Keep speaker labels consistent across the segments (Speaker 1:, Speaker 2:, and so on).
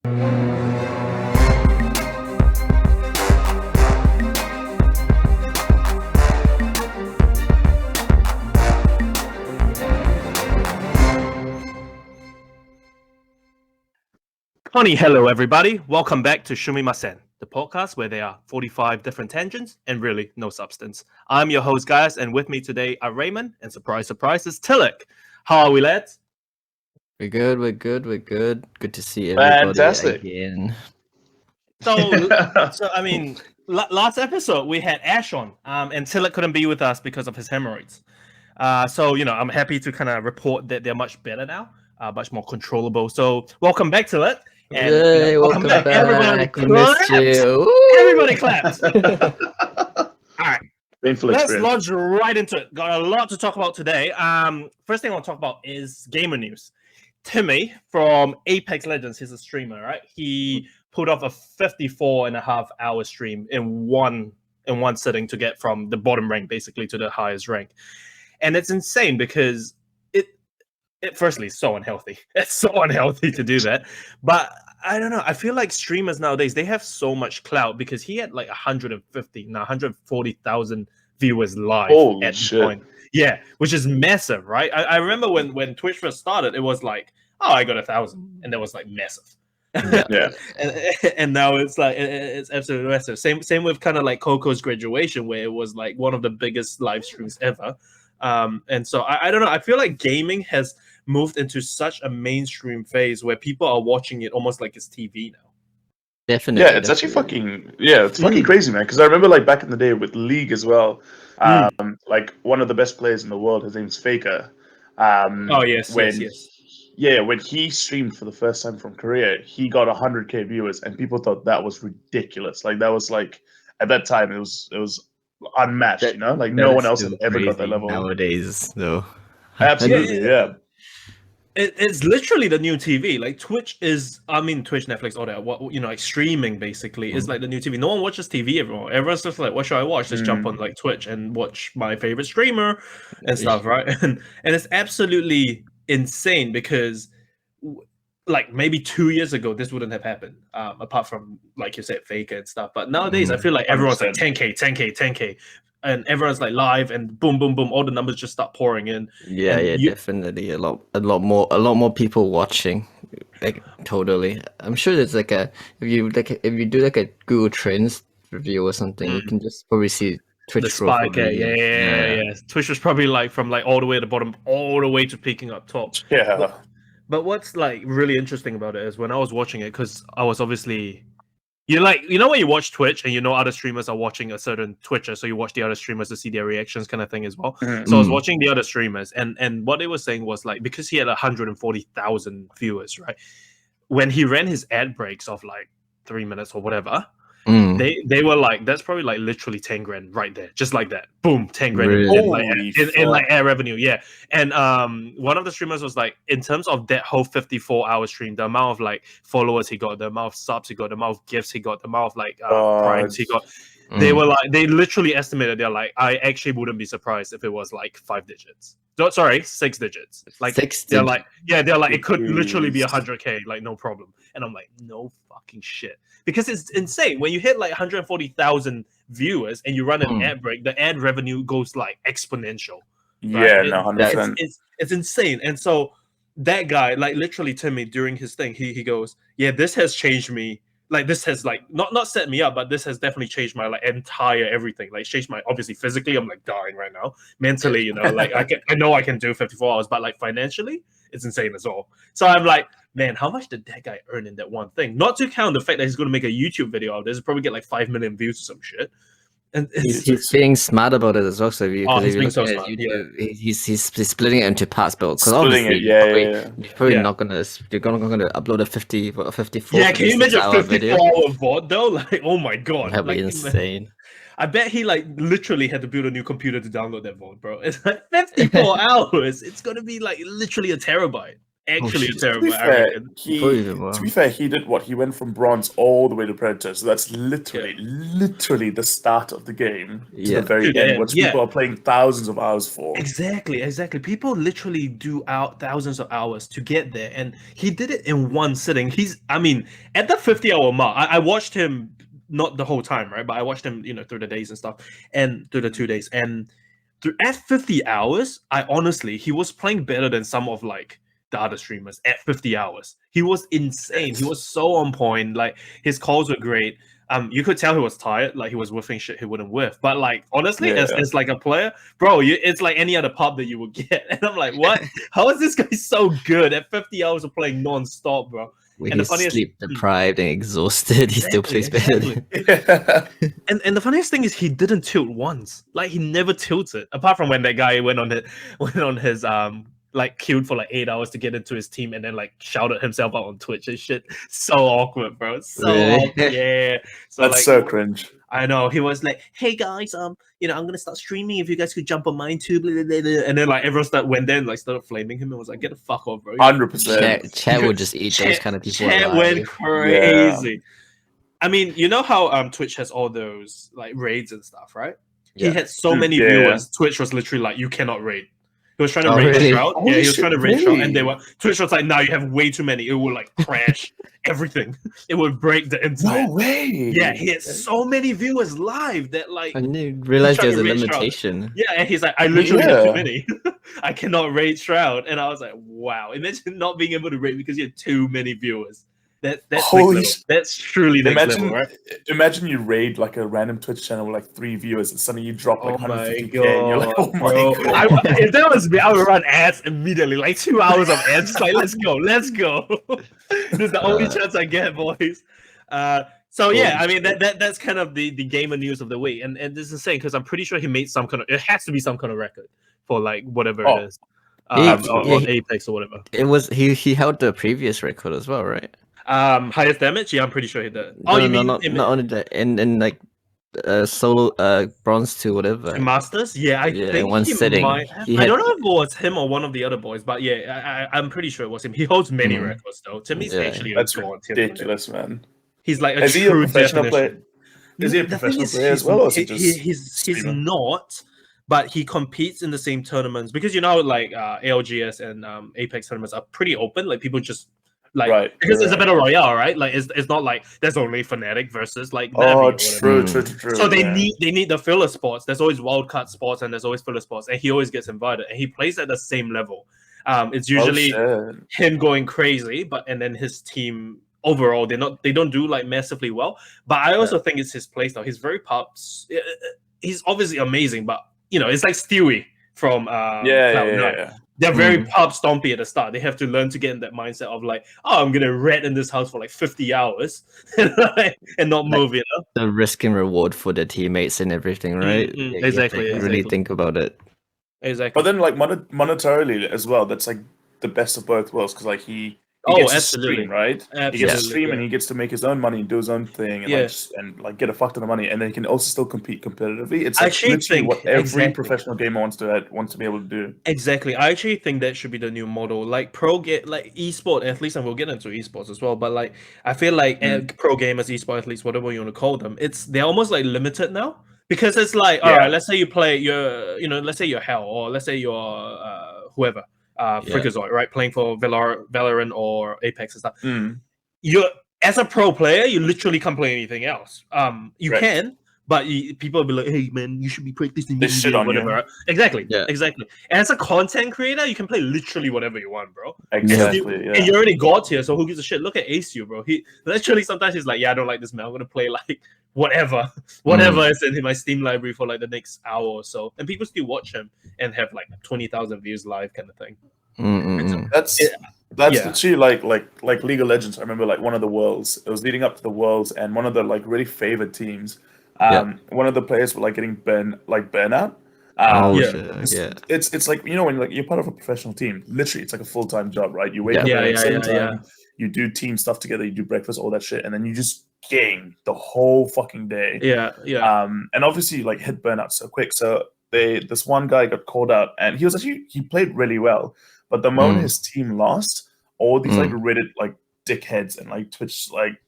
Speaker 1: Honey, hello everybody. Welcome back to Shumimasen, the podcast where there are 45 different tangents and really no substance. I'm your host, Gaius, and with me today are Raymond, and surprise, surprise, is Thilly. How are we, lads?
Speaker 2: We're good. Good to see everybody
Speaker 3: Fantastic.
Speaker 2: again.
Speaker 1: So I mean, last episode we had Ash on, and Thilly couldn't be with us because of his hemorrhoids. So, I'm happy to kind of report that they're much better now, much more controllable. So, welcome back, Thilly. And,
Speaker 2: Yay, welcome back.
Speaker 1: Everybody
Speaker 2: We missed you.
Speaker 1: Everybody claps. All right.
Speaker 3: Painful
Speaker 1: Let's
Speaker 3: experience.
Speaker 1: launch right into it. Got a lot to talk about today. First thing I want to talk about is gamer news. Timmy from Apex Legends, he's a streamer, right? He put off a 54.5-hour stream in one sitting to get from the bottom rank basically to the highest rank. And it's insane because it firstly is so unhealthy. It's so unhealthy to do that. But I don't know. I feel like streamers nowadays, they have so much clout because he had like 140,000 viewers live
Speaker 3: Holy
Speaker 1: at
Speaker 3: shit.
Speaker 1: the point. Yeah, which is massive, right? I remember when Twitch first started, it was like, oh, I got 1,000, and that was like massive.
Speaker 3: Yeah.
Speaker 1: and now it's like it's absolutely massive. Same with kind of like Coco's graduation, where it was like one of the biggest live streams ever. And so I don't know. I feel like gaming has moved into such a mainstream phase where people are watching it almost like it's TV now.
Speaker 2: Definitely.
Speaker 3: Yeah, it's actually fucking crazy, man. Because I remember like back in the day with League as well. Like one of the best players in the world, his name's Faker.
Speaker 1: Yes.
Speaker 3: Yeah, when he streamed for the first time from Korea, he got 100K viewers, and people thought that was ridiculous. Like that was like at that time it was unmatched, like no one else had ever got that level
Speaker 2: nowadays, though.
Speaker 3: Absolutely, yeah.
Speaker 1: It's literally the new TV. Like Twitch, Netflix, all that. Like streaming basically is like the new TV. No one watches TV anymore. Everyone's just like, what should I watch? Just jump on like Twitch and watch my favorite streamer and stuff, right? And it's absolutely insane because like maybe 2 years ago this wouldn't have happened. Apart from like you said, Faker and stuff. But nowadays I feel like everyone's like 10K. And everyone's like live and boom, all the numbers just start pouring in.
Speaker 2: Yeah, definitely a lot more people watching. Like totally. I'm sure there's like if you do like a Google Trends review or something, you can just probably see Twitch
Speaker 1: the spike.
Speaker 2: Yeah.
Speaker 1: Twitch was probably like from like all the way at the bottom, all the way to peaking up top.
Speaker 3: Yeah.
Speaker 1: But what's like really interesting about it is when I was watching it, because I was obviously when you watch Twitch and other streamers are watching a certain Twitcher, so you watch the other streamers to see their reactions kind of thing as well. So I was watching the other streamers and what they were saying was like, because he had 140,000 viewers, right? When he ran his ad breaks of like 3 minutes or whatever, they were like, that's probably like literally 10 grand right there, just like that. Boom, 10 grand in like ad revenue. Yeah. And one of the streamers was like, in terms of that whole 54-hour stream, the amount of like followers he got, the amount of subs he got, the amount of gifts he got, the amount of like primes he got, they were like, they literally estimated, they're like, I actually wouldn't be surprised if it was like 5 digits. Sorry, 6 digits. Like they're like, it could literally be 100K, like no problem. And I'm like, no fucking shit. Because it's insane. When you hit like 140,000 viewers and you run an ad break, the ad revenue goes like exponential.
Speaker 3: Right? Yeah, 100%.
Speaker 1: It's insane. And so that guy, like literally Timmy during his thing, he goes, yeah, this has changed me. Like this has like not set me up, but this has definitely changed my like entire everything. Like changed my, obviously physically, I'm like dying right now. Mentally, like I know I can do 54 hours, but like financially, it's insane as well. So I'm like, man, how much did that guy earn in that one thing? Not to count the fact that he's going to make a YouTube video out of this, probably get like 5 million views or some shit. And
Speaker 2: he's being smart about it as well. So
Speaker 1: he's being so smart.
Speaker 2: He's splitting it into parts, but because
Speaker 3: obviously
Speaker 2: you're probably not gonna upload a 54.
Speaker 1: Yeah, can you imagine a 54-hour VOD though? Like, oh my god,
Speaker 2: that'd be insane.
Speaker 1: I bet he like literally had to build a new computer to download that VOD, bro. It's like 54 hours. It's gonna be like literally a terabyte. actually
Speaker 2: shit.
Speaker 1: a
Speaker 3: To
Speaker 1: terrible.
Speaker 3: be
Speaker 1: I
Speaker 3: fair,
Speaker 1: reckon.
Speaker 3: he did what? He went from bronze all the way to Predator. So that's literally the start of the game to
Speaker 2: Yeah.
Speaker 3: the very
Speaker 1: To the
Speaker 3: end,
Speaker 1: end,
Speaker 3: which
Speaker 1: yeah.
Speaker 3: people are playing thousands of hours for.
Speaker 1: Exactly. People literally do out thousands of hours to get there, and he did it in one sitting. At the 50-hour mark, I watched him, not the whole time, right? But I watched him, through the days and stuff, and through the 2 days, and at 50 hours, he was playing better than some of like the other streamers at 50 hours. He was insane. He was so on point. Like his calls were great. You could tell he was tired, like he was whiffing shit he wouldn't whiff. But like honestly, as like a player, bro, it's like any other pub that you would get. And I'm like, what? How is this guy so good at 50 hours of playing non-stop, bro?
Speaker 2: When
Speaker 1: And the
Speaker 2: he's
Speaker 1: funniest-
Speaker 2: sleep deprived and exhausted, he still plays better.
Speaker 1: And the funniest thing is he didn't tilt once. Like he never tilted, apart from when that guy went on his like queued for like 8 hours to get into his team and then like shouted himself out on Twitch and shit. So awkward, bro. So
Speaker 2: Really?
Speaker 1: awkward. Yeah. So
Speaker 3: That's
Speaker 1: like,
Speaker 3: so cringe.
Speaker 1: I know. He was like, "Hey guys, I'm gonna start streaming. If you guys could jump on mine too." Blah, blah, blah, blah. And then like everyone went there and like started flaming him and was like, "Get the fuck off, bro."
Speaker 3: 100%.
Speaker 2: Chat will just eat those kind of people
Speaker 1: Chat
Speaker 2: alive.
Speaker 1: went crazy. I mean, you know how Twitch has all those like raids and stuff, right?
Speaker 2: Yeah.
Speaker 1: He had so many viewers. Twitch was literally like, "You cannot raid." He was trying to raid
Speaker 2: really?
Speaker 1: Shroud.
Speaker 3: Holy
Speaker 1: Yeah, he was
Speaker 3: shit,
Speaker 1: trying to raid Shroud, and
Speaker 3: really?
Speaker 1: Twitch was like, "No, you have way too many. It will like crash everything. It would break the internet."
Speaker 3: No way.
Speaker 1: Yeah, he had so many viewers live that like
Speaker 2: I didn't realize
Speaker 1: trying
Speaker 2: there was
Speaker 1: to
Speaker 2: a
Speaker 1: raid Shroud.
Speaker 2: limitation.
Speaker 1: Yeah, and he's like, I literally have too
Speaker 3: Yeah.
Speaker 1: many. I cannot raid Shroud. And I was like, wow. Imagine not being able to raid because you had too many viewers. That's
Speaker 3: Holy
Speaker 1: next level. That's truly next level, right?
Speaker 3: Imagine you raid like a random Twitch channel with like 3 viewers and suddenly you drop like
Speaker 1: Oh my
Speaker 3: 150k and you're like, oh my
Speaker 1: bro.
Speaker 3: god.
Speaker 1: If that was me, I would run ads immediately. Like 2 hours of ads. Just like, let's go. This is the only chance I get, boys. So yeah, I mean that's kind of the gamer news of the week, and this is insane because I'm pretty sure he made some kind of, it has to be some kind of record for like whatever it is, on Apex or whatever.
Speaker 2: It was he held the previous record as well, right?
Speaker 1: Highest damage, yeah, I'm pretty sure he did.
Speaker 2: Not only that, in like solo bronze 2 whatever.
Speaker 1: Masters, yeah, I think
Speaker 2: in one
Speaker 1: he
Speaker 2: sitting.
Speaker 1: might have. I don't know if it was him or one of the other boys, but yeah, I'm pretty sure it was him. He holds many records though. Timmy's actually
Speaker 3: That's
Speaker 1: a god.
Speaker 3: ridiculous, man.
Speaker 1: He's like a
Speaker 3: Is he a
Speaker 1: true
Speaker 3: professional
Speaker 1: definition.
Speaker 3: player? Is he a professional player as well, or is he just
Speaker 1: he's not, but he competes in the same tournaments because like ALGS and Apex tournaments are pretty open. Like people just like because it's a battle royale, right? Like it's not like there's only Fnatic versus like Navi.
Speaker 3: True.
Speaker 1: So they need the filler spots. There's always wildcard spots and there's always filler spots, and he always gets invited. And he plays at the same level. It's usually him going crazy, and then his team overall they don't do like massively well. But I also think it's his playstyle. He's very pops. He's obviously amazing, but it's like Stewie from Cloud9. They're very pub stompy at the start. They have to learn to get in that mindset of like, oh, I'm gonna rat in this house for like 50 hours and not move.
Speaker 2: The risk and reward for the teammates and everything, right?
Speaker 1: Exactly.
Speaker 2: Really think about it.
Speaker 1: Exactly.
Speaker 3: But then, like monetarily as well, that's like the best of both worlds because like he gets to stream, right? He gets to stream and he gets to make his own money and do his own thing and get a fuck ton of money, and then he can also still compete competitively. It's like literally what every professional gamer wants to be able to do.
Speaker 1: Exactly. I actually think that should be the new model. Like like esport athletes, and we'll get into esports as well. But like I feel like pro gamers, esport athletes, whatever you want to call them, they're almost like limited now. Because it's like, all right, let's say you play let's say you're Hell, or let's say you're whoever, Freakazoid, right? Playing for Valorant or Apex and stuff. You're as a pro player, you literally can't play anything else. You can, but people will be like, hey man, you should be practicing
Speaker 3: this shit on
Speaker 1: whatever.
Speaker 3: you.
Speaker 1: Exactly. And as a content creator, you can play literally whatever you want, bro.
Speaker 3: Exactly.
Speaker 1: And you already got here, so who gives a shit? Look at ACU, bro. He literally sometimes he's like, yeah, I don't like this man. I'm gonna play like whatever is in my Steam library for like the next hour or so, and people still watch him and have like 20,000 views live, kind of thing.
Speaker 3: That's literally like League of Legends. I remember like one of the worlds. It was leading up to the worlds, and one of the like really favored teams. One of the players were like getting burnout. It's like when like you're part of a professional team. Literally, it's like a full-time job, right? You wake up at the same time. You do team stuff together. You do breakfast, all that shit, and then you just game the whole fucking day. And obviously, like hit burnout so quick. So this one guy got called out, and he played really well. But the moment his team lost, all these like Reddit like dickheads and like Twitch like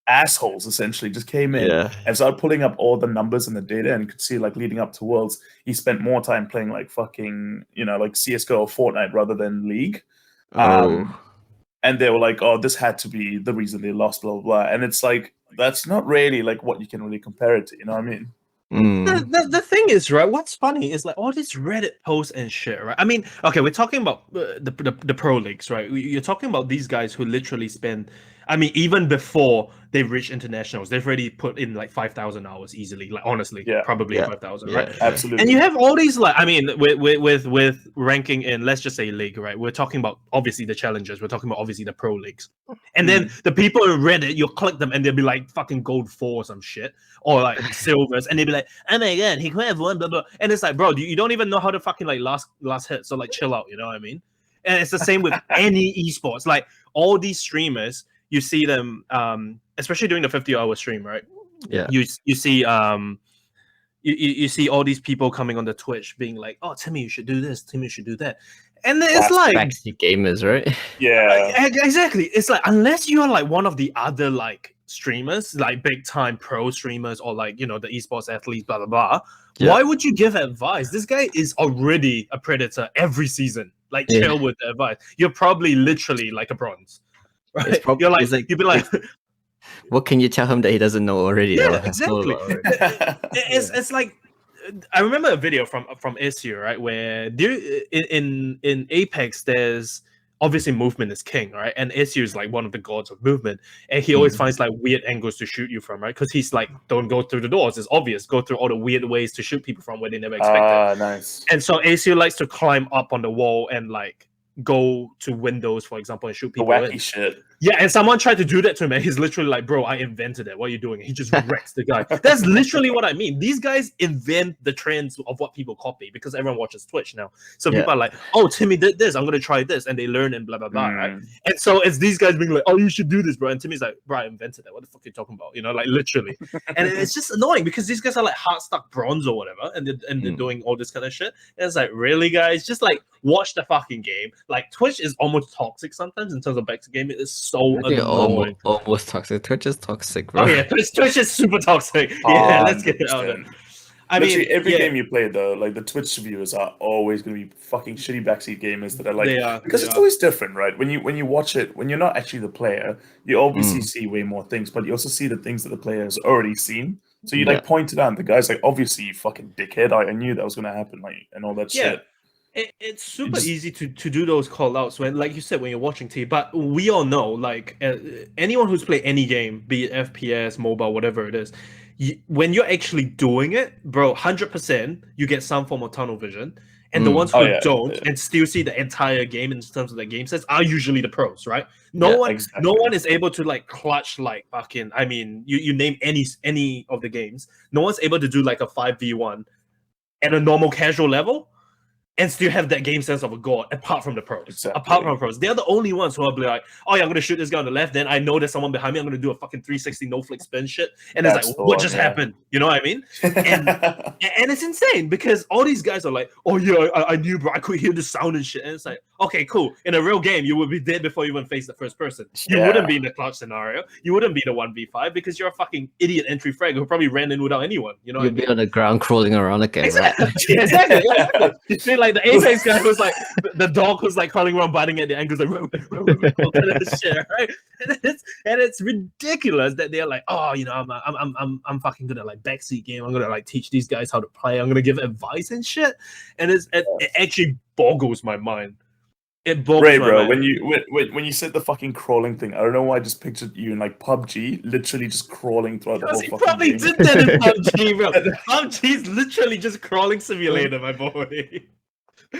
Speaker 3: assholes essentially just came in and started pulling up all the numbers and the data, and could see like leading up to Worlds, he spent more time playing like fucking, you know, like CS:GO or Fortnite rather than League. And they were like, oh, this had to be the reason they lost, blah, blah, blah. And it's like, that's not really like what you can really compare it to, you know what I mean?
Speaker 1: The thing is, right, what's funny is like all these Reddit posts and shit, right? I mean, okay, we're talking about the pro leagues, right? You're talking about these guys who literally spend, I mean, even before they've reached internationals, they've already put in like 5,000 hours easily. Like honestly, probably 5,000, right?
Speaker 3: Absolutely.
Speaker 1: And you have all these like, I mean, with ranking in, let's just say league, right? We're talking about obviously the challengers. We're talking about obviously the pro leagues, and then the people in Reddit, you'll click them and they'll be like fucking gold 4 or some shit, or like silvers, and they'll be like, oh my god, he could have won, blah blah. And it's like, bro, you don't even know how to fucking like last hit, so like chill out, you know what I mean? And it's the same with any esports. Like all these streamers, you see them, especially during the 50-hour stream, right?
Speaker 2: Yeah.
Speaker 1: You see you see all these people coming on the Twitch being like, oh, Timmy, you should do this, Timmy, you should do that. And it's like
Speaker 2: backseat gamers, right?
Speaker 3: Yeah.
Speaker 1: Exactly. It's like, unless you are like one of the other like streamers, like big time pro streamers, or like, you know, the esports athletes, blah blah blah. Why would you give advice? This guy is already a predator every season. Like chill with the advice. You're probably literally like a bronze. Right? You're like, you'd be like,
Speaker 2: what can you tell him that he doesn't know already?
Speaker 1: Yeah, exactly. It's like, I remember a video from Issue, right, where in Apex there's obviously movement is king, right, and Issue is like one of the gods of movement, and he always finds like weird angles to shoot you from, right, because he's like, don't go through the doors, it's obvious, go through all the weird ways to shoot people from where they never expected.
Speaker 3: Nice.
Speaker 1: And so Issue likes to climb up on the wall and like go to windows, for example, and shoot people
Speaker 3: wacky
Speaker 1: in.
Speaker 3: Shit.
Speaker 1: Yeah, and someone tried to do that to him, and he's literally like, bro, I invented it. What are you doing? And he just wrecks the guy. That's literally what I mean. These guys invent the trends of what people copy because everyone watches Twitch now. So people are like, oh, Timmy did this. I'm going to try this. And they learn and blah, blah, blah, right? And so it's these guys being like, oh, you should do this, bro. And Timmy's like, bro, I invented it. What the fuck are you talking about? You know, like literally. And it's just annoying because these guys are like heart stuck bronze or whatever. And they're doing all this kind of shit. And it's like, really, guys? Just like watch the fucking game. Like Twitch is almost toxic sometimes in terms of back to game. It is so annoying.
Speaker 2: Almost toxic. Twitch is toxic, bro.
Speaker 1: Oh yeah, Twitch is super toxic. Yeah, let's get it out there. I mean,
Speaker 3: every game you play though, like the Twitch viewers are always going to be fucking shitty backseat gamers that are like, because it's always different, right? When you watch it, when you're not actually the player, you obviously see way more things, but you also see the things that the player has already seen. So you like point it out, and the guy's like, obviously, you fucking dickhead. I knew that was going to happen, like, and all that shit.
Speaker 1: It's super easy to do those call outs when, like you said, when you're watching TV. But we all know, like anyone who's played any game, be it FPS, mobile, whatever it is, when you're actually doing it, bro, 100%, you get some form of tunnel vision. And the ones who don't and still see the entire game in terms of the game sets are usually the pros, right? No one is able to like clutch like fucking. I mean, you name any of the games, no one's able to do like a 5v1 at a normal casual level and still have that game sense of a god, apart from the pros.
Speaker 3: Exactly.
Speaker 1: Apart from the pros. They're the only ones who will be like, oh yeah, I'm going to shoot this guy on the left, then I know there's someone behind me, I'm going to do a fucking 360 no-flick spin shit, and it's like, what just happened? You know what I mean? And it's insane, because all these guys are like, oh yeah, I knew, bro, I could hear the sound and shit, and it's like, okay, cool. In a real game, you would be dead before you even face the first person. You wouldn't be in the clutch scenario. You wouldn't be the 1v5, because you're a fucking idiot entry frag who probably ran in without anyone. You know,
Speaker 2: you'd be on the ground crawling around again,
Speaker 1: exactly.
Speaker 2: right?
Speaker 1: Exactly. You see, like the Apex guy was like, the dog was like crawling around, biting at the ankles, like, all kind of shit, right? And it's ridiculous that they're like, oh, you know, I'm fucking gonna like backseat game. I'm gonna like teach these guys how to play. I'm gonna give advice and shit. And it actually boggles my mind. It boggles my mind.
Speaker 3: When you said the fucking crawling thing, I don't know why I just pictured you in like PUBG, literally just crawling throughout the whole fucking game.
Speaker 1: He probably did that in PUBG, bro. PUBG's literally just crawling simulator, my boy.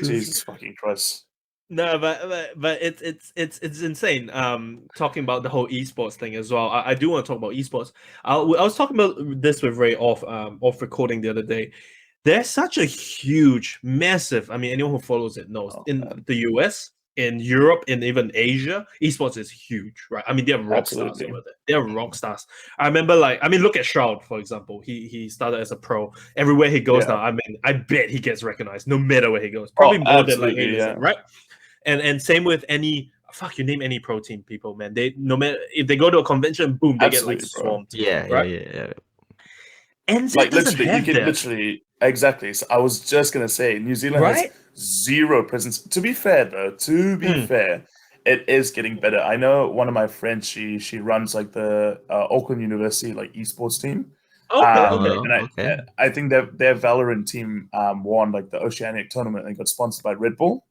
Speaker 3: Jesus fucking Christ.
Speaker 1: No, but it's insane. Talking about the whole esports thing as well. I do want to talk about esports. I was talking about this with Ray off recording the other day. There's such a huge, massive. I mean, anyone who follows it knows the US, in Europe, and even Asia, esports is huge, right? I mean, they're rock stars over there. They're rock stars. I remember, like, I mean, look at Shroud, for example. He started as a pro. Everywhere he goes now, I mean, I bet he gets recognized no matter where he goes. Probably more than like Anderson, right? And same with any fuck, you name any pro team, people, man. They no matter if they go to a convention, boom, they
Speaker 3: Absolutely,
Speaker 1: get like
Speaker 3: bro.
Speaker 1: swamped.
Speaker 2: Yeah,
Speaker 1: right?
Speaker 2: yeah.
Speaker 1: NZ
Speaker 3: Like
Speaker 1: doesn't
Speaker 3: literally, you
Speaker 1: have
Speaker 3: can
Speaker 1: that,
Speaker 3: literally exactly. So I was just gonna say, New Zealand has
Speaker 1: right?
Speaker 3: zero presence. To be fair, though, it is getting better. I know one of my friends. She runs like the Auckland University like esports team.
Speaker 1: Okay,
Speaker 3: Um,
Speaker 1: okay.
Speaker 3: and
Speaker 2: Okay.
Speaker 3: I think their Valorant team won like the Oceanic tournament and got sponsored by Red Bull.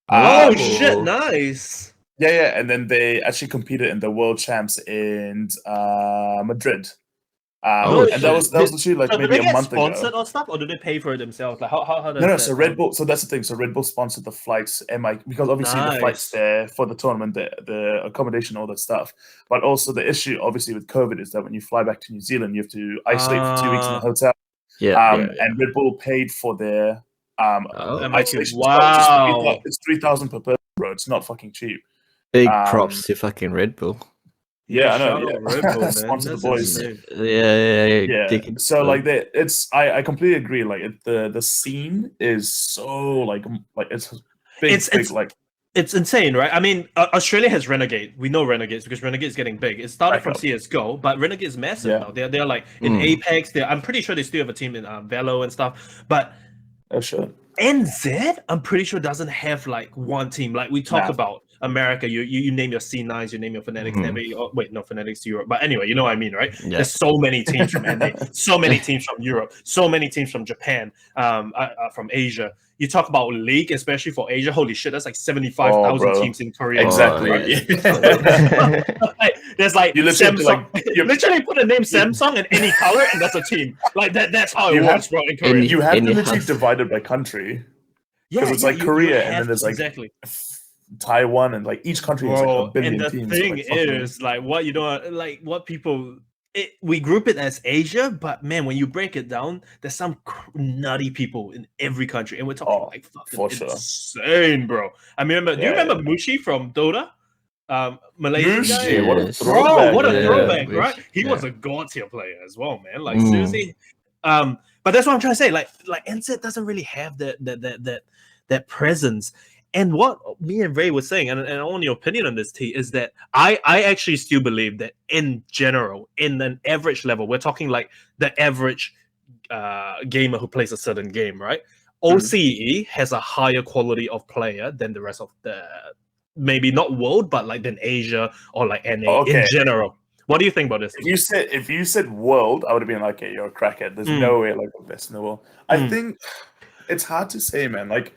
Speaker 1: Oh
Speaker 3: Um,
Speaker 1: shit, nice.
Speaker 3: yeah, and then they actually competed in the World Champs in Madrid.
Speaker 2: Oh,
Speaker 3: And that was
Speaker 2: shit.
Speaker 3: literally like
Speaker 1: So do
Speaker 3: maybe
Speaker 1: they
Speaker 3: a
Speaker 1: get
Speaker 3: month
Speaker 1: sponsored
Speaker 3: ago.
Speaker 1: or stuff, or do they pay for it themselves? Like how does
Speaker 3: No,
Speaker 1: that?
Speaker 3: so Red Bull. So that's the thing. So Red Bull sponsored the flights, because obviously the flights
Speaker 1: Nice.
Speaker 3: there for the tournament, the accommodation, all that stuff. But also the issue, obviously, with COVID is that when you fly back to New Zealand, you have to isolate for 2 weeks in the hotel.
Speaker 2: Yeah.
Speaker 3: And Red Bull paid for their
Speaker 2: Oh,
Speaker 3: isolation as well.
Speaker 1: Wow.
Speaker 3: It's 3,000 per person, bro. It's not fucking cheap.
Speaker 2: big props to fucking Red Bull.
Speaker 3: Yeah, I know.
Speaker 1: shout out Red Bull, man.
Speaker 3: Sponsor the
Speaker 1: That's
Speaker 3: boys.
Speaker 1: insane.
Speaker 2: Yeah.
Speaker 3: Yeah.
Speaker 2: They can-
Speaker 3: So like I completely agree. Like the scene is so like it's big,
Speaker 1: It's
Speaker 3: like
Speaker 1: It's insane, right? I mean, Australia has Renegade. We know Renegades because Renegade's getting big. It started from
Speaker 3: Backup.
Speaker 1: CS:GO, but Renegade's massive
Speaker 3: Yeah.
Speaker 1: now. They're like in Apex. I'm pretty sure they still have a team in Velo and stuff. But
Speaker 3: oh shit.
Speaker 1: NZ, I'm pretty sure doesn't have like one team. Like we talk
Speaker 3: Nah.
Speaker 1: about America, you name your C9s, you name your Fanatics. Wait, no Fanatics to Europe. But anyway, you know what I mean, right?
Speaker 2: Yeah.
Speaker 1: There's so many teams from NA, so many teams from Europe, so many teams from Japan, from Asia. You talk about League, especially for Asia. Holy shit, that's like 75,000
Speaker 3: bro.
Speaker 1: teams in Korea.
Speaker 3: Exactly.
Speaker 1: Right? There's like
Speaker 3: You literally
Speaker 1: Samsung.
Speaker 3: have to,
Speaker 1: You literally put the name Samsung in any color, and that's a team. Like that's how
Speaker 3: You
Speaker 1: it
Speaker 3: have-
Speaker 1: works, bro. In Korea,
Speaker 3: you have to
Speaker 2: And it
Speaker 3: literally
Speaker 2: has-
Speaker 3: divide it by country.
Speaker 1: yeah,
Speaker 3: it's like
Speaker 1: you
Speaker 3: Korea, and
Speaker 1: have
Speaker 3: then there's
Speaker 1: to-
Speaker 3: like
Speaker 1: exactly.
Speaker 3: Taiwan, and like each country has like
Speaker 1: Bro,
Speaker 3: a billion
Speaker 1: and the
Speaker 3: teams.
Speaker 1: thing
Speaker 3: like, fucking-
Speaker 1: is, like, what you don't like, what people we group it as Asia, but man, when you break it down, there's some nutty people in every country, and we're talking like fucking
Speaker 3: for sure.
Speaker 1: insane, bro. I remember, do you
Speaker 3: Yeah,
Speaker 1: remember Mushi from Dota? Malaysian guy.
Speaker 3: Mushi, what a
Speaker 2: Yes.
Speaker 1: Bro,
Speaker 3: throwback.
Speaker 1: what a
Speaker 2: yeah,
Speaker 1: throwback,
Speaker 2: Mushi,
Speaker 1: right? He was
Speaker 2: yeah.
Speaker 1: a god tier player as well, man. Like
Speaker 2: Mm.
Speaker 1: seriously. But that's what I'm trying to say. Like NZ doesn't really have that presence. And what me and Ray was saying, and I want your opinion on this, T, is that I actually still believe that in general, in an average level, we're talking like the average gamer who plays a certain game, right? OCE has a higher quality of player than the rest of the, maybe not world, but like than Asia or like NA in general. What do you think about this?
Speaker 3: If you said world, I would have been like, okay, you're a crackhead. There's no way like the best in the world. I think it's hard to say, man. Like,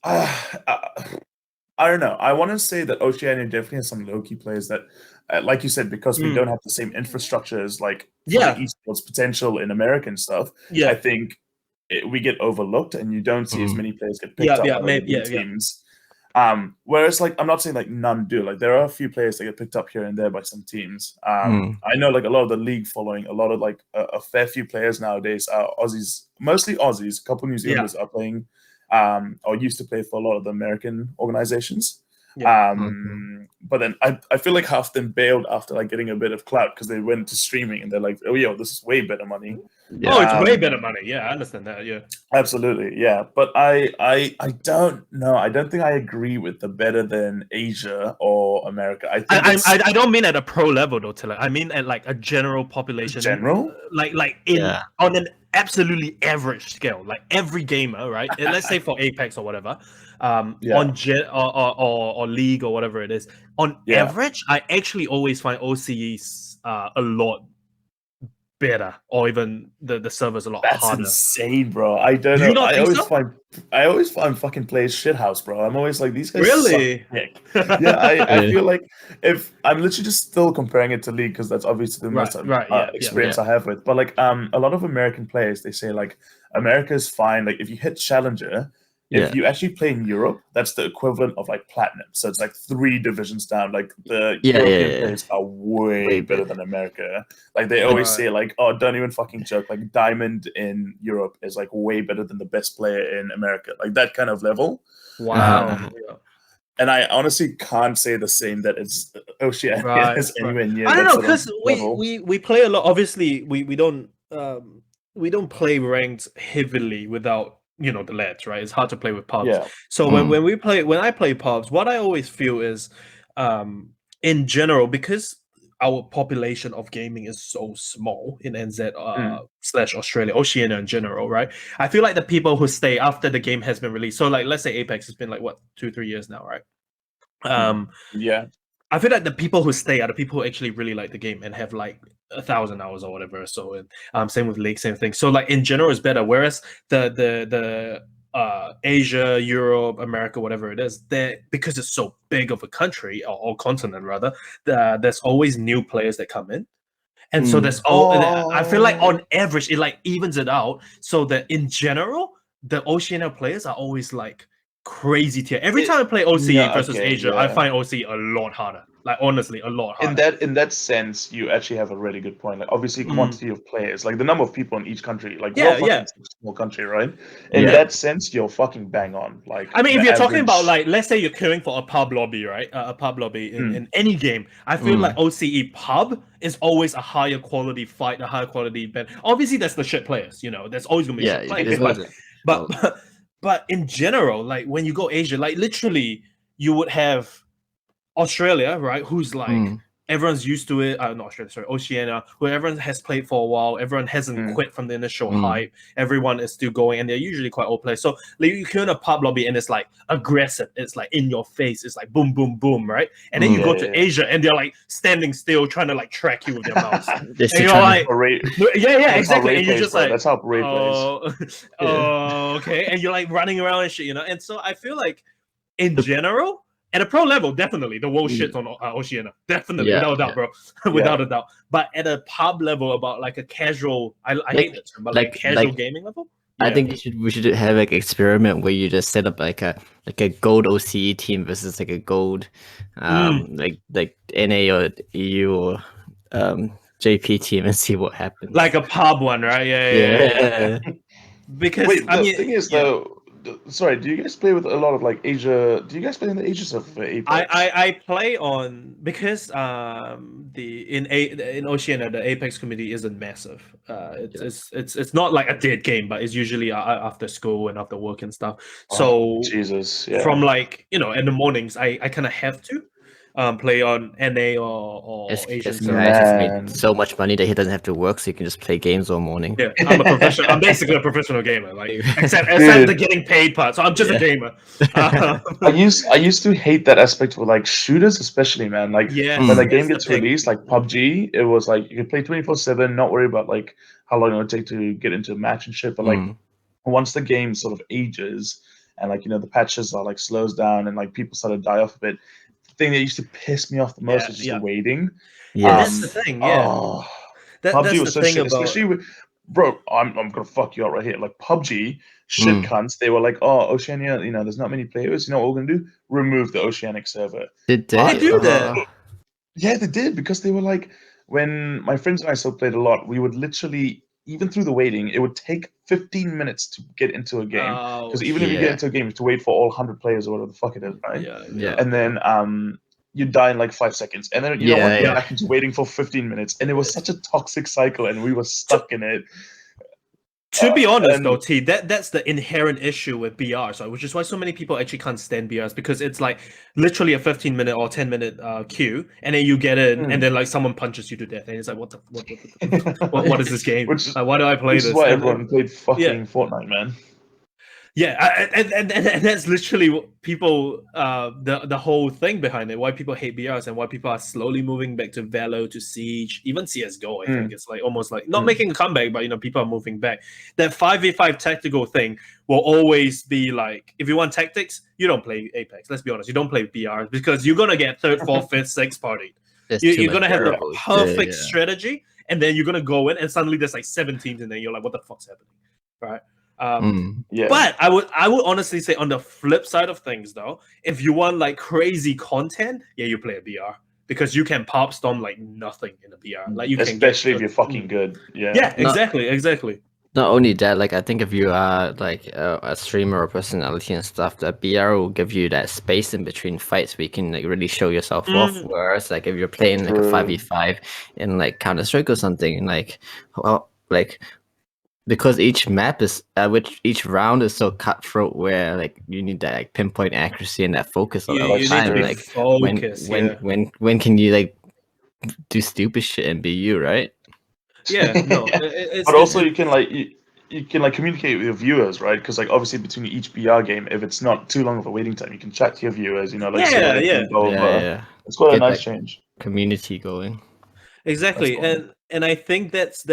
Speaker 3: I don't know. I want to say that Oceania definitely has some low-key players that, like you said, because we don't have the same infrastructure as like the esports potential in America and stuff. I think we get overlooked, and you don't see as many players get picked up by teams. Whereas, like, I'm not saying like none do. Like, there are a few players that get picked up here and there by some teams. I know like a lot of the league following, a lot of like a fair few players nowadays are Aussies, mostly Aussies. A couple New Zealanders are playing, or used to play for a lot of the American organizations. But then I feel like half them bailed after like getting a bit of clout because they went to streaming and they're like, oh, yo, this is way better money.
Speaker 1: Oh, it's way better money. Yeah, I understand that. Yeah,
Speaker 3: absolutely. Yeah, but I don't know. I don't think I agree with the better than Asia or America. I think
Speaker 1: I don't mean at a pro level though, Thilly. I mean at like a general population, like on an absolutely average scale, like every gamer, right? Let's say for Apex or whatever, on or League or whatever it is. On average, I actually always find OCEs a lot better, or even the servers a lot harder.
Speaker 3: That's insane, bro. I don't know. I always find fucking players shithouse, bro. I'm always like, these guys
Speaker 1: really
Speaker 3: suck. Yeah, I feel like if I'm literally just still comparing it to League because that's obviously the most experience I have with. But like a lot of American players, they say like America is fine. Like if you hit Challenger, if you actually play in Europe, that's the equivalent of like Platinum. So it's like 3 divisions down. Like the European players are way better than America. Like they always say like, oh, don't even fucking joke. Like Diamond in Europe is like way better than the best player in America. Like that kind of level.
Speaker 1: Wow.
Speaker 3: And I honestly can't say the same that it's Oceania is anywhere near.
Speaker 1: I don't know, because we play a lot. Obviously, we don't play ranked heavily without you know, the lads, right? It's hard to play with pubs.
Speaker 3: Yeah.
Speaker 1: So when I play pubs, what I always feel is, in general, because our population of gaming is so small in NZ / Australia, Oceania in general, right? I feel like the people who stay after the game has been released. So like, let's say Apex has been like what 2-3 years now, right?
Speaker 3: Yeah.
Speaker 1: I feel like the people who stay are the people who actually really like the game and have like 1,000 hours or whatever. So, same with League, same thing. So, like in general, it's better. Whereas the Asia, Europe, America, whatever it is, because it's so big of a country or continent rather, there's always new players that come in. And so there's I feel like on average it like evens it out, so that in general the Oceania players are always like crazy tier. Every time I play OCE versus Asia, I find OCE a lot harder. Like honestly, a lot harder.
Speaker 3: In that sense, you actually have a really good point. Like obviously, quantity of players, like the number of people in each country, like we're fucking small country, right? In that sense, you're fucking bang on. Like
Speaker 1: I mean, if you're talking about like, let's say you're queuing for a pub lobby, right? A pub lobby in any game, I feel like OCE pub is always a higher quality fight, a higher quality bet. Obviously, there's the shit players, you know. There's always gonna be shit players, but in general, like when you go Asia, like literally, you would have Australia, right? Who's like everyone's used to it. Not Australia, sorry, Oceania, where everyone has played for a while. Everyone hasn't quit from the initial hype. Everyone is still going, and they're usually quite old players. So like, you can in a pub lobby, and it's like aggressive. It's like in your face. It's like boom, boom, boom, right? And then you go to Asia, and they're like standing still, trying to like track you with their mouse. And you're like, exactly. And you're just like,
Speaker 3: that's how Ray plays.
Speaker 1: Okay. And you're like running around and shit, you know. And so I feel like in general, at a pro level, definitely the world shits on Oceania, definitely, without a doubt, bro, without a doubt. But at a pub level, about like a casual, I hate that term, but like casual gaming level.
Speaker 2: I think we should have like an experiment where you just set up like a gold OCE team versus like a gold, like NA or EU or JP team and see what happens.
Speaker 1: Like a pub one, right? Yeah. Because
Speaker 3: wait, the thing is though. Sorry, do you guys play with a lot of like Asia? Do you guys play in the Asia stuff for Apex?
Speaker 1: I play on, because in Oceania the Apex community isn't massive. It's not like a dead game, but it's usually after school and after work and stuff. So
Speaker 3: Jesus,
Speaker 1: from like, you know, in the mornings I kind of have to play on NA or Asian.
Speaker 2: This guy just made so much money that he doesn't have to work, so he can just play games all morning.
Speaker 1: Yeah, I'm a professional. I'm basically a professional gamer, like except the getting paid part. So I'm just a gamer.
Speaker 3: I used to hate that aspect with like shooters, especially, man. Like when the game gets released, like PUBG, it was like you could play 24/7, not worry about like how long it would take to get into a match and shit. But like once the game sort of ages and like, you know, the patches are like slows down and like people start to die off a bit. Thing that used to piss me off the most was just the waiting.
Speaker 2: Yeah,
Speaker 1: that's the thing. Yeah,
Speaker 3: PUBG
Speaker 1: that's
Speaker 3: was so
Speaker 1: the thing
Speaker 3: shit,
Speaker 1: about.
Speaker 3: especially with, bro. I'm gonna fuck you up right here. Like PUBG, shit cunts. They were like, oh, Oceania, you know, there's not many players. You know what we're gonna do? Remove the Oceanic server.
Speaker 2: Did they
Speaker 1: do that?
Speaker 3: Yeah, they did, because they were like, when my friends and I still played a lot, we would literally, even through the waiting, it would take 15 minutes to get into a game. Because if you get into a game, you have to wait for all 100 players or whatever the fuck it is, right?
Speaker 1: Yeah.
Speaker 3: And then you die in like 5 seconds, and then you know what? You're back into waiting for 15 minutes, and it was such a toxic cycle, and we were stuck in it.
Speaker 1: To be honest, though, T, that's the inherent issue with BRs, right? Which is why so many people actually can't stand BRs, because it's like literally a 15-minute or 10-minute queue, and then you get in, and then like someone punches you to death, and it's like, what is this game? Like, why do I play this?
Speaker 3: This is why everyone played fucking Fortnite, man.
Speaker 1: Yeah, and that's literally what people, the whole thing behind it, why people hate BRs and why people are slowly moving back to Valo, to Siege, even CSGO. I think it's like almost like not making a comeback, but you know, people are moving back. That 5v5 tactical thing will always be like, if you want tactics, you don't play Apex. Let's be honest, you don't play BRs, because you're gonna get 3rd, 4th, 5th, 6th partied. You're gonna have the perfect strategy, and then you're gonna go in, and suddenly there's like 7 teams, and then you're like, what the fuck's happening, right? But I would honestly say, on the flip side of things, though, if you want like crazy content, you play a BR, because you can pop storm like nothing in a BR. Like you
Speaker 3: especially if you're fucking good. Yeah,
Speaker 1: exactly.
Speaker 2: Not only that, like I think if you are like a streamer or personality and stuff, the BR will give you that space in between fights where you can like really show yourself off. Whereas like if you're playing like a 5v5 in like Counter-Strike or something, like because each map is which each round is so cutthroat where like you need that like pinpoint accuracy and that focus all
Speaker 1: You,
Speaker 2: the
Speaker 1: you need to
Speaker 2: time.
Speaker 1: be
Speaker 2: Like
Speaker 1: focused.
Speaker 2: when can you like do stupid shit and be you, right?
Speaker 1: Yeah, no,
Speaker 3: But also you can like you can like communicate with your viewers, right? Because like obviously between each BR game, if it's not too long of a waiting time, you can chat to your viewers. Like say what
Speaker 1: yeah,
Speaker 3: they think over.
Speaker 2: Yeah.
Speaker 3: It's quite a
Speaker 2: Get
Speaker 3: nice
Speaker 2: that
Speaker 3: change.
Speaker 2: community going.
Speaker 1: exactly.
Speaker 3: That's
Speaker 1: And I think that's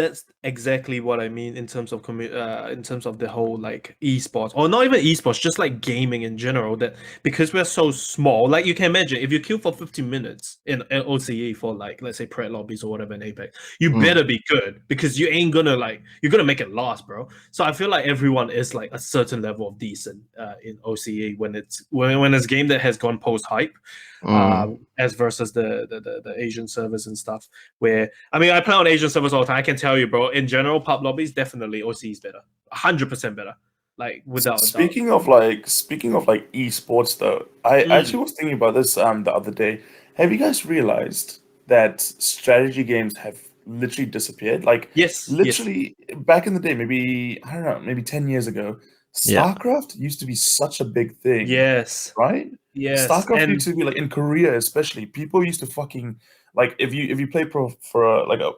Speaker 1: exactly what I mean in terms of in terms of the whole like esports, or not even esports, just like gaming in general. That because we're so small, like you can imagine, if you queue for 15 minutes in OCE for like let's say pred lobbies or whatever in Apex, you better be good because you ain't gonna like you're gonna make it last, bro. So I feel like everyone is like a certain level of decent in OCE when it's a game that has gone post hype. As versus the Asian servers and stuff. Where I mean, I play on Asian servers all the time. I can tell you, bro. In general, pub lobbies definitely OC is better, 100% better, like without a doubt.
Speaker 3: Speaking of esports though, I actually was thinking about this the other day. Have you guys realized that strategy games have literally disappeared? Like
Speaker 1: Yes,
Speaker 3: literally back in the day, maybe I don't know, maybe 10 years ago,
Speaker 2: Yeah.
Speaker 3: StarCraft used to be such a big thing.
Speaker 1: yes,
Speaker 3: Right?
Speaker 1: yes,
Speaker 3: StarCraft
Speaker 1: and
Speaker 3: used to be like in Korea, especially. People used to fucking like if you play for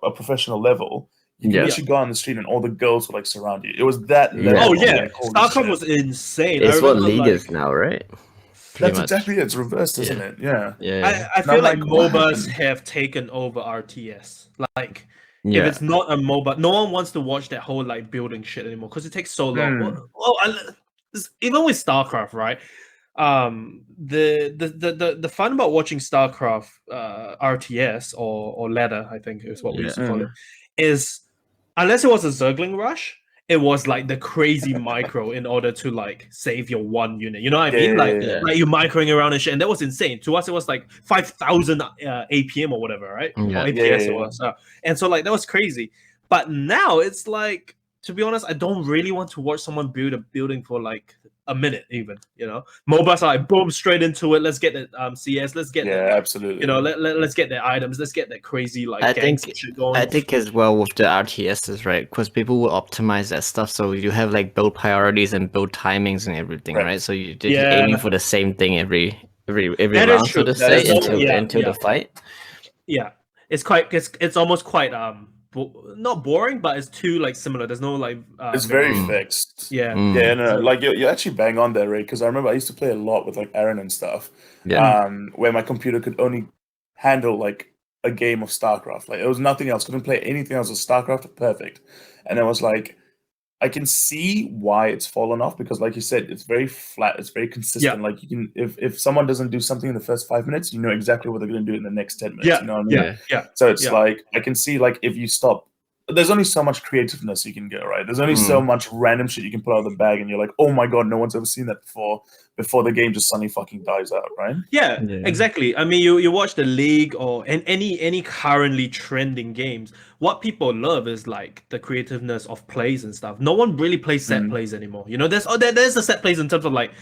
Speaker 3: a professional level, you can
Speaker 2: Yeah.
Speaker 3: literally go on the street and all the girls would like surround you. It was that
Speaker 2: Yeah.
Speaker 3: level.
Speaker 1: oh
Speaker 3: Of,
Speaker 1: yeah,
Speaker 3: like, holy
Speaker 1: StarCraft
Speaker 3: shit.
Speaker 1: was insane. I
Speaker 2: It's what
Speaker 1: remember
Speaker 2: League
Speaker 1: like
Speaker 2: is now, right? Pretty
Speaker 3: That's
Speaker 2: much.
Speaker 3: exactly it. It's reversed, isn't
Speaker 2: Yeah.
Speaker 3: it? Yeah.
Speaker 2: Yeah.
Speaker 1: I
Speaker 3: And I'm
Speaker 1: feel like
Speaker 3: like, what
Speaker 1: MOBAs
Speaker 3: happened?
Speaker 1: have taken over RTS. Like if
Speaker 2: Yeah.
Speaker 1: it's not a MOBA, no one wants to watch that whole like building shit anymore because it takes so long.
Speaker 3: Hmm.
Speaker 1: Even with StarCraft, right? The fun about watching StarCraft RTS or ladder, I think is what we
Speaker 2: Yeah.
Speaker 1: used to call it, is unless it was a Zergling rush, it was like the crazy micro in order to like save your one unit. You know what I mean? Like
Speaker 2: Yeah.
Speaker 1: like you microing around and shit, and that was insane. To us, it was like 5,000 APM or whatever, right?
Speaker 2: Yeah.
Speaker 1: Or APS
Speaker 3: Yeah.
Speaker 1: it was. And so like that was crazy. But now it's like, to be honest, I don't really want to watch someone build a building for like a minute even. MOBAs are like boom straight into it. Let's get the CS. Let's get
Speaker 3: Yeah,
Speaker 1: the
Speaker 3: absolutely.
Speaker 1: let's get the items. Let's get that crazy like
Speaker 2: I
Speaker 1: gangs
Speaker 2: think
Speaker 1: and shit going.
Speaker 2: I think as well with the RTSs, right? Because people will optimize that stuff, so you have like build priorities and build timings and everything, right? So you're just
Speaker 1: Yeah.
Speaker 2: aiming for the same thing every
Speaker 1: That is
Speaker 2: round, so
Speaker 1: true.
Speaker 2: to
Speaker 3: That
Speaker 2: say,
Speaker 3: is true.
Speaker 2: until the fight.
Speaker 1: Yeah, it's almost quite not boring, but it's too like similar. There's no like
Speaker 3: It's very
Speaker 1: variation.
Speaker 3: fixed.
Speaker 1: Yeah.
Speaker 3: Yeah, no,
Speaker 1: So-
Speaker 3: like you're actually bang on there, Ray. Because I remember I used to play a lot with like Aaron and stuff.
Speaker 2: Yeah.
Speaker 3: Where my computer could only handle like a game of StarCraft. Like it was nothing else. Couldn't play anything else with StarCraft. Perfect. And it was like I can see why it's fallen off because, like you said, it's very flat. It's very consistent. Like you can, if someone doesn't do something in the first 5 minutes, you know exactly what they're going to do in the next 10 minutes.
Speaker 1: Yeah.
Speaker 3: You know what I mean?
Speaker 1: Yeah.
Speaker 3: So it's
Speaker 1: Yeah.
Speaker 3: like I can see like if you stop, there's only so much creativeness you can go, right? There's only so much random shit you can put out of the bag, and you're like, oh my god, no one's ever seen that before. Before the game just suddenly fucking dies out, right?
Speaker 1: Yeah,
Speaker 2: Yeah.
Speaker 1: exactly. I mean, you watch the league or any currently trending games. What people love is like the creativeness of plays and stuff. No one really plays set plays anymore. There's the set plays in terms of like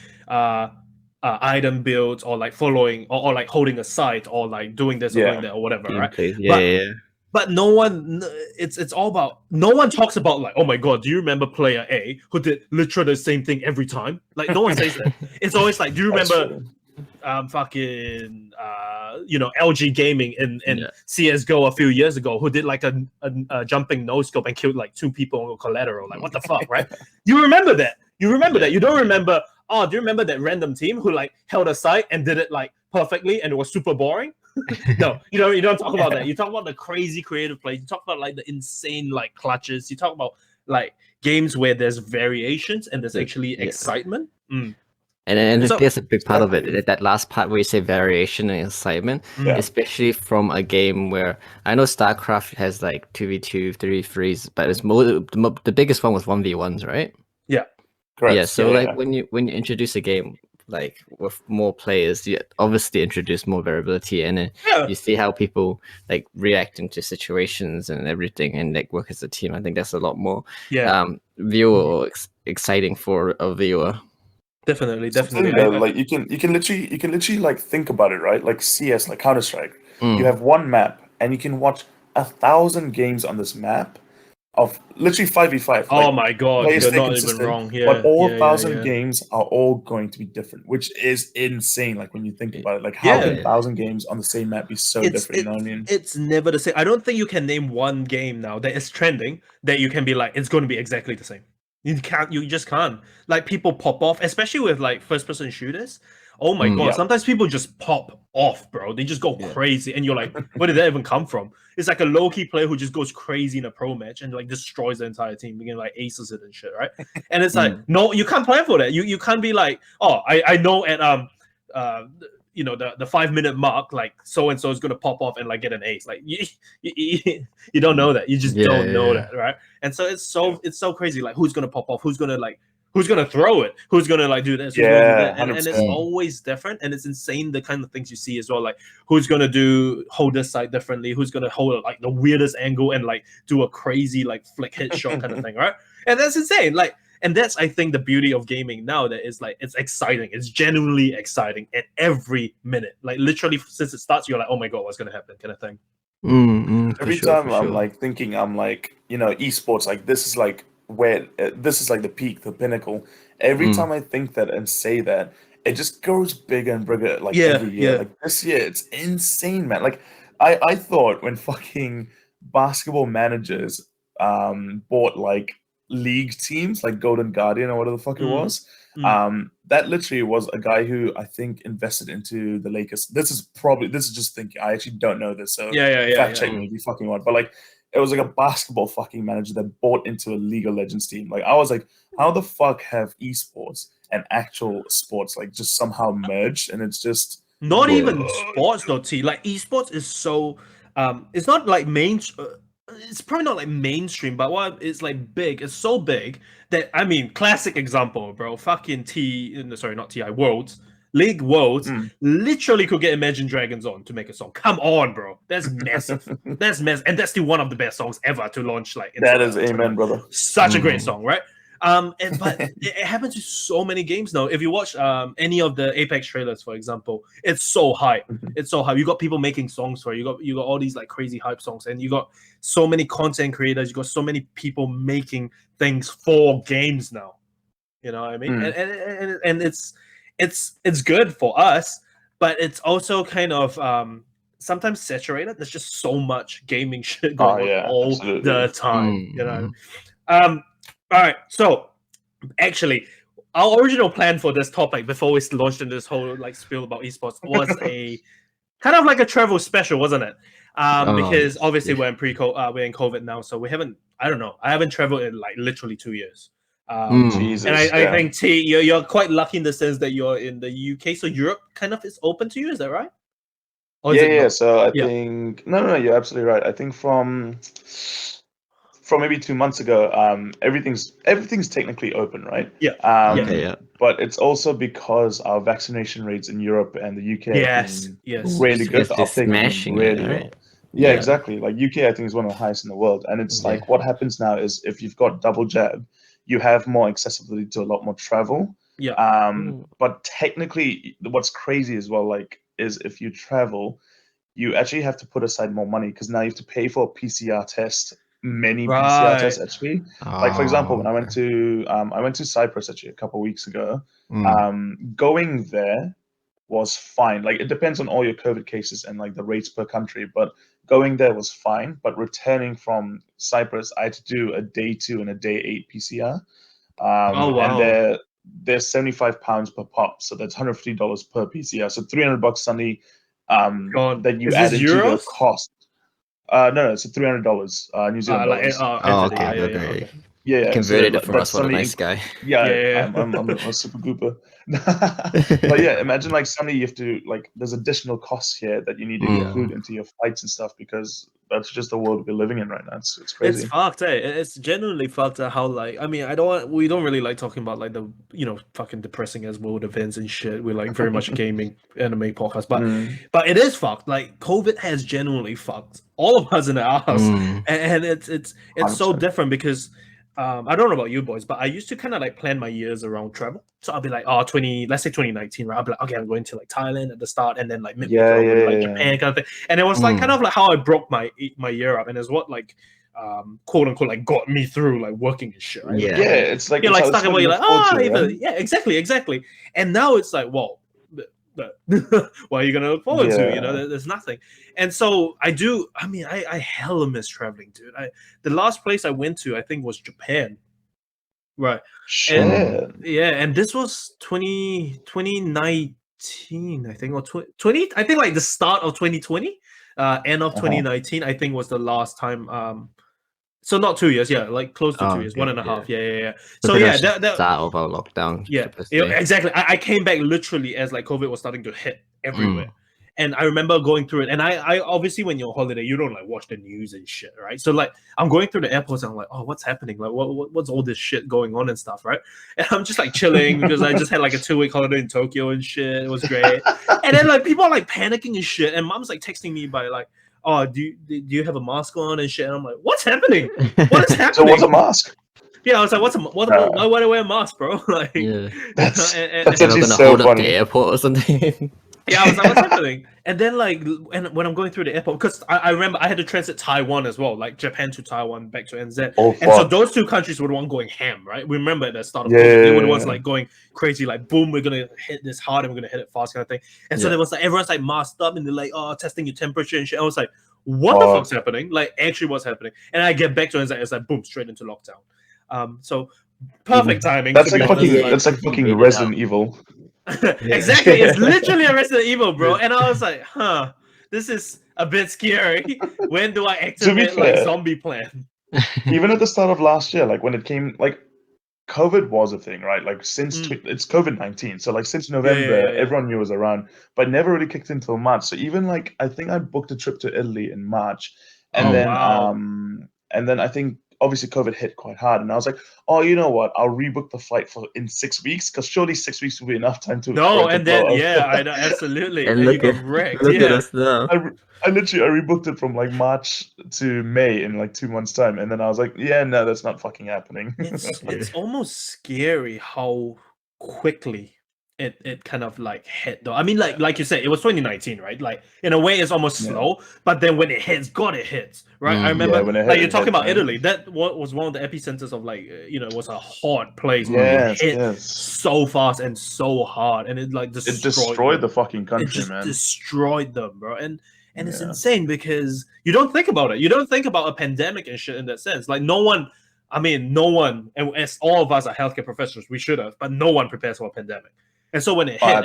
Speaker 1: item builds or like following or like holding a site or like doing this or doing that or whatever, right?
Speaker 2: Gameplays.
Speaker 1: But
Speaker 2: Yeah.
Speaker 1: but no one, it's all about, no one talks about like, oh my god, do you remember player A who did literally the same thing every time? Like no one says that. It's always like, do you
Speaker 3: That's
Speaker 1: remember
Speaker 3: true.
Speaker 1: fucking LG Gaming in
Speaker 2: Yeah.
Speaker 1: CS:GO a few years ago who did like a jumping no scope and killed like 2 people on collateral? Like what the fuck, right? You remember that? You remember that? You don't remember? Oh, do you remember that random team who like held a site and did it like perfectly and it was super boring? No, you don't talk about that. You talk about the crazy creative plays. You talk about like the insane like clutches. You talk about like games where there's variations and there's actually excitement.
Speaker 2: And
Speaker 1: So-
Speaker 2: there's a big part of
Speaker 3: Exactly.
Speaker 2: it. That last part where you say variation and excitement,
Speaker 3: Yeah.
Speaker 2: especially from a game where I know StarCraft has like 2v2, 3v3s, but it's the biggest one was 1v1s, right?
Speaker 3: Correct.
Speaker 2: Yeah. So like when you introduce a game like with more players, you obviously introduce more variability, and then you see how people like react into situations and everything, and like work as a team. I think that's a lot more viewer or exciting for a viewer.
Speaker 1: Definitely.
Speaker 3: Something that, like you can literally like think about it, right? Like CS, like Counter-Strike. You have one map and you can watch 1,000 games on this map, of literally 5v5.
Speaker 1: Oh my god,
Speaker 3: players
Speaker 1: you're
Speaker 3: stay
Speaker 1: not even
Speaker 3: consistent,
Speaker 1: wrong. Yeah,
Speaker 3: but all
Speaker 1: yeah,
Speaker 3: 1,000
Speaker 1: yeah.
Speaker 3: games are all going to be different, which is insane. Like when you think about it, like how
Speaker 1: Yeah.
Speaker 3: can 1,000 games on the same map be so different? You know what I mean?
Speaker 1: It's never the same. I don't think you can name one game now that is trending that you can be like, it's going to be exactly the same. You can't. You just can't. Like people pop off, especially with like first-person shooters. Oh my god!
Speaker 3: Yeah.
Speaker 1: Sometimes people just pop off, bro. They just go crazy, and you're like, where did that even come from? It's like a low-key player who just goes crazy in a pro match and like destroys the entire team, begin like aces it and shit, right? And it's like, no, you can't plan for that. You can't be like, oh, I know at you know the 5-minute mark, like so and so is gonna pop off and like get an ace. Like you don't know that. You just don't know that, right? And so it's so crazy. Like who's gonna pop off? Who's gonna throw it? Who's gonna like do this? Who's gonna do that? And it's
Speaker 3: 100%.
Speaker 1: always different, and it's insane the kind of things you see as well. Like who's gonna hold this side differently? Who's gonna hold like the weirdest angle and like do a crazy like flick hit shot kind of thing, right? And that's insane. Like. And that's, I think, the beauty of gaming now. That is like it's exciting. It's genuinely exciting at every minute. Like literally, since it starts, you're like, "Oh my god, what's gonna happen?" kind of thing.
Speaker 3: Every time I'm like thinking, I'm like, you know, esports. Like this is like where this is like the peak, the pinnacle. Every time I think that and say that, it just grows bigger and bigger. Like every year. Like this year, it's insane, man. Like I thought when fucking basketball managers bought like league teams like Golden Guardian or whatever the fuck it was. That literally was a guy who I think invested into the Lakers. This is just thinking. I actually don't know this, so fact check me if you fucking want. But like, it was like a basketball fucking manager that bought into a League of Legends team. Like, I was like, how the fuck have esports and actual sports like just somehow merged? And it's just
Speaker 1: not even sports though. T like esports is so it's not like it's probably not like mainstream, but what it's like big. It's so big that I mean, classic example, bro. Fucking not TI Worlds, League Worlds, literally could get Imagine Dragons on to make a song. Come on, bro. That's massive. That's massive, and that's still one of the best songs ever to launch. Like
Speaker 3: that is amen, brother.
Speaker 1: Such a great song, right? But it happens to so many games now. If you watch any of the Apex trailers, for example, it's so hype. It's so hype. You got people making songs for it. You got all these like crazy hype songs, and you got so many content creators. You got so many people making things for games now. You know what I mean? And it's good for us, but it's also kind of sometimes saturated. There's just so much gaming shit going on all the time. You know. All right, so actually, our original plan for this topic before we launched in this whole like spiel about esports was a kind of like a travel special, wasn't it? Because obviously we're in we're in COVID now, so we haven't. I don't know. I haven't traveled in like literally 2 years.
Speaker 3: Jesus,
Speaker 1: and I think T, you're quite lucky in the sense that you're in the UK, so Europe kind of is open to you. Is that right?
Speaker 3: Or yeah. So I think no, you're absolutely right. I think from maybe 2 months ago, everything's technically open, right? But it's also because our vaccination rates in Europe and the UK really good.
Speaker 2: They're smashing
Speaker 3: really
Speaker 2: right?
Speaker 3: well. Yeah, exactly. Like UK, I think is one of the highest in the world, and it's like what happens now is if you've got double jab, you have more accessibility to a lot more travel. But technically, what's crazy as well, like, is if you travel, you actually have to put aside more money because now you have to pay for a PCR test. Many PCR tests actually. Like for example, when I went to Cyprus actually a couple of weeks ago, going there was fine. Like it depends on all your COVID cases and like the rates per country, but going there was fine. But returning from Cyprus, I had to do a day 2 and a day 8 PCR. And they're £75 per pop, so that's $150 per PCR. So $300 suddenly that you add into the cost. No, it's $300 New Zealand dollars. Yeah.
Speaker 2: Converted it for us. What a nice guy.
Speaker 3: I'm a super gooper. But yeah, imagine like suddenly you have to like there's additional costs here that you need to include into your flights and stuff because that's just the world we're living in right now. It's crazy.
Speaker 1: It's fucked, It's genuinely fucked how like I mean we don't really like talking about like the fucking depressing as world events and shit. We're like very much a gaming anime podcast, but it is fucked. Like COVID has genuinely fucked all of us in the ass, and it's so different because I don't know about you boys, but I used to kind of like plan my years around travel. So I'll be like, let's say 2019, right? I'll be like, okay, I'm going to like Thailand at the start, and then like Japan kind of thing. And it was like kind of like how I broke my year up, and it's what like quote unquote like got me through like working and shit. Right?
Speaker 2: Yeah.
Speaker 3: Yeah, it's like
Speaker 1: You're
Speaker 3: it's
Speaker 1: like
Speaker 3: it's
Speaker 1: stuck in
Speaker 3: what
Speaker 1: what
Speaker 3: you
Speaker 1: you're like,
Speaker 3: look forward
Speaker 1: oh,
Speaker 3: to, man.
Speaker 1: yeah, exactly. And now it's like, well, what are you gonna look forward to? You know,
Speaker 3: Yeah.
Speaker 1: there's nothing. And so I hella miss traveling, dude. The last place I went to, I think, was Japan. Right.
Speaker 3: Shit.
Speaker 1: And this was 2019, I think, or 20, I think like the start of 2020, end of 2019, I think was the last time. So not 2 years, yeah, like close to 2 years,
Speaker 2: Okay,
Speaker 1: 1.5, yeah.
Speaker 2: So
Speaker 1: So
Speaker 2: pretty
Speaker 1: yeah,
Speaker 2: much the
Speaker 1: that
Speaker 2: start of our lockdown.
Speaker 1: yeah, exactly. I came back literally as like COVID was starting to hit everywhere. And I remember going through it. And I obviously, when you're on holiday, you don't like watch the news and shit, right? So like I'm going through the airports and I'm like, oh, what's happening? Like what's all this shit going on and stuff, right? And I'm just like chilling because I just had like a 2-week holiday in Tokyo and shit. It was great. And then like people are like panicking and shit. And mom's like texting me by like, oh, do you have a mask on and shit? And I'm like, what's happening? What is happening?
Speaker 3: So what's a mask?
Speaker 1: Yeah, I was like, why would I wear a mask, bro? Like,
Speaker 2: Yeah.
Speaker 3: That's
Speaker 1: and
Speaker 3: that's
Speaker 2: You're not
Speaker 3: actually
Speaker 2: gonna
Speaker 3: so
Speaker 2: hold up the
Speaker 3: funny.
Speaker 2: airport or something.
Speaker 1: yeah, I was like, what's happening? And then like, and when I'm going through the airport, because I remember I had to transit Taiwan as well, like Japan to Taiwan back to NZ.
Speaker 3: Oh,
Speaker 1: And so
Speaker 3: fuck.
Speaker 1: those two countries were the one going ham, right? We remember at the start of
Speaker 3: Yeah,
Speaker 1: COVID, they were the
Speaker 3: yeah,
Speaker 1: ones
Speaker 3: yeah.
Speaker 1: like going crazy, like boom, we're gonna hit this hard and we're gonna hit it fast kind of thing. And so
Speaker 2: Yeah.
Speaker 1: there was like everyone's like masked up and they're like, oh, testing your temperature and shit. I was like, what the fuck's happening? Like actually what's happening? And I get back to NZ, it's like boom, straight into lockdown. So perfect timing.
Speaker 3: That's
Speaker 1: to
Speaker 3: like
Speaker 1: be honest,
Speaker 3: fucking.
Speaker 2: like-
Speaker 3: That's like fucking
Speaker 2: Made it
Speaker 3: Resident Evil.
Speaker 1: Exactly, it's literally a Resident Evil, bro. And I was like, huh, this is a bit scary. When do I activate like
Speaker 3: fair-
Speaker 1: zombie plan?
Speaker 3: Even at the start of last year, like when it came, like COVID was a thing, right? Like since it's COVID-19, so like since November,
Speaker 1: yeah.
Speaker 3: everyone knew it was around, but never really kicked in until March. So even like I think I booked a trip to Italy in March, and
Speaker 1: Wow.
Speaker 3: then I think obviously COVID hit quite hard, and I was like, oh, you know what? I'll rebook the flight for in 6 weeks because surely 6 weeks will be enough time to.
Speaker 1: No,
Speaker 3: for it to
Speaker 1: and
Speaker 3: blow
Speaker 1: then
Speaker 3: up.
Speaker 1: yeah, I know, absolutely.
Speaker 2: And
Speaker 1: And you
Speaker 2: look
Speaker 1: got
Speaker 2: at
Speaker 1: wrecked.
Speaker 2: look at
Speaker 1: Yeah.
Speaker 2: us now.
Speaker 3: I rebooked it from like March to May in like 2 months time, and then I was like, yeah, no, that's not fucking happening.
Speaker 1: It's almost scary how quickly it kind of like hit though. I mean, like you said, it was 2019, right? Like in a way, it's almost
Speaker 3: Yeah.
Speaker 1: slow, but then when it hits, God, it hits, right? I
Speaker 2: Mm.
Speaker 1: remember,
Speaker 3: Yeah, when it
Speaker 1: like
Speaker 3: hit,
Speaker 1: you're
Speaker 3: it
Speaker 1: talking
Speaker 3: hit,
Speaker 1: about
Speaker 3: man.
Speaker 1: Italy. That was one of the epicenters of like it was a hot place.
Speaker 3: Yes,
Speaker 1: It hit
Speaker 3: yes.
Speaker 1: so fast and so hard, and it like
Speaker 3: It
Speaker 1: destroyed
Speaker 3: destroyed
Speaker 1: them.
Speaker 3: the fucking
Speaker 1: It
Speaker 3: country,
Speaker 1: just
Speaker 3: man.
Speaker 1: destroyed them, bro. And it's
Speaker 3: Yeah.
Speaker 1: insane because you don't think about it. You don't think about a pandemic and shit in that sense. Like no one, and as all of us are healthcare professionals, we should have, but no one prepares for a pandemic. And so when it
Speaker 3: Oh,
Speaker 1: hit,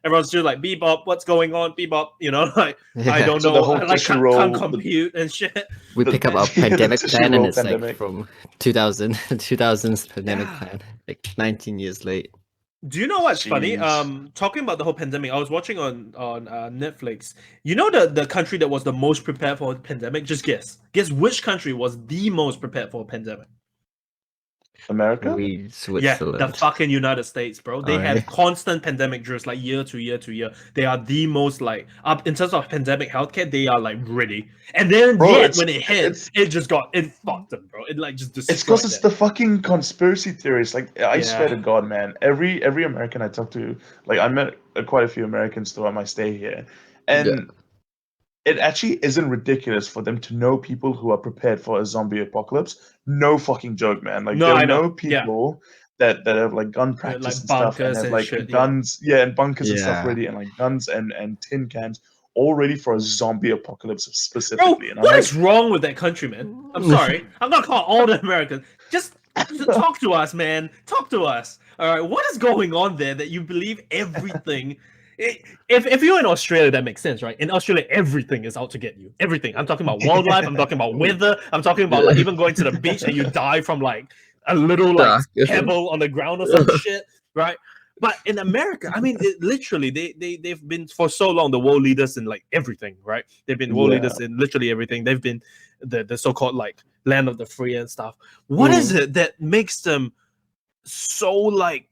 Speaker 1: everyone's just like, beep up, what's going on? Beep up, like I don't
Speaker 3: So
Speaker 1: know.
Speaker 3: the whole
Speaker 1: I like
Speaker 3: tissue
Speaker 1: can't
Speaker 3: roll,
Speaker 1: compute and shit.
Speaker 2: We
Speaker 3: the-
Speaker 2: pick up our
Speaker 3: yeah, the
Speaker 2: pandemic
Speaker 3: tissue
Speaker 2: plan and
Speaker 3: roll
Speaker 2: it's
Speaker 3: pandemic.
Speaker 2: like from 2000's pandemic
Speaker 1: Yeah.
Speaker 2: plan, like 19 years late.
Speaker 1: Do you know what's funny?
Speaker 3: Jeez.
Speaker 1: Talking about the whole pandemic, I was watching on Netflix. You know the country that was the most prepared for a pandemic? Just guess. Guess which country was the most prepared for a pandemic?
Speaker 3: America?
Speaker 2: We
Speaker 1: Yeah,
Speaker 2: Switzerland.
Speaker 1: the fucking United States, bro. They have
Speaker 2: Alright.
Speaker 1: constant pandemic drills, like year to year to year. They are the most like up in terms of pandemic healthcare. They are like ready. And then
Speaker 3: Bro,
Speaker 1: yet
Speaker 3: it's-
Speaker 1: when it hit,
Speaker 3: it's-
Speaker 1: it fucked them, bro. It like just destroyed
Speaker 3: It's because it's
Speaker 1: them.
Speaker 3: the fucking conspiracy theories. Like I
Speaker 1: Yeah.
Speaker 3: swear to God, man. Every American I talk to, like I met quite a few Americans throughout my stay here, and
Speaker 2: Yeah.
Speaker 3: it actually isn't ridiculous for them to know people who are prepared for a zombie apocalypse. No fucking joke, man. Like
Speaker 1: No,
Speaker 3: they'll
Speaker 1: I know.
Speaker 3: know people that have like gun practice
Speaker 1: like
Speaker 3: and stuff, and
Speaker 1: bunkers
Speaker 3: have
Speaker 1: and
Speaker 3: like
Speaker 1: shit, yeah.
Speaker 3: guns, and bunkers and stuff
Speaker 2: Yeah.
Speaker 3: ready, and like guns and tin cans all ready for a zombie apocalypse
Speaker 1: Bro,
Speaker 3: specifically. And I'm
Speaker 1: what
Speaker 3: like,
Speaker 1: is wrong with that country, man? I'm sorry. I'm not calling all the Americans. Just talk to us, man. Talk to us. All right. What is going on there that you believe everything? If you're in Australia, that makes sense, right? In Australia, everything is out to get you. Everything. I'm talking about wildlife. I'm talking about weather. I'm talking about like even going to the beach and you die from like a little like pebble on the ground or some shit, right? But in America, I mean, literally, they've been for so long the world leaders in like everything, right? They've been world leaders in literally everything. They've been the so-called like land of the free and stuff. What is it that makes them so like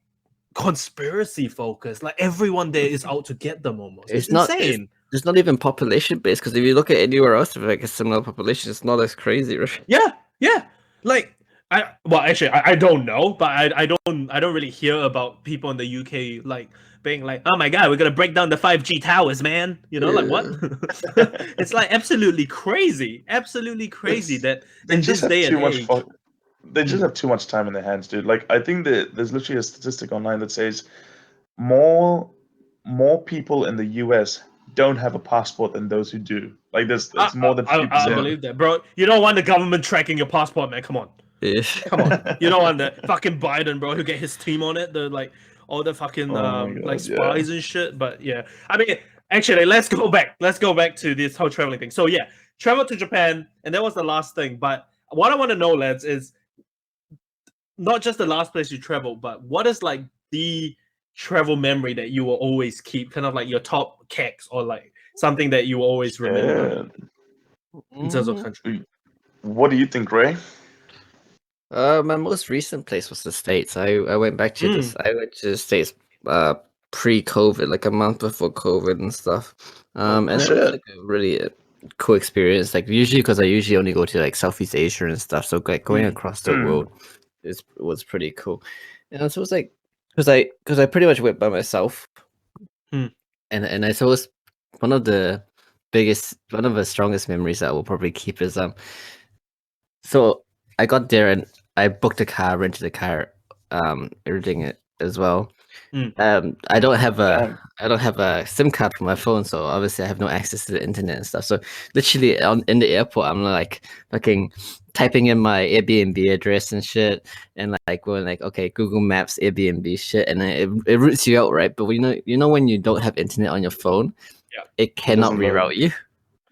Speaker 1: conspiracy focused? Like everyone there is out to get them almost. It's
Speaker 2: not
Speaker 1: insane.
Speaker 2: It's not even population based because if you look at anywhere else with like a similar population, it's not as crazy, right?
Speaker 1: Yeah. Like I don't know, but I don't really hear about people in the UK like being like, oh my god, we're gonna break down the 5G towers, man. You know, like what? It's like absolutely crazy that
Speaker 3: They
Speaker 1: in
Speaker 3: just
Speaker 1: this
Speaker 3: have
Speaker 1: day and
Speaker 3: too much.
Speaker 1: age.
Speaker 3: They just have too much time in their hands, dude. Like I think that there's literally a statistic online that says more people in the US don't have a passport than those who do. Like it's more than
Speaker 1: I
Speaker 3: 50%.
Speaker 1: believe that, bro. You don't want the government tracking your passport, man. Come on. Come on. You don't want the fucking Biden, bro, who get his team on it. The like all the fucking
Speaker 3: Oh my God,
Speaker 1: like spies and shit. But yeah, I mean, actually, let's go back to this whole traveling thing. So yeah, travel to Japan, and that was the last thing. But what I want to know, lads, is not just the last place you traveled, but what is like the travel memory that you will always keep, kind of like your top kicks or like something that you will always remember in terms of country.
Speaker 3: What do you think, Ray?
Speaker 2: My most recent place was the States. I went back to this. I went to the States pre-COVID, like a month before COVID and stuff. And it was like a really cool experience. Like usually, because I usually only go to like Southeast Asia and stuff, so like going across the world was pretty cool. And so it was like because I pretty much went by myself, and I suppose one of the strongest memories that I will probably keep is so I got there and I booked a car, rented a car, everything as well. I don't have a SIM card for my phone, so obviously I have no access to the internet and stuff. So literally in the airport, I'm like fucking typing in my Airbnb address and shit, and like going like, okay, Google Maps Airbnb shit, and then it routes you out, right? But you know when you don't have internet on your phone, it cannot reroute you.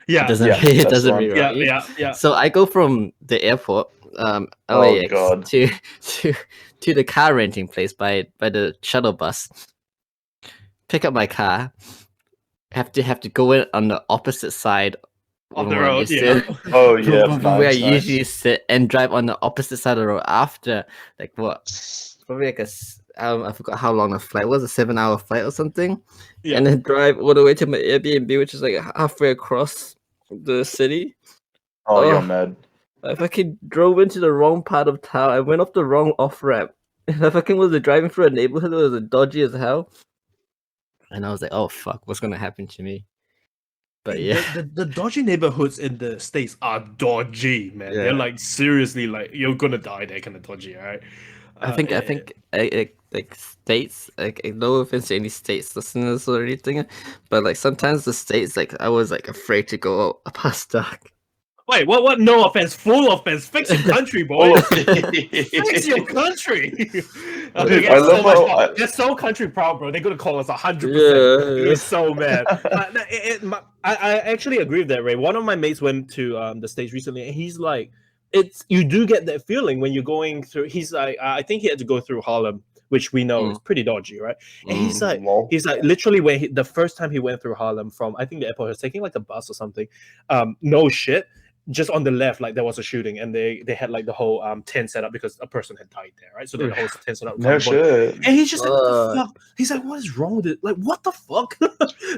Speaker 1: Yeah,
Speaker 2: it doesn't reroute you.
Speaker 1: Yeah.
Speaker 2: So I go from the airport, LAX, to the car renting place by the shuttle bus. Pick up my car. Have to go in on the opposite side
Speaker 1: of the road.
Speaker 2: Where I usually sit, and drive on the opposite side of the road after like what? Probably like I forgot how long the flight was, a 7-hour flight or something. And then drive all the way to my Airbnb, which is like halfway across the city.
Speaker 3: Oh, you're mad.
Speaker 2: I fucking drove into the wrong part of town. I went off the wrong off ramp. And I fucking was driving through a neighborhood that was dodgy as hell. And I was like, oh fuck, what's gonna happen to me? But yeah,
Speaker 1: the dodgy neighborhoods in the States are dodgy, man. They're like seriously like you're gonna die. They're kind of dodgy, right?
Speaker 2: I think like states, like no offense to any states listeners or anything, but like sometimes the states, like I was like afraid to go past dark.
Speaker 1: Wait, what? No offense, full offense. Fix your country, boy. Fix your country. They're so country proud, bro. They're gonna call us 100%. He's so mad. I actually agree with that, Ray. One of my mates went to the States recently, and he's like, you do get that feeling when you're going through. He's like, I think he had to go through Harlem, which we know is pretty dodgy, right? And he's like literally when the first time he went through Harlem from, I think the airport, he was taking like a bus or something. No shit. Just on the left, like there was a shooting, and they had like the whole tent set up because a person had died there, right? So they had the whole tent set up.
Speaker 3: No shit.
Speaker 1: And he's just like, what the fuck? He's like, what is wrong with it? Like, what the fuck?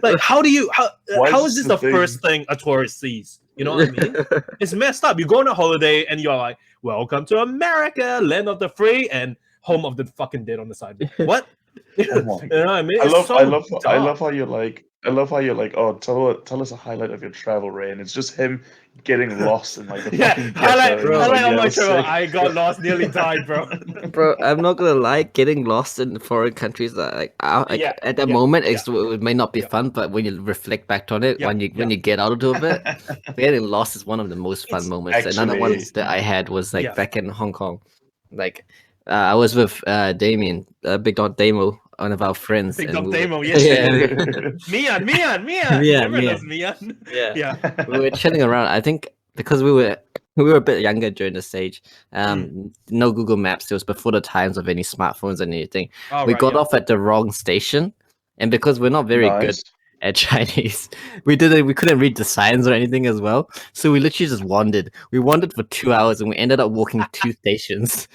Speaker 1: Like, how is this the first thing a tourist sees? You know what I mean? It's messed up. You go on a holiday and you're like, welcome to America, land of the free and home of the fucking dead on the side. What? You know what I mean?
Speaker 3: I love how you're like, oh, tell us a highlight of your travel, Ray, and it's just him getting lost in like the fucking
Speaker 1: highlight of my travel. I got lost, nearly died, bro.
Speaker 2: Bro, I'm not gonna lie, getting lost in foreign countries at that moment it may not be fun, but when you reflect back on it, when you get out of it, getting lost is one of the most fun moments. Another one that I had was like back in Hong Kong, like. I was with Damien, Big Dog Damo, one of our friends.
Speaker 1: Big Dog Damo, Mian.
Speaker 2: Yeah. We were chilling around. I think because we were a bit younger during the stage. No Google Maps. It was before the times of any smartphones and anything. We got off at the wrong station, and because we're not very good at Chinese, we couldn't read the signs or anything as well. So we literally just wandered. We wandered for 2 hours, and we ended up walking 2 stations.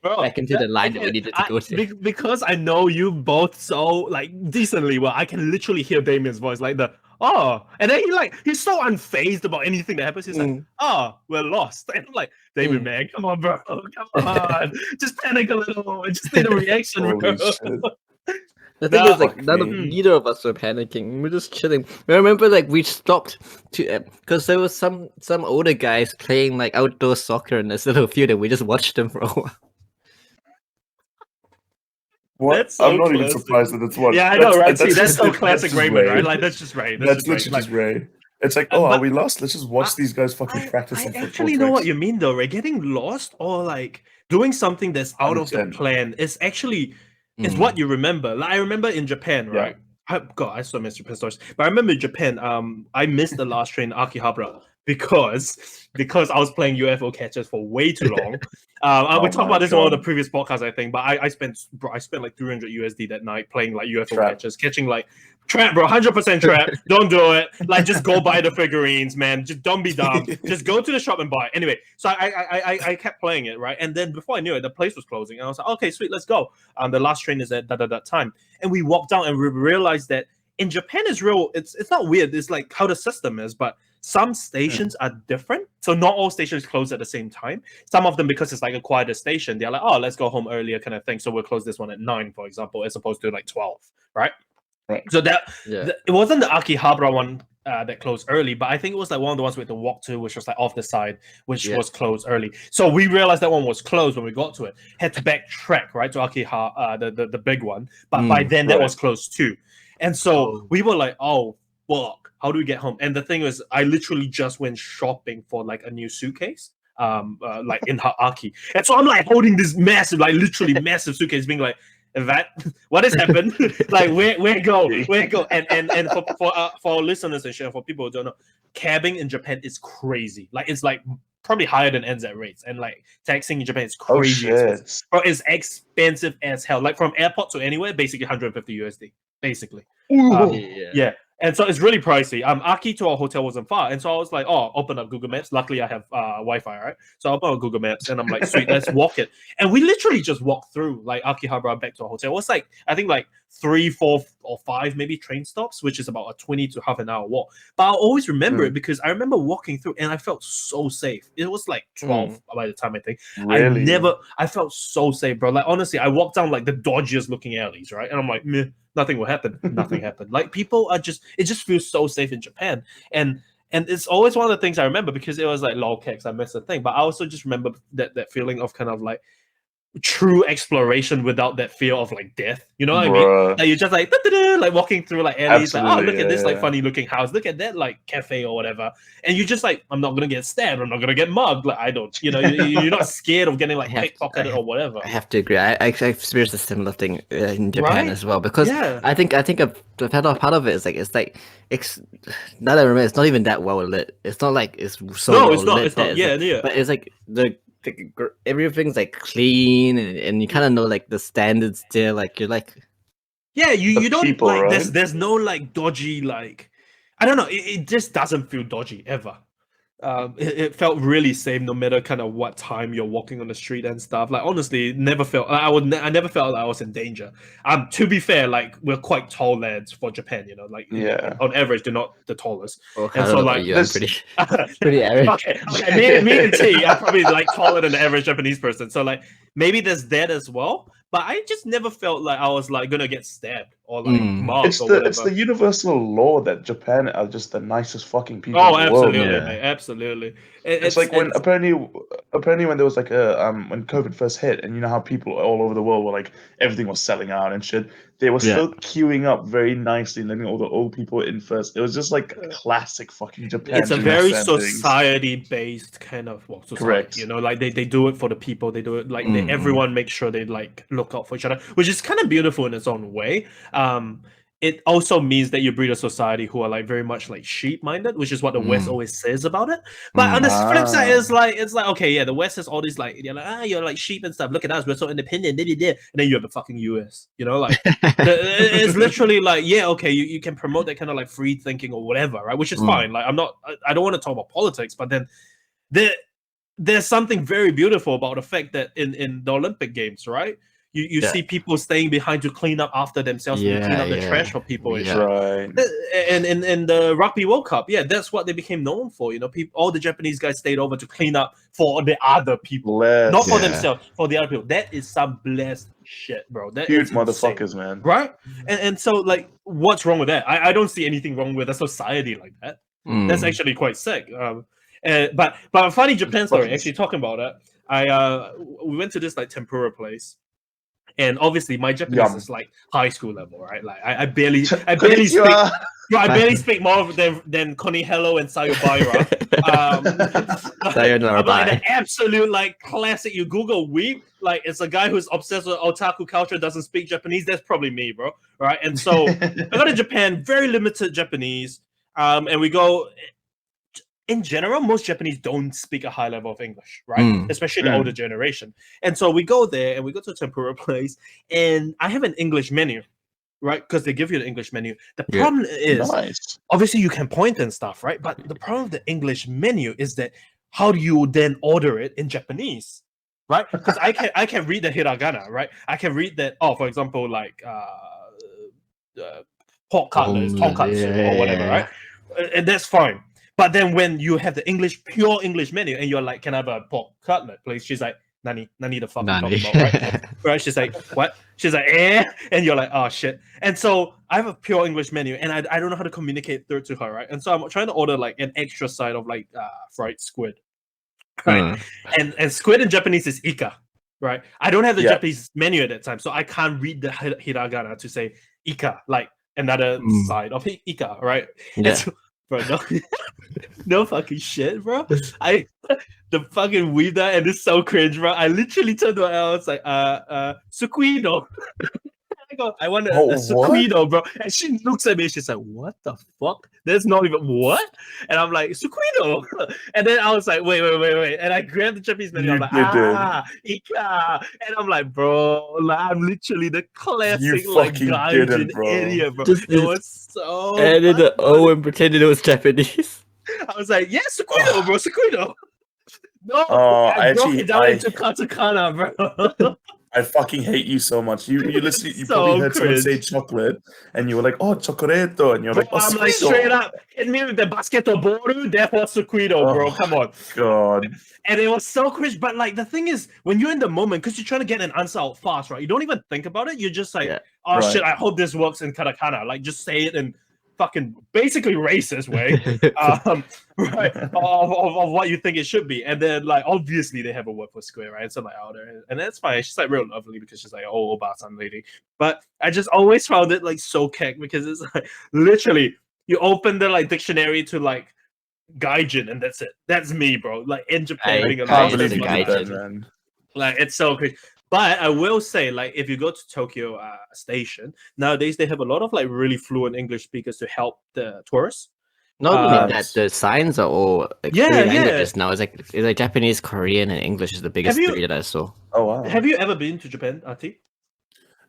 Speaker 1: Bro,
Speaker 2: back into the line that we needed to go to.
Speaker 1: Because I know you both so like decently well, I can literally hear Damien's voice, like the oh, and then he's so unfazed about anything that happens. He's like, oh, we're lost. And I'm like, David, man, come on, bro, come on, just panic a little, just need a reaction, bro.
Speaker 3: Holy shit.
Speaker 2: The thing is, like,
Speaker 3: Fuck me.
Speaker 2: neither of us were panicking. We were just chilling. I remember, like, we stopped to because there was some older guys playing like outdoor soccer in this little field, and we just watched them for a while.
Speaker 3: What?
Speaker 1: That's so
Speaker 3: I'm not even
Speaker 1: classic.
Speaker 3: surprised that it's one.
Speaker 1: Yeah, I know, right? See, that's so
Speaker 3: just
Speaker 1: classic
Speaker 3: Ray.
Speaker 1: Raymond, right? Like, that's just Ray.
Speaker 3: That's
Speaker 1: just
Speaker 3: literally
Speaker 1: Ray.
Speaker 3: just Ray. It's like, oh,
Speaker 1: but-
Speaker 3: are we lost? Let's just watch these guys fucking practice
Speaker 1: I
Speaker 3: some football
Speaker 1: actually know what
Speaker 3: tricks.
Speaker 1: you mean, though, right? Getting lost or like doing something that's out of the
Speaker 3: 100%.
Speaker 1: plan is actually is what you remember. Like, I remember in Japan,
Speaker 3: Yeah.
Speaker 1: right? I so miss Japan stories. But I remember in Japan, I missed the last train in Akihabara because I was playing UFO catchers for way too long. We talked about this in one of the previous podcasts, I think. But I spent like 300 USD that night playing like UFO catchers, catching like trap, bro, 100% trap. Don't do it. Like, just go buy the figurines, man. Just don't be dumb. Just go to the shop and buy it. Anyway, so I kept playing it, right? And then before I knew it, the place was closing, and I was like, okay, sweet, let's go. The last train is at that time, and we walked down and we realized that in Japan is real. It's not weird. It's like how the system is, but some stations are different. So not all stations close at the same time. Some of them, because it's like a quieter station, they're like, oh, let's go home earlier kind of thing. So we'll close this one at 9, for example, as opposed to like 12, right?
Speaker 3: Right.
Speaker 1: So it wasn't the Akihabara one that closed early, but I think it was like one of the ones we had to walk to, which was like off the side, which was closed early. So we realized that one was closed when we got to it. Had to backtrack right to Akihabara, the big one, but by then that was closed too. And so we were like, oh fuck, how do we get home? And the thing was, I literally just went shopping for like a new suitcase. Like in Aki. And so I'm like holding this massive, like literally massive suitcase, being like, that what has happened? Like where go? And for our listeners and shit, for people who don't know, cabbing in Japan is crazy. Like, it's like probably higher than NZ rates, and like taxing in Japan is crazy. Expensive. Bro, it's expensive as hell. Like from airport to anywhere, basically 150 USD, basically. Yeah. And so it's really pricey. Aki to our hotel wasn't far, and so I was like, "Oh, open up Google Maps." Luckily, I have Wi-Fi, right? So I open up Google Maps, and I'm like, "Sweet, let's walk it." And we literally just walked through like Akihabara back to our hotel. It was like, I think like 3, 4, or 5 maybe train stops, which is about a 20 to half an hour walk. But I'll always remember it because I remember walking through, and I felt so safe. It was like 12 by the time, I think.
Speaker 3: Really?
Speaker 1: I felt so safe, bro. Like, honestly, I walked down like the dodgiest looking alleys, right? And I'm like, meh. Nothing will happen. Nothing happened. Like, people are it just feels so safe in Japan. And it's always one of the things I remember, because it was like lol cakes, I missed the thing. But I also just remember that feeling of kind of like true exploration without that fear of like death. You know what I mean? Like, you're just like like walking through like alleys, like, oh, look at this like funny looking house, look at that like cafe or whatever, and you're just like, I'm not gonna get stabbed, I'm not gonna get mugged. Like, I don't, you're not scared of getting like pickpocketed or whatever. I
Speaker 2: have to agree. I experienced a similar thing in Japan as well, because I think I've had a part of it is like, now that I remember, it's not even that well lit. It's not like it's so well lit. It's not. Yeah. But it's like everything's like clean, and you kind of know like the standards there. Like, you're like,
Speaker 1: yeah, you don't
Speaker 3: people,
Speaker 1: like
Speaker 3: right?
Speaker 1: there's no like dodgy, like, I don't know, it just doesn't feel dodgy ever. It felt really safe no matter kind of what time you're walking on the street and stuff. Like, honestly, never felt I never felt like I was in danger. To be fair, like, we're quite tall lads for Japan, like, on average they're not the tallest. And so like,
Speaker 2: I'm pretty average.
Speaker 1: Okay, me and T are probably like taller than the average Japanese person. So like, maybe there's that as well. But I just never felt like I was like gonna get stabbed or like mobbed or whatever.
Speaker 3: It's the universal law that Japan are just the nicest fucking people.
Speaker 1: Oh,
Speaker 3: in the world,
Speaker 1: mate, absolutely.
Speaker 3: It's like when apparently when there was like when COVID first hit, and you know how people all over the world were like, everything was selling out and shit. They were still queuing up very nicely and letting all the old people in first. It was just like classic fucking Japan.
Speaker 1: It's a very society-based kind of society.
Speaker 3: Correct.
Speaker 1: Like they do it for the people. They do it like everyone makes sure they like look out for each other, which is kind of beautiful in its own way. It also means that you breed a society who are like very much like sheep-minded, which is what the West always says about it. But on the flip side, it's like okay, yeah, the West has all these like, you're like sheep and stuff. Look at us, we're so independent. And then you have the fucking US, like it's literally like, yeah, okay, you can promote that kind of like free thinking or whatever, right? Which is fine. Like, I don't want to talk about politics, but then there's something very beautiful about the fact that in the Olympic Games, right? you see people staying behind to clean up after themselves, to clean up the trash for people and shit.
Speaker 3: Right.
Speaker 1: And the Rugby World Cup, that's what they became known for. All the Japanese guys stayed over to clean up for the other people, not for themselves, for the other people. That is some blessed shit, bro. That
Speaker 3: Huge
Speaker 1: is insane,
Speaker 3: motherfuckers, man.
Speaker 1: right? And so, like, what's wrong with that? I don't see anything wrong with a society like that. That's actually quite sick. But a funny Japan story. Actually, talking about that, we went to this like tempura place. And obviously, my Japanese is like high school level, right? Like I barely speak. I barely speak more than Koni Hello and Sayonara.
Speaker 2: Sayonara,
Speaker 1: I'm like the absolute like classic. You Google weeb, like it's a guy who's obsessed with otaku culture, doesn't speak Japanese. That's probably me, bro. Right? And so I go to Japan, very limited Japanese, and we go. In general, most Japanese don't speak a high level of English, right? Especially the older generation. And so we go there and we go to a tempura place, and I have an English menu, right? Because they give you the English menu. The problem is, obviously you can point and stuff, right? But the problem with the English menu is that how do you then order it in Japanese, right? Because I can read the hiragana, right? I can read that. Oh, for example, like pork cutlets, tonkatsu, or whatever, right? And that's fine. But then when you have the pure English menu, and you're like, "Can I have a pork cutlet, please?" She's like, "Nani the fuck you talking about, right?" Right? She's like, "What?" She's like, "Eh," and you're like, "Oh shit." And so I have a pure English menu, and I don't know how to communicate through to her, right? And so I'm trying to order like an extra side of like fried squid, right? And squid in Japanese is ika, right? I don't have the Japanese menu at that time, so I can't read the hiragana to say ika, like another side of ika, right?
Speaker 2: Yeah.
Speaker 1: So, bro, no fucking shit, bro. The fucking weird and it's so cringe, bro. I literally turned to her and I was like, Suquido. I go, I want a Suquido, bro. And she looks at me and she's like, what the fuck? There's not even what? And I'm like, Suquido. And then I was like, wait. And I grabbed the Japanese menu. I'm like, Ika. And I'm like, bro, like, I'm literally the classic like gaijin idiot, bro. It was so
Speaker 2: added the O and pretended it was Japanese.
Speaker 1: I was like, yeah, Suquido, bro, Suquido. No,
Speaker 3: I
Speaker 1: broke it down into katakana, bro.
Speaker 3: I fucking hate you so much. You listen. You probably heard someone say chocolate, and you were like, "Oh, chocoreto," and you're like, "Oh,
Speaker 1: I'm like straight up, hit me with the basketball, therefore Suquido, bro. Come on."
Speaker 3: God.
Speaker 1: And it was so cringe. But like the thing is, when you're in the moment, because you're trying to get an answer out fast, right? You don't even think about it. You're just like, shit, I hope this works in katakana. Like, just say it in fucking basically racist way, right? Of what you think it should be, and then like obviously they have a word for square, right? So like and that's fine. She's like real lovely because she's like Oba-san lady, but I just always found it like so keck because it's like literally you open the like dictionary to like gaijin and that's it. That's me, bro. Like in Japan, being a gaijin,
Speaker 3: man.
Speaker 1: Like it's so crazy. But I will say, like, if you go to Tokyo Station nowadays, they have a lot of like really fluent English speakers to help the tourists.
Speaker 2: Not only that, the signs are all like three languages now. It's like Japanese, Korean, and English is the biggest three that I saw.
Speaker 3: Oh wow!
Speaker 1: Have you ever been to Japan, Artie?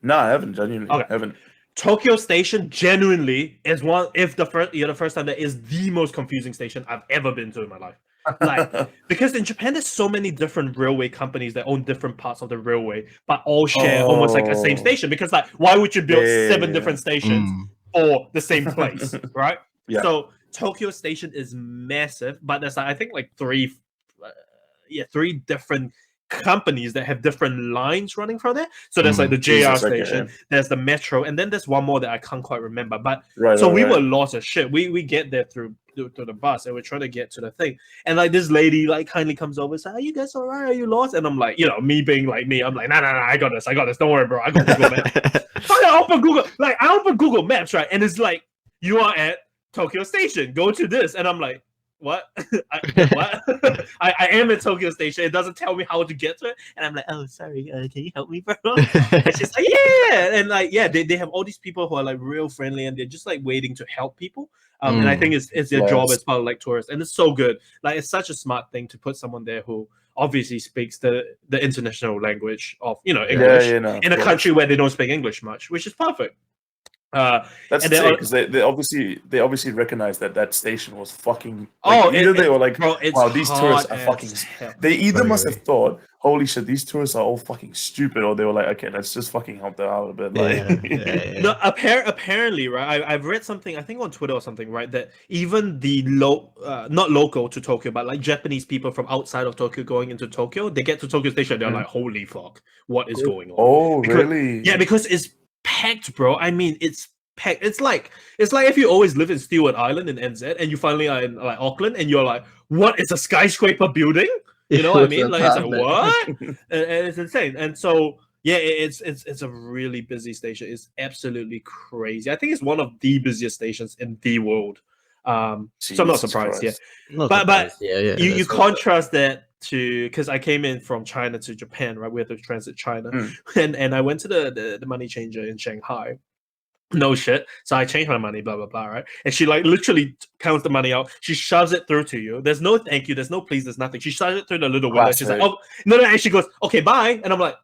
Speaker 3: No, I haven't. Genuinely,
Speaker 1: okay.
Speaker 3: I haven't.
Speaker 1: Tokyo Station genuinely is one. If you're the first time, that is the most confusing station I've ever been to in my life. Like, because in Japan there's so many different railway companies that own different parts of the railway, but all share almost like a same station. Because like, why would you build seven different stations for the same place, right?
Speaker 3: Yeah.
Speaker 1: So Tokyo Station is massive, but there's like, I think like three different companies that have different lines running from there. So there's like the JR station, there's the metro, and then there's one more that I can't quite remember. But we were lost as shit. We get there through the bus and we're trying to get to the thing. And like this lady like kindly comes over and says, "Are you guys alright? Are you lost?" And I'm like, me being like me, I'm like, nah, I got this. Don't worry, bro. I got Google Maps. I open Google Maps, right? And it's like, you are at Tokyo Station. Go to this. And I'm like, what? What? I am at Tokyo Station. It doesn't tell me how to get to it, and I'm like, oh, sorry. Can you help me, bro? And she's like, yeah, and like, they have all these people who are like real friendly, and they're just like waiting to help people. And I think it's their job as part of like tourists, and it's so good. Like, it's such a smart thing to put someone there who obviously speaks the international language of English in a country where they don't speak English much, which is perfect.
Speaker 3: That's
Speaker 1: and
Speaker 3: insane because they obviously recognized that station was fucking. Like,
Speaker 1: oh,
Speaker 3: either they were like,
Speaker 1: bro, it's
Speaker 3: wow, these tourists
Speaker 1: hard
Speaker 3: are fucking.
Speaker 1: as hell.
Speaker 3: They either
Speaker 2: Very,
Speaker 3: must
Speaker 2: very.
Speaker 3: have thought, holy shit, these tourists are all fucking stupid, or they were like, okay, let's just fucking help them out a bit. Like,
Speaker 1: No, apparently, right? I've read something, I think on Twitter or something, right? That even the not local to Tokyo, but like Japanese people from outside of Tokyo going into Tokyo, they get to Tokyo Station, they're like, holy fuck, what is going on?
Speaker 3: oh,
Speaker 1: Because,
Speaker 3: really?
Speaker 1: yeah, because it's packed, bro. I mean, it's packed. It's like if you always live in Stewart Island in NZ and you finally are in like Auckland and you're like, what is a skyscraper building? You know what I mean? Like it's like what? And it's insane. And so yeah, it's a really busy station. It's absolutely crazy. I think it's one of the busiest stations in the world. So I'm not
Speaker 3: Jesus
Speaker 1: surprised.
Speaker 3: Christ.
Speaker 2: Not
Speaker 1: But
Speaker 2: surprised. Yeah.
Speaker 1: you
Speaker 2: that's-
Speaker 1: contrast that to because I came in from China to Japan, right? We had to transit China, and I went to the money changer in Shanghai. No shit. So I changed my money, blah blah blah, right? And she like literally counts the money out. She shoves it through to you. There's no thank you. There's no please. There's nothing. She shoves it through the little window. She's like, oh no, and she goes, okay, bye. And I'm like,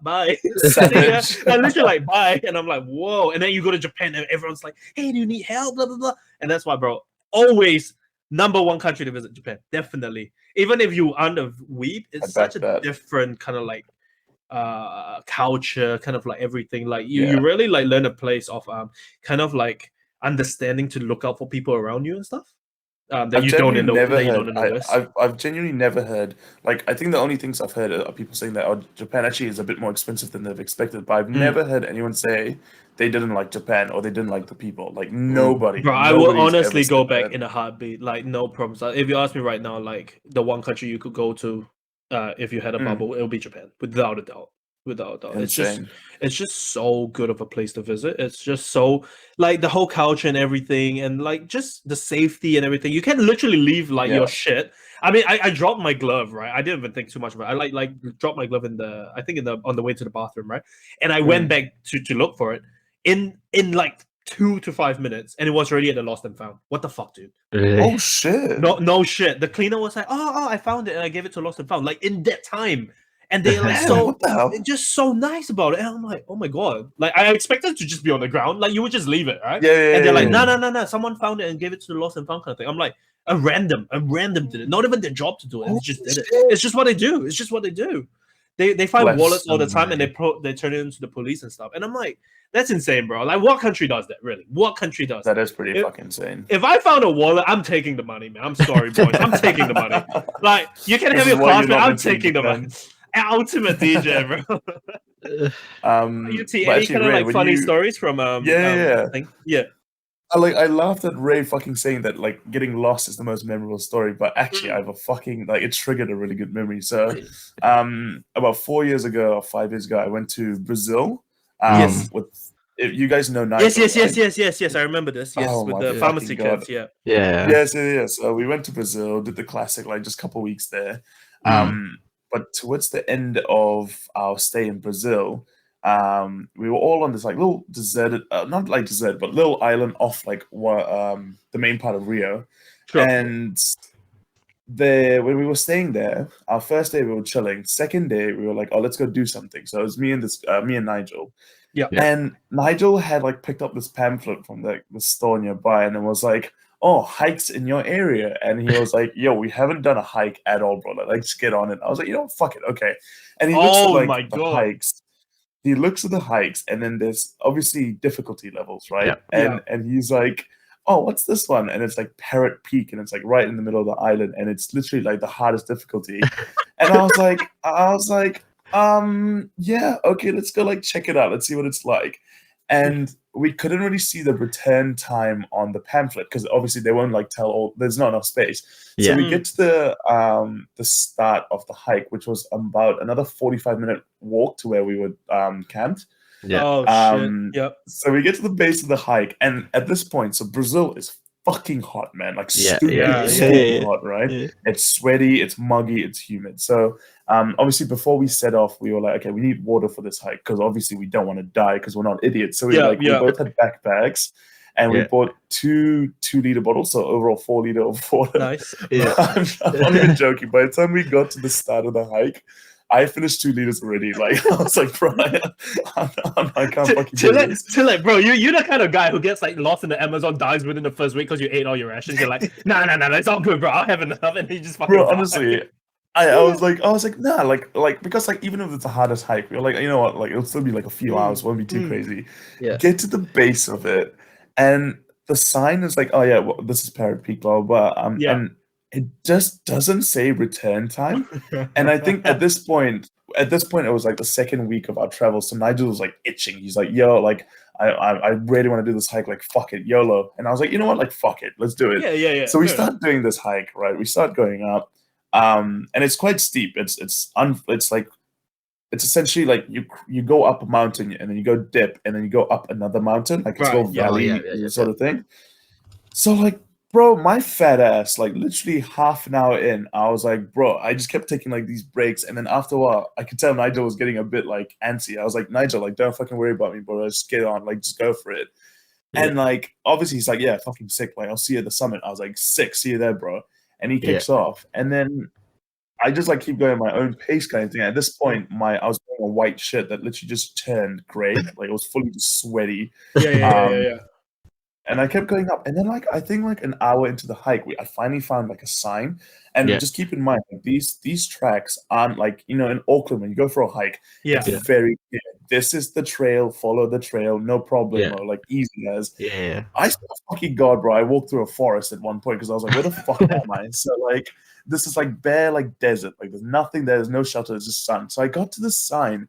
Speaker 1: bye. And literally like bye. And I'm like, whoa. And then you go to Japan and everyone's like, hey, do you need help? Blah blah blah. And that's why, bro, always number one country to visit, Japan. Definitely. Even if you aren't a weeb, it's such a different kind of like culture, kind of like everything. Like you really like learn a place of kind of like understanding to look out for people around you and stuff. That you don't know.
Speaker 3: I've genuinely never heard. Like, I think the only things I've heard are people saying that Japan actually is a bit more expensive than they've expected. But I've never heard anyone say they didn't like Japan or they didn't like the people. Like nobody.
Speaker 1: Bro, I will honestly go back in a heartbeat. Like no problems. If you ask me right now, like the one country you could go to, if you had a bubble, it'll be Japan, without a doubt. Without a doubt.
Speaker 3: Insane.
Speaker 1: It's just so good of a place to visit. It's just so like the whole culture and everything, and like just the safety and everything. You can literally leave like your shit. I mean, I dropped my glove, right? I didn't even think too much about it. I like dropped my glove on the way to the bathroom, right? And I went back to look for it in like 2 to 5 minutes, and it was already at the lost and found. What the fuck, dude?
Speaker 2: Really?
Speaker 3: Oh shit!
Speaker 1: No shit. The cleaner was like, oh, I found it, and I gave it to lost and found, like in that time. And they're like just so nice about it. And I'm like, oh my god. Like I expected to just be on the ground. Like you would just leave it, right?
Speaker 3: Yeah.
Speaker 1: And they're like, no. Someone found it and gave it to the lost and found kind of thing. I'm like, a random did it. Not even their job to do it. They just did it. It's just what they do. It's just what they do. They find wallets all the time and they turn it into the police and stuff. And I'm like, that's insane, bro. Like what country does that, really? What country does that?
Speaker 3: That is pretty fucking insane.
Speaker 1: If I found a wallet, I'm taking the money, man. I'm sorry, boys. I'm taking the money. Like you can have your class, but I'm taking the money. Ultimate DJ, bro. You see any kind of like funny stories from thing? Yeah.
Speaker 3: I laughed at Ray fucking saying that like getting lost is the most memorable story, but actually I have a fucking like it triggered a really good memory. So about 4 years ago or 5 years ago, I went to Brazil. With if you guys know Nigel.
Speaker 1: Yes. I remember this. Yes, with the pharmacy kids. Yeah.
Speaker 2: Yes.
Speaker 3: So we went to Brazil, did the classic, like just a couple weeks there. But towards the end of our stay in Brazil, we were all on this like little deserted, not like desert, but little island off like the main part of Rio. Sure. And when we were staying there, our first day we were chilling. Second day we were like, oh, let's go do something. So it was me and Nigel. Yeah. And Nigel had like picked up this pamphlet from the store nearby, and it was like, oh, hikes in your area. And he was like, yo, we haven't done a hike at all, brother. Like, just get on it. I was like, you know, fuck it. Okay. And he looks at like the hikes. He looks at the hikes, and then there's obviously difficulty levels, right? And he's like, oh, what's this one? And it's like Parrot Peak, and it's like right in the middle of the island, and it's literally like the hardest difficulty. And I was like, yeah, okay, let's go like check it out. Let's see what it's like. And we couldn't really see the return time on the pamphlet because obviously they won't like tell there's not enough space. So we get to the start of the hike, which was about another 45-minute walk to where we were camped.
Speaker 2: Yeah.
Speaker 1: Oh shit. Yep.
Speaker 3: So we get to the base of the hike, and at this point, so Brazil is fucking hot, man. Like stupid hot, right? Yeah. It's sweaty, it's muggy, it's humid. So obviously before we set off, we were like, okay, we need water for this hike because obviously we don't want to die because we're not idiots. So we both had backpacks, and we bought two 2-liter bottles, so overall 4 liter of water.
Speaker 1: Nice.
Speaker 3: I'm not even joking. By the time we got to the start of the hike, I finished 2 liters already. Like I was like, bro, I can't fucking do this.
Speaker 1: Thilly, bro, you're the kind of guy who gets like lost in the Amazon, dies within the first week because you ate all your rations. You're like, nah, it's all good, bro. I'll have enough, and he just fucking.
Speaker 3: Bro,
Speaker 1: died.
Speaker 3: honestly, I was like, nah, like because like even if it's the hardest hike, we're like, you know what, like it'll still be like a few hours, won't be too crazy.
Speaker 2: Yeah.
Speaker 3: Get to the base of it, and the sign is like, oh yeah, well, this is Parrot Peak, blah blah blah.
Speaker 1: Yeah.
Speaker 3: And it just doesn't say return time. And I think at this point, it was like the second week of our travel. So Nigel was like itching. He's like, yo, like I really want to do this hike. Like, fuck it, YOLO. And I was like, you know what? Like, fuck it, let's do it.
Speaker 1: Yeah.
Speaker 3: So we start doing this hike, right? We start going up, and it's quite steep. It's essentially like you go up a mountain and then you go dip and then you go up another mountain, like it's
Speaker 1: Right.
Speaker 3: all valley
Speaker 2: Yeah.
Speaker 3: sort of thing. So like, bro, my fat ass, like literally half an hour in, I was like, bro, I just kept taking like these breaks, and then after a while, I could tell Nigel was getting a bit like antsy. I was like, Nigel, like don't fucking worry about me, bro. Just get on, like just go for it.
Speaker 2: Yeah.
Speaker 3: And like, obviously, he's like, yeah, fucking sick. Like, I'll see you at the summit. I was like, sick, see you there, bro. And he kicks off, and then I just like keep going at my own pace, kind of thing. At this point, I was wearing a white shirt that literally just turned gray, like it was fully just sweaty.
Speaker 1: Yeah.
Speaker 3: And I kept going up, and then like I think like an hour into the hike, I finally found like a sign. And just keep in mind, like, these tracks aren't like, you know, in Auckland when you go for a hike, it's very clear. This is the trail, follow the trail, no problem, or like easy as.
Speaker 2: Yeah.
Speaker 3: I swear to fucking God, bro, I walked through a forest at one point because I was like, where the fuck am I? So like this is like bare like desert, like there's nothing there, there's no shelter, there's just sun. So I got to the sign,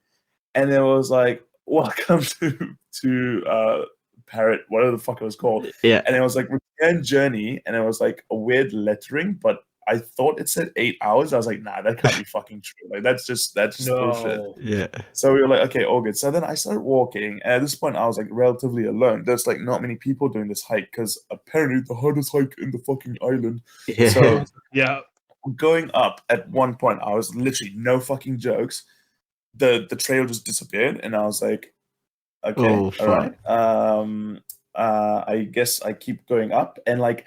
Speaker 3: and it was like, welcome to Parrot, whatever the fuck it was called.
Speaker 2: Yeah.
Speaker 3: And it was like return journey, and it was like a weird lettering, but I thought it said 8 hours. I was like, nah, that can't be fucking true. Like that's just bullshit.
Speaker 2: Yeah.
Speaker 3: So we were like, okay, all good. So then I started walking, and at this point I was like relatively alone. There's like not many people doing this hike because apparently the hardest hike in the fucking island.
Speaker 2: Yeah.
Speaker 3: So
Speaker 1: Yeah.
Speaker 3: going up at one point, I was literally, no fucking jokes, the trail just disappeared, and I was like, okay, all right. I guess I keep going up, and like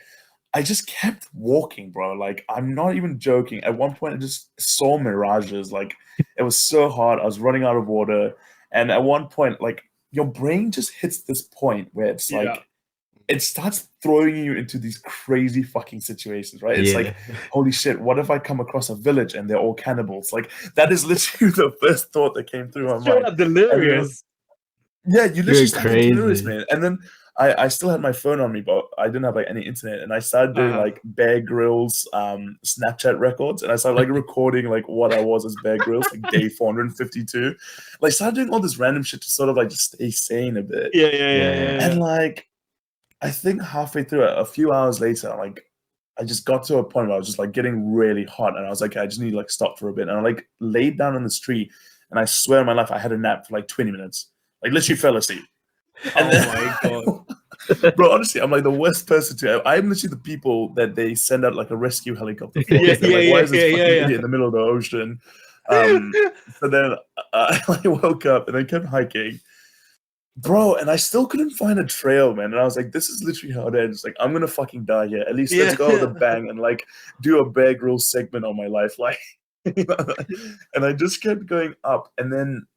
Speaker 3: I just kept walking, bro. Like I'm not even joking. At one point, I just saw mirages. Like it was so hard. I was running out of water, and at one point, like your brain just hits this point where it's like it starts throwing you into these crazy fucking situations, right? It's like, holy shit, what if I come across a village and they're all cannibals? Like that is literally the first thought that came through my mind.
Speaker 1: Straight up delirious.
Speaker 3: Yeah, you literally
Speaker 2: You're crazy,
Speaker 3: delirious, man. And then I still had my phone on me, but I didn't have like any internet, and I started doing like Bear Grylls Snapchat records, and I started like recording like what I was as Bear Grylls, like day 452. Like started doing all this random shit to sort of like just stay sane a bit.
Speaker 1: Yeah.
Speaker 3: And like I think halfway through it, a few hours later, like I just got to a point where I was just like getting really hot, and I was like, I just need to like stop for a bit. And I like laid down on this tree, and I swear on my life I had a nap for like 20 minutes. Like literally fell asleep. And
Speaker 1: my God.
Speaker 3: Bro, honestly, I'm like the worst person to. I'm literally the people that they send out like a rescue helicopter for.
Speaker 1: Yeah,
Speaker 3: Why is this fucking idiot in the middle of the ocean? So then I woke up and I kept hiking, bro, and I still couldn't find a trail, man. And I was like, this is literally how it ends. Like, I'm gonna fucking die here. At least let's go with a bang and like do a Bear Grylls segment on my life, like. And I just kept going up, and then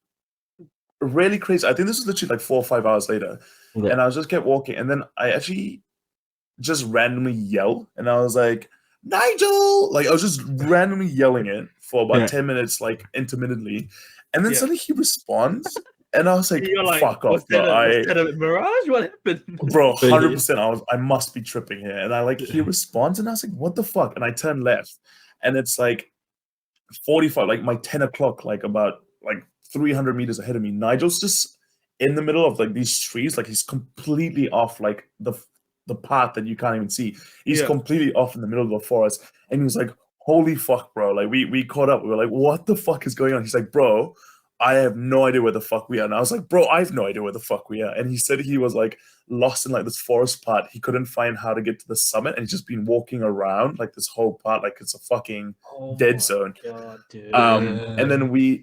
Speaker 3: really crazy. I think this was literally like 4 or 5 hours later, and I was just kept walking, and then I actually just randomly yell, and I was like, Nigel! Like I was just randomly yelling it for about 10 minutes, like intermittently, and then suddenly he responds, and I was like, fuck off, bro.
Speaker 1: Was that a mirage? What happened?
Speaker 3: Bro, 100%. I must be tripping here, and I like he responds, and I was like, what the fuck? And I turn left, and it's like 45, like my 10 o'clock, like about like 300 meters ahead of me. Nigel's just in the middle of like these trees, like he's completely off like the path that you can't even see. He's completely off in the middle of the forest, and he was like, holy fuck, bro. Like we caught up. We were like, what the fuck is going on? He's like, bro, I have no idea where the fuck we are. And I was like, bro, I have no idea where the fuck we are. And he said he was like lost in like this forest part. He couldn't find how to get to the summit, and he's just been walking around like this whole part, like it's a fucking dead zone.
Speaker 1: God, dude.
Speaker 3: And then we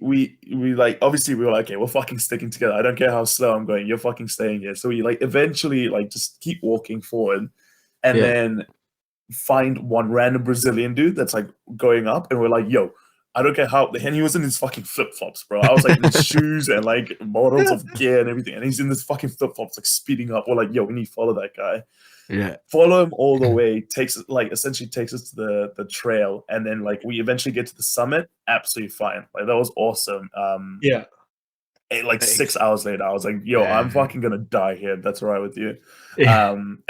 Speaker 3: like, obviously we were like, okay, we're fucking sticking together. I don't care how slow I'm going, you're fucking staying here. So we like eventually like just keep walking forward, and then find one random Brazilian dude that's like going up, and we're like, yo, I don't care how, and he was in his fucking flip flops, bro. I was like in shoes and like models of gear and everything, and he's in this fucking flip flops, like speeding up. We're like, yo, we need to follow that guy.
Speaker 2: Yeah.
Speaker 3: Follow him all the way. Essentially takes us to the trail, and then like we eventually get to the summit. Absolutely fine. Like that was awesome.
Speaker 1: Yeah.
Speaker 3: 6 hours later, I was like, yo, I'm fucking gonna die here. That's all right with you.
Speaker 1: Yeah.
Speaker 3: And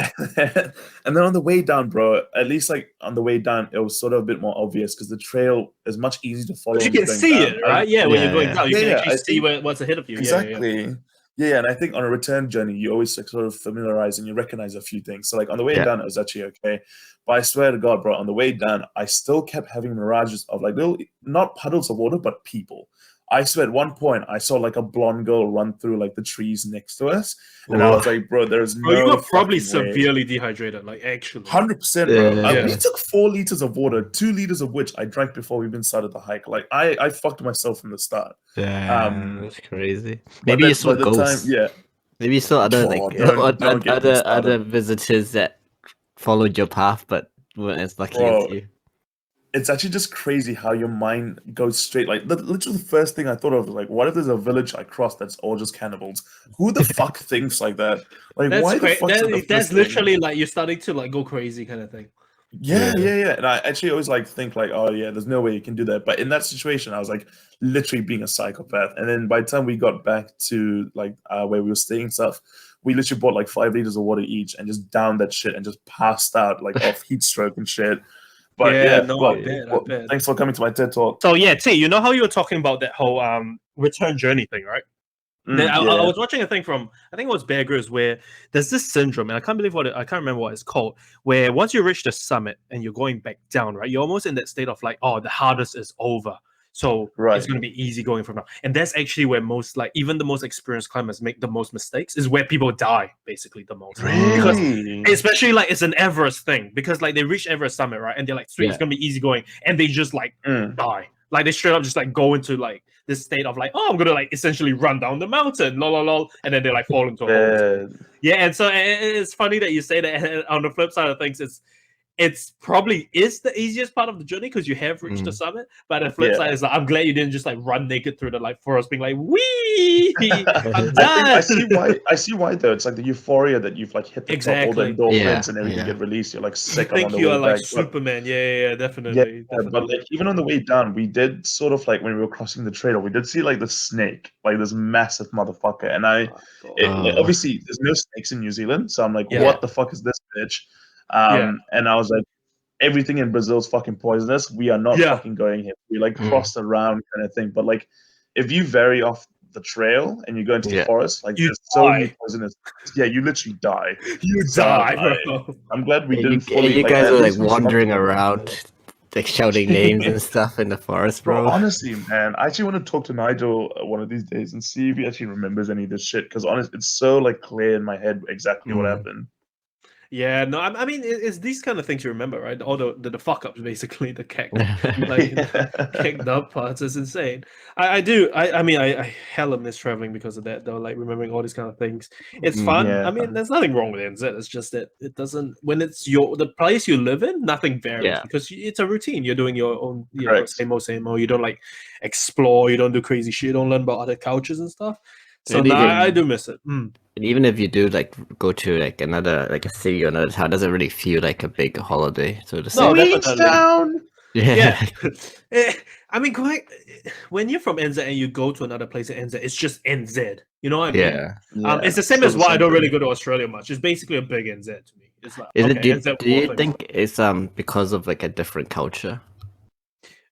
Speaker 3: then on the way down, bro, at least like on the way down, it was sort of a bit more obvious because the trail is much easier to follow.
Speaker 1: You can see it, right? When you're going down, you can actually see what's ahead of you.
Speaker 3: Exactly. Yeah, and I think on a return journey, you always like sort of familiarize and you recognize a few things. So like on the way down, it was actually okay. But I swear to God, bro, on the way down, I still kept having mirages of like little, not puddles of water, but people. I swear at one point I saw like a blonde girl run through like the trees next to us. And I was like, bro, there's no
Speaker 1: you were probably
Speaker 3: fucking way.
Speaker 1: severely dehydrated, like actually.
Speaker 3: 100%, bro. We took 4 liters of water, 2 liters of which I drank before we even started the hike. Like I fucked myself from the start.
Speaker 2: That's crazy. Maybe you saw ghosts. Maybe you saw other other visitors that followed your path but weren't as lucky as you.
Speaker 3: It's actually just crazy how your mind goes straight. Like, literally the first thing I thought of was like, what if there's a village I crossed that's all just cannibals? Who the fuck thinks like that? Like, why the fuck?
Speaker 1: That's literally like you're starting to like go crazy kind of thing.
Speaker 3: Yeah. And I actually always like think like, oh yeah, there's no way you can do that. But in that situation, I was like literally being a psychopath. And then by the time we got back to like where we were staying and stuff, we literally bought like 5 liters of water each and just downed that shit and just passed out like off heat stroke and shit. But I bet. Thanks for coming to my TED Talk.
Speaker 1: So T, you know how you were talking about that whole return journey thing, right? I was watching a thing from, I think it was Bear Grylls, where there's this syndrome, and I can't remember what it's called, where once you reach the summit and you're going back down, right, you're almost in that state of like, oh, the hardest is over. So it's going to be easy going from now. And that's actually where most, like, even the most experienced climbers make the most mistakes, is where people die, basically, the most.
Speaker 3: Really?
Speaker 1: Because, especially, like, it's an Everest thing. Because, like, they reach Everest summit, right? And they're like, sweet, it's going to be easy going. And they just, like, die. Like, they straight up just, like, go into, like, this state of, like, oh, I'm going to, like, essentially run down the mountain, lol. And then they, like, fall into a hole. Yeah, and so it's funny that you say that. And on the flip side of things, it's probably is the easiest part of the journey because you have reached the summit. But the flip side is like, I'm glad you didn't just like run naked through the like forest, being like, "Wee, I'm done."
Speaker 3: I see why though. It's like the euphoria that you've like hit the top, all the endorphins and everything get released. You're like sick.
Speaker 1: I think you are like Superman. Definitely.
Speaker 3: But like even on the way down, we did sort of like when we were crossing the trail, we did see like the snake, like this massive motherfucker. And obviously there's no snakes in New Zealand, so I'm like, what the fuck is this bitch? And I was like, everything in Brazil is fucking poisonous. We are not fucking going here. We like crossed around kind of thing. But like, if you vary off the trail and you go into the forest, like there's so many poisonous. Yeah, you literally die.
Speaker 1: You die, bro.
Speaker 3: I'm glad we didn't.
Speaker 2: You guys were like wandering around, like shouting names and stuff in the forest, bro.
Speaker 3: Honestly, man, I actually want to talk to Nigel one of these days and see if he actually remembers any of this shit. Because honestly, it's so like clear in my head exactly what happened.
Speaker 1: Yeah, no, I mean, it's these kind of things you remember, right? All the fuck ups, basically, the kicked up parts. It's insane. I mean, I hella miss traveling because of that, though. Like remembering all these kind of things, it's fun. I mean, there's nothing wrong with NZ. It's just that it doesn't. When it's the place you live in, nothing varies because it's a routine. You're doing your own, same old. You don't like explore. You don't do crazy shit. You don't learn about other cultures and stuff. So I do miss it.
Speaker 2: And even if you do like go to like another like a city or another town, it doesn't really feel like a big holiday. So
Speaker 3: Queenstown.
Speaker 1: I mean, when you're from NZ and you go to another place in NZ, it's just NZ. You know what I mean? It's the same as why I don't really go to Australia much. It's basically a big NZ to me. It's like,
Speaker 2: do you think it's because of like a different culture?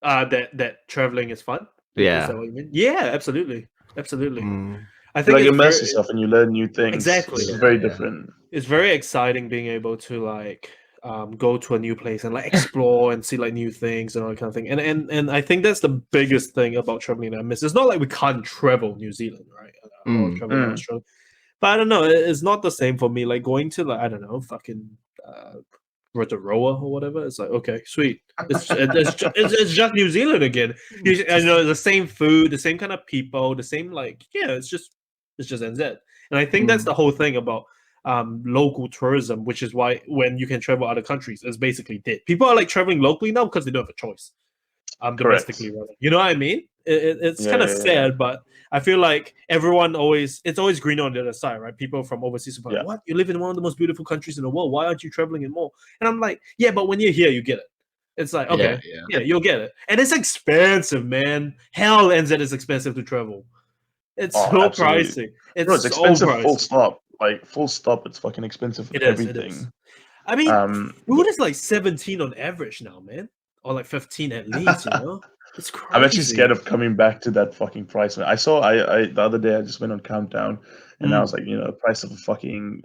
Speaker 1: That traveling is fun.
Speaker 2: Yeah.
Speaker 1: Is that what you mean? Yeah, absolutely. I
Speaker 3: think you immerse yourself and you learn new things.
Speaker 1: Exactly.
Speaker 3: It's very different.
Speaker 1: It's very exciting being able to like go to a new place and like explore and see like new things and all that kind of thing. And I think that's the biggest thing about traveling that I miss. It's not like we can't travel New Zealand, right? Or travel Australia. But I don't know, it's not the same for me. Like going to like, I don't know, fucking Rotorua or whatever. It's like, okay, sweet. It's just New Zealand again. You know, the same food, the same kind of people, the same like, it's just NZ. And I think that's the whole thing about local tourism, which is why when you can travel other countries, it's basically dead. People are like traveling locally now because they don't have a choice. domestically. Rather. You know what I mean? It's kind of sad, but I feel like it's always green on the other side, right? People from overseas are like, what? You live in one of the most beautiful countries in the world. Why aren't you traveling in more? And I'm like, yeah, but when you're here, you get it. It's like, okay, yeah, you'll get it. And it's expensive, man. Hell, NZ is expensive to travel. It's so pricey.
Speaker 3: It's expensive, full stop. Like, full stop, it's fucking expensive for everything.
Speaker 1: It is. I mean, food is like 17 on average now, man. Or like 15 at least, you know? It's crazy.
Speaker 3: I'm actually scared of coming back to that fucking price. I saw, the other day, I just went on Countdown, and I was like, the price of a fucking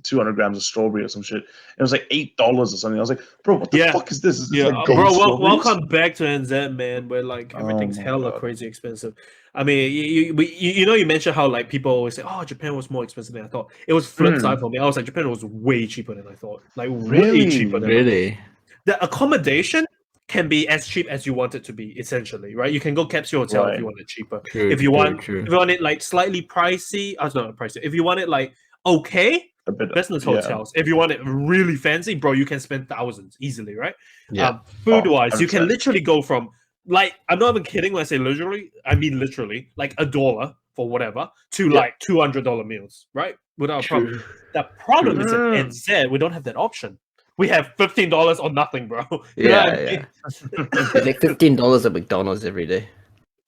Speaker 3: 200 grams of strawberry or some shit. It was like $8 or something. I was like, bro, what the fuck is this? Is this like gold strawberries?
Speaker 1: Welcome back to NZ, man, where like everything's hella crazy expensive. I mean, you mentioned how like people always say, oh, Japan was more expensive than I thought. It was flip side for me. I was like, Japan was way cheaper than I thought. Like, way cheaper than I thought. The accommodation can be as cheap as you want it to be, essentially, right? You can go capsule hotel if you want it cheaper. If you want it like slightly pricey, not pricey. If you want it like okay, business hotels. If you want it really fancy, bro, you can spend thousands easily, right? Yeah. Food-wise, you can literally go from like, I'm not even kidding when I say literally. I mean literally, like $1 for whatever to like $200 meals, right? Without a problem. The problem is at NZ, we don't have that option. We have $15 or nothing, bro.
Speaker 2: Like $15 at McDonald's every day.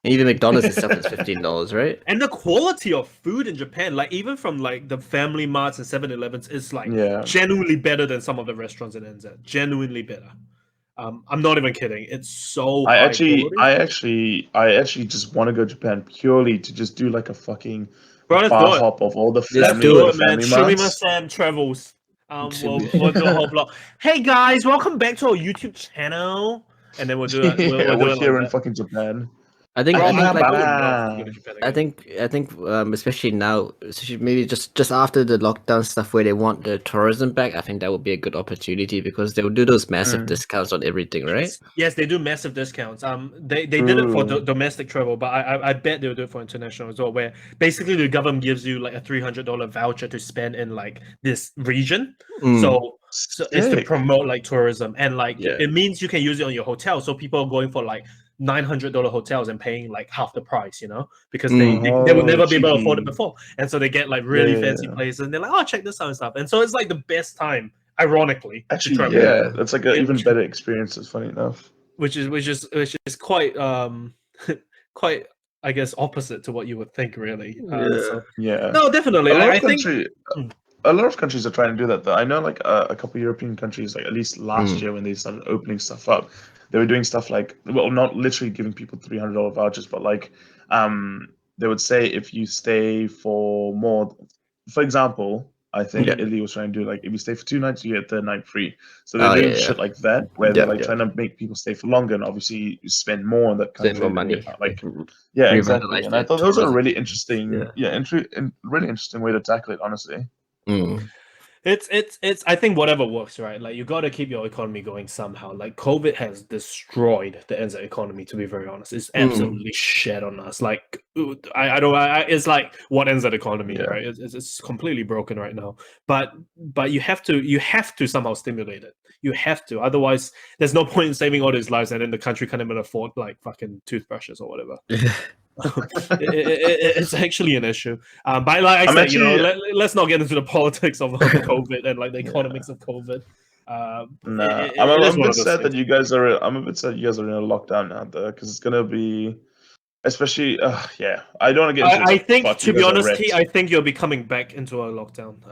Speaker 2: And even McDonald's itself is $15, right?
Speaker 1: And the quality of food in Japan, like even from like the Family Marts and 7-Elevens, is like genuinely better than some of the restaurants in NZ. Genuinely better. I'm not even kidding. It's so
Speaker 3: I actually just want to go to Japan purely to just do like a fucking bar hop of all the family
Speaker 1: man. Shumimasen travels. We'll do a whole blog. Hey guys, welcome back to our YouTube channel. And then we'll do it.
Speaker 3: We're here in fucking Japan.
Speaker 2: I think especially now, maybe just after the lockdown stuff where they want the tourism back, I think that would be a good opportunity because they will do those massive discounts on everything, right?
Speaker 1: Yes, they do massive discounts. They did it for domestic travel, but I bet they'll do it for international as well, where basically the government gives you like a $300 voucher to spend in like this region. So it's to promote like tourism, and like it means you can use it on your hotel. So people are going for like $900 hotels and paying like half the price, because they would never be able to afford it before, and so they get like really fancy places, and they're like, oh, check this out and stuff, and so it's like the best time, ironically.
Speaker 3: Actually, that's like an even better experience. It's funny enough,
Speaker 1: which is quite quite, I guess, opposite to what you would think, really. No, definitely.
Speaker 3: A lot of countries are trying to do that, though. I know, like a couple European countries, like at least last year when they started opening stuff up, they were doing stuff like, well, not literally giving people $300 vouchers, but like, they would say if you stay for more, for example, I think Italy was trying to do like, if you stay for 2 nights, you get third night free. So they're doing shit like that, where they're like trying to make people stay for longer, and obviously you spend more on that country.
Speaker 2: Spend more money.
Speaker 3: Like, exactly. And I thought those are a really interesting, really interesting way to tackle it, honestly.
Speaker 1: It's I think whatever works, right? Like, you got to keep your economy going somehow. Like, COVID has destroyed the NZ economy, to be very honest. It's absolutely shed on us. Like, it's like, what NZ economy, right? It's completely broken right now. But you have to somehow stimulate it. You have to, otherwise there's no point in saving all these lives, and then the country can't even afford like fucking toothbrushes or whatever. It's actually an issue, but like I said, let's not get into the politics of COVID and like the economics of COVID.
Speaker 3: I'm a bit sad that you guys are. I'm a bit sad you guys are in a lockdown now, though, because it's gonna be, especially. I don't want to get into.
Speaker 1: I think, to be honest, I think you'll be coming back into a lockdown.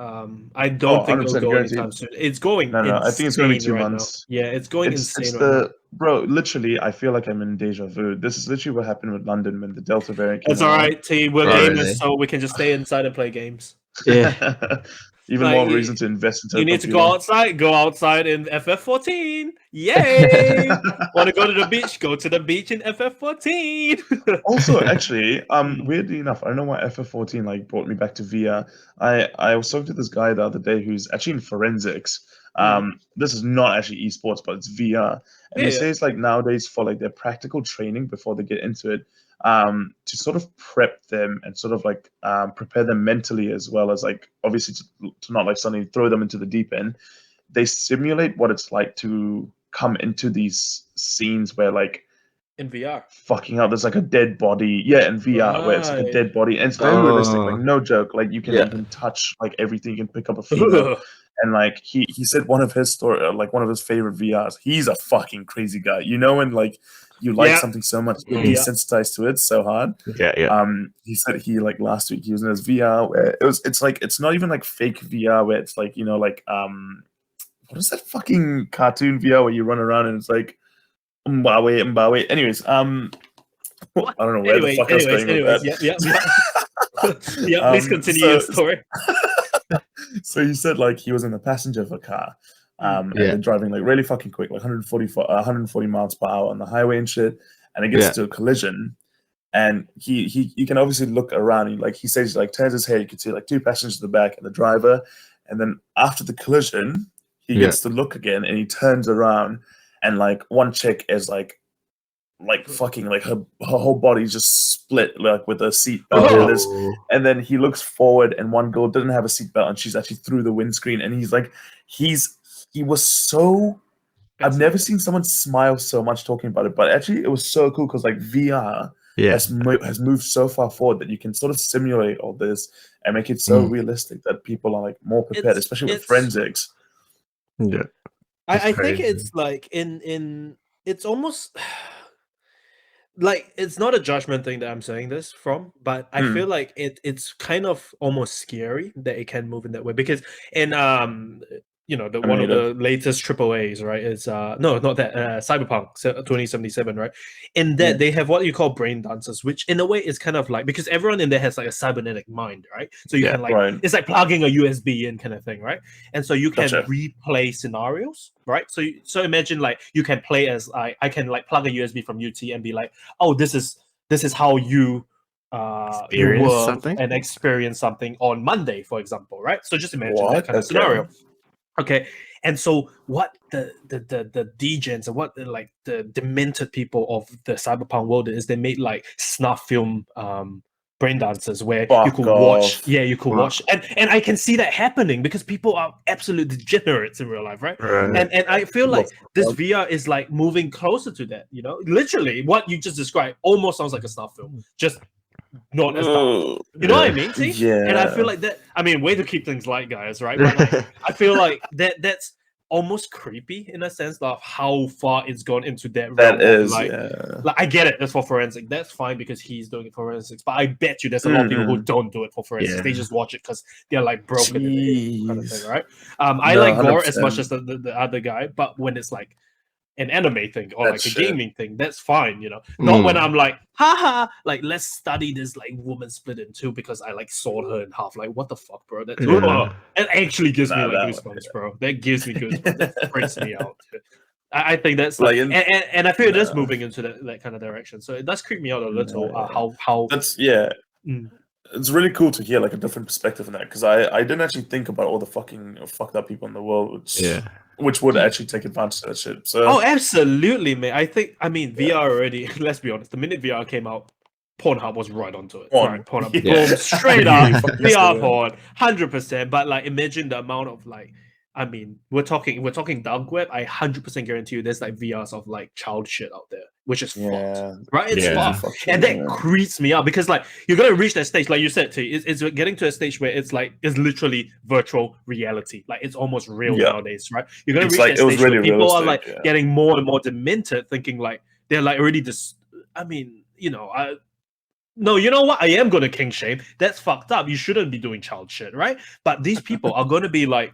Speaker 1: I don't think it'll go anytime soon. It's going.
Speaker 3: No. I think it's gonna be 2 months.
Speaker 1: Now. Yeah, it's going insane.
Speaker 3: It's now. Bro, literally, I feel like I'm in deja vu. This is literally what happened with London when the Delta variant came.
Speaker 1: It's all right, T. We're gamers, so we can just stay inside and play games.
Speaker 2: Yeah.
Speaker 3: Even more reason to invest into.
Speaker 1: You need to go outside. Go outside in FF14. Yay! Want to go to the beach? Go to the beach in FF14.
Speaker 3: Also, actually, weirdly enough, I don't know why FF14 like brought me back to VR. I was talking to this guy the other day who's actually in forensics. This is not actually esports, but it's VR, and he says like nowadays for like their practical training before they get into it, to sort of prep them and sort of like prepare them mentally, as well as like obviously to not like suddenly throw them into the deep end. They simulate what it's like to come into these scenes where like
Speaker 1: in VR.
Speaker 3: fucking hell, there's like a dead body. Yeah, in VR where it's like a
Speaker 1: Right.
Speaker 3: dead body, and it's very realistic, like
Speaker 2: Oh.
Speaker 3: no joke. Like you
Speaker 2: Yeah.
Speaker 3: can touch like everything, you can pick up a female. And like he said one of his story, like one of his favorite VRs. He's a fucking crazy guy, you know, and like you like
Speaker 1: Yeah.
Speaker 3: something so much, you're
Speaker 2: Mhm.
Speaker 3: desensitized to it so hard.
Speaker 2: Yeah.
Speaker 3: He said he like last week he was in his VR where it's like it's not even like fake VR where it's like, you know, like what is that fucking cartoon VR where you run around and it's like Mbawe. Anyways, I don't know where the fuck I was going with that.
Speaker 1: Yeah, please continue your story.
Speaker 3: So he said like he was in the passenger of a car, and
Speaker 2: Yeah.
Speaker 3: they're driving like really fucking quick, like 140 miles per hour on the highway and shit, and it gets
Speaker 2: Yeah.
Speaker 3: to a collision, and he you can obviously look around, and like he says he like turns his head, you can see like two passengers in the back and the driver, and then after the collision, he gets to look again, and he turns around, and like one chick is like fucking like her whole body's just split like with a seatbelt, and then he looks forward, and one girl didn't have a seatbelt, and she's actually through the windscreen, and he's like, he was so. I've never seen someone smile so much talking about it, but actually it was so cool because like VR has moved so far forward that you can sort of simulate all this and make it so realistic that people are like more prepared, especially with forensics.
Speaker 2: Yeah,
Speaker 1: I think it's like in it's almost like it's not a judgment thing that I'm saying this from, but I feel like it's kind of almost scary that it can move in that way because in you know, one of the latest AAAs, right? Is no, not that Cyberpunk 2077, right? In that they have what you call brain dancers, which in a way is kind of like because everyone in there has like a cybernetic mind, right? So you can like it's like plugging a USB in kind of thing, right? And so you can replay scenarios, right? So imagine like you can play as I can like plug a USB from UT and be like, oh, this is how you
Speaker 2: experience something
Speaker 1: and experience something on Monday, for example, right? So just imagine that kind of scenario. Okay, and so what the degens and what the demented people of the cyberpunk world is, they made like snuff film brain dancers where you could watch watch and I can see that happening because people are absolute degenerates in real life, right? And I feel like this VR is like moving closer to that, you know, literally what you just described almost sounds like a snuff film, just not as dark. You know what I mean? See?
Speaker 3: Yeah.
Speaker 1: And I feel like that. I mean, way to keep things light, guys, right? But like, I feel like that's almost creepy in a sense of how far it's gone into that realm.
Speaker 3: That is,
Speaker 1: like I get it. That's for forensic. That's fine because he's doing it for forensics. But I bet you there's a lot of people who don't do it for forensics. They just watch it because they're like broken in the head, kind of thing, right? I like gore 100%. As much as the other guy, but when it's like an anime thing or like a gaming thing, that's fine, you know. Not when I'm like, haha, like let's study this like woman split in two because I like sawed her in half. Like, what the fuck, bro? That's it actually gives me like goosebumps, bro. That gives me goosebumps. That freaks me out. I think that's like, and I feel it is moving into that kind of direction. So it does creep me out a little. How
Speaker 3: that's It's really cool to hear like a different perspective on that because I didn't actually think about all the fucking fucked up people in the world, which would actually take advantage of that shit. So
Speaker 1: absolutely, mate. I mean, VR already. Let's be honest. The minute VR came out, Pornhub was right onto it. Right, Pornhub, boom, straight up VR porn, 100%. But like, imagine the amount of like. I mean, we're talking dark web. I 100% guarantee you, there's like VRs of like child shit out there, which is fucked, right? It's fucked, and that creeps me out because like you're gonna reach that stage, like you said, T. It's getting to a stage where it's like it's literally virtual reality, like it's almost real nowadays, right? You're gonna reach that stage where people are like getting more and more demented, thinking like they're like already just. I mean, you know, no, you know what? I am gonna king shame. That's fucked up. You shouldn't be doing child shit, right? But these people are gonna be like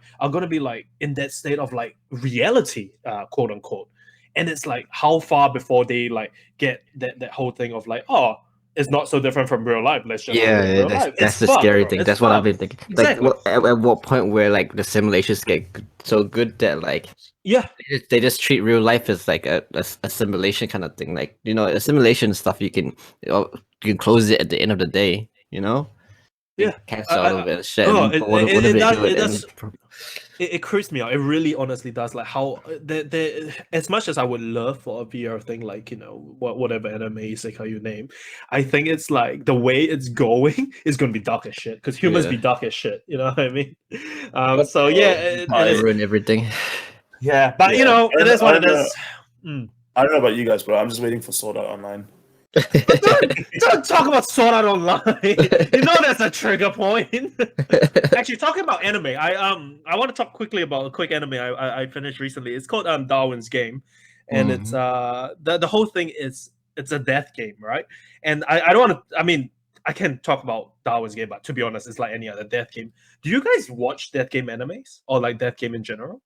Speaker 1: in that state of like reality, quote unquote. And it's like how far before they like get that whole thing of like, oh, it's not so different from real life. Let's just
Speaker 2: that's the scary thing. That's what I've been thinking.
Speaker 1: Exactly.
Speaker 2: Like, at what point where like the simulations get so good that like they just treat real life as like a simulation kind of thing. Like, you know, a simulation stuff you can close it at the end of the day. You know, cancel out of it. Shit.
Speaker 1: It creeps me out. It really honestly does. Like how as much as I would love for a VR thing, like, you know, whatever anime isekai you name, I think it's like the way it's going is going to be dark as shit because humans be dark as shit. You know what I mean? So
Speaker 2: ruin everything.
Speaker 1: Yeah, but you
Speaker 3: Yeah.
Speaker 1: know, it is what it is.
Speaker 3: I don't know about you guys, but I'm just waiting for Sword Art Online.
Speaker 1: Don't talk about Sword Art Online. You know that's a trigger point. Actually, talking about anime, I want to talk quickly about a quick anime I finished recently. It's called Darwin's Game, and it's the whole thing is it's a death game, right? And I don't want to. I mean, I can talk about Darwin's Game, but to be honest, it's like any other death game. Do you guys watch death game animes or like death game in general?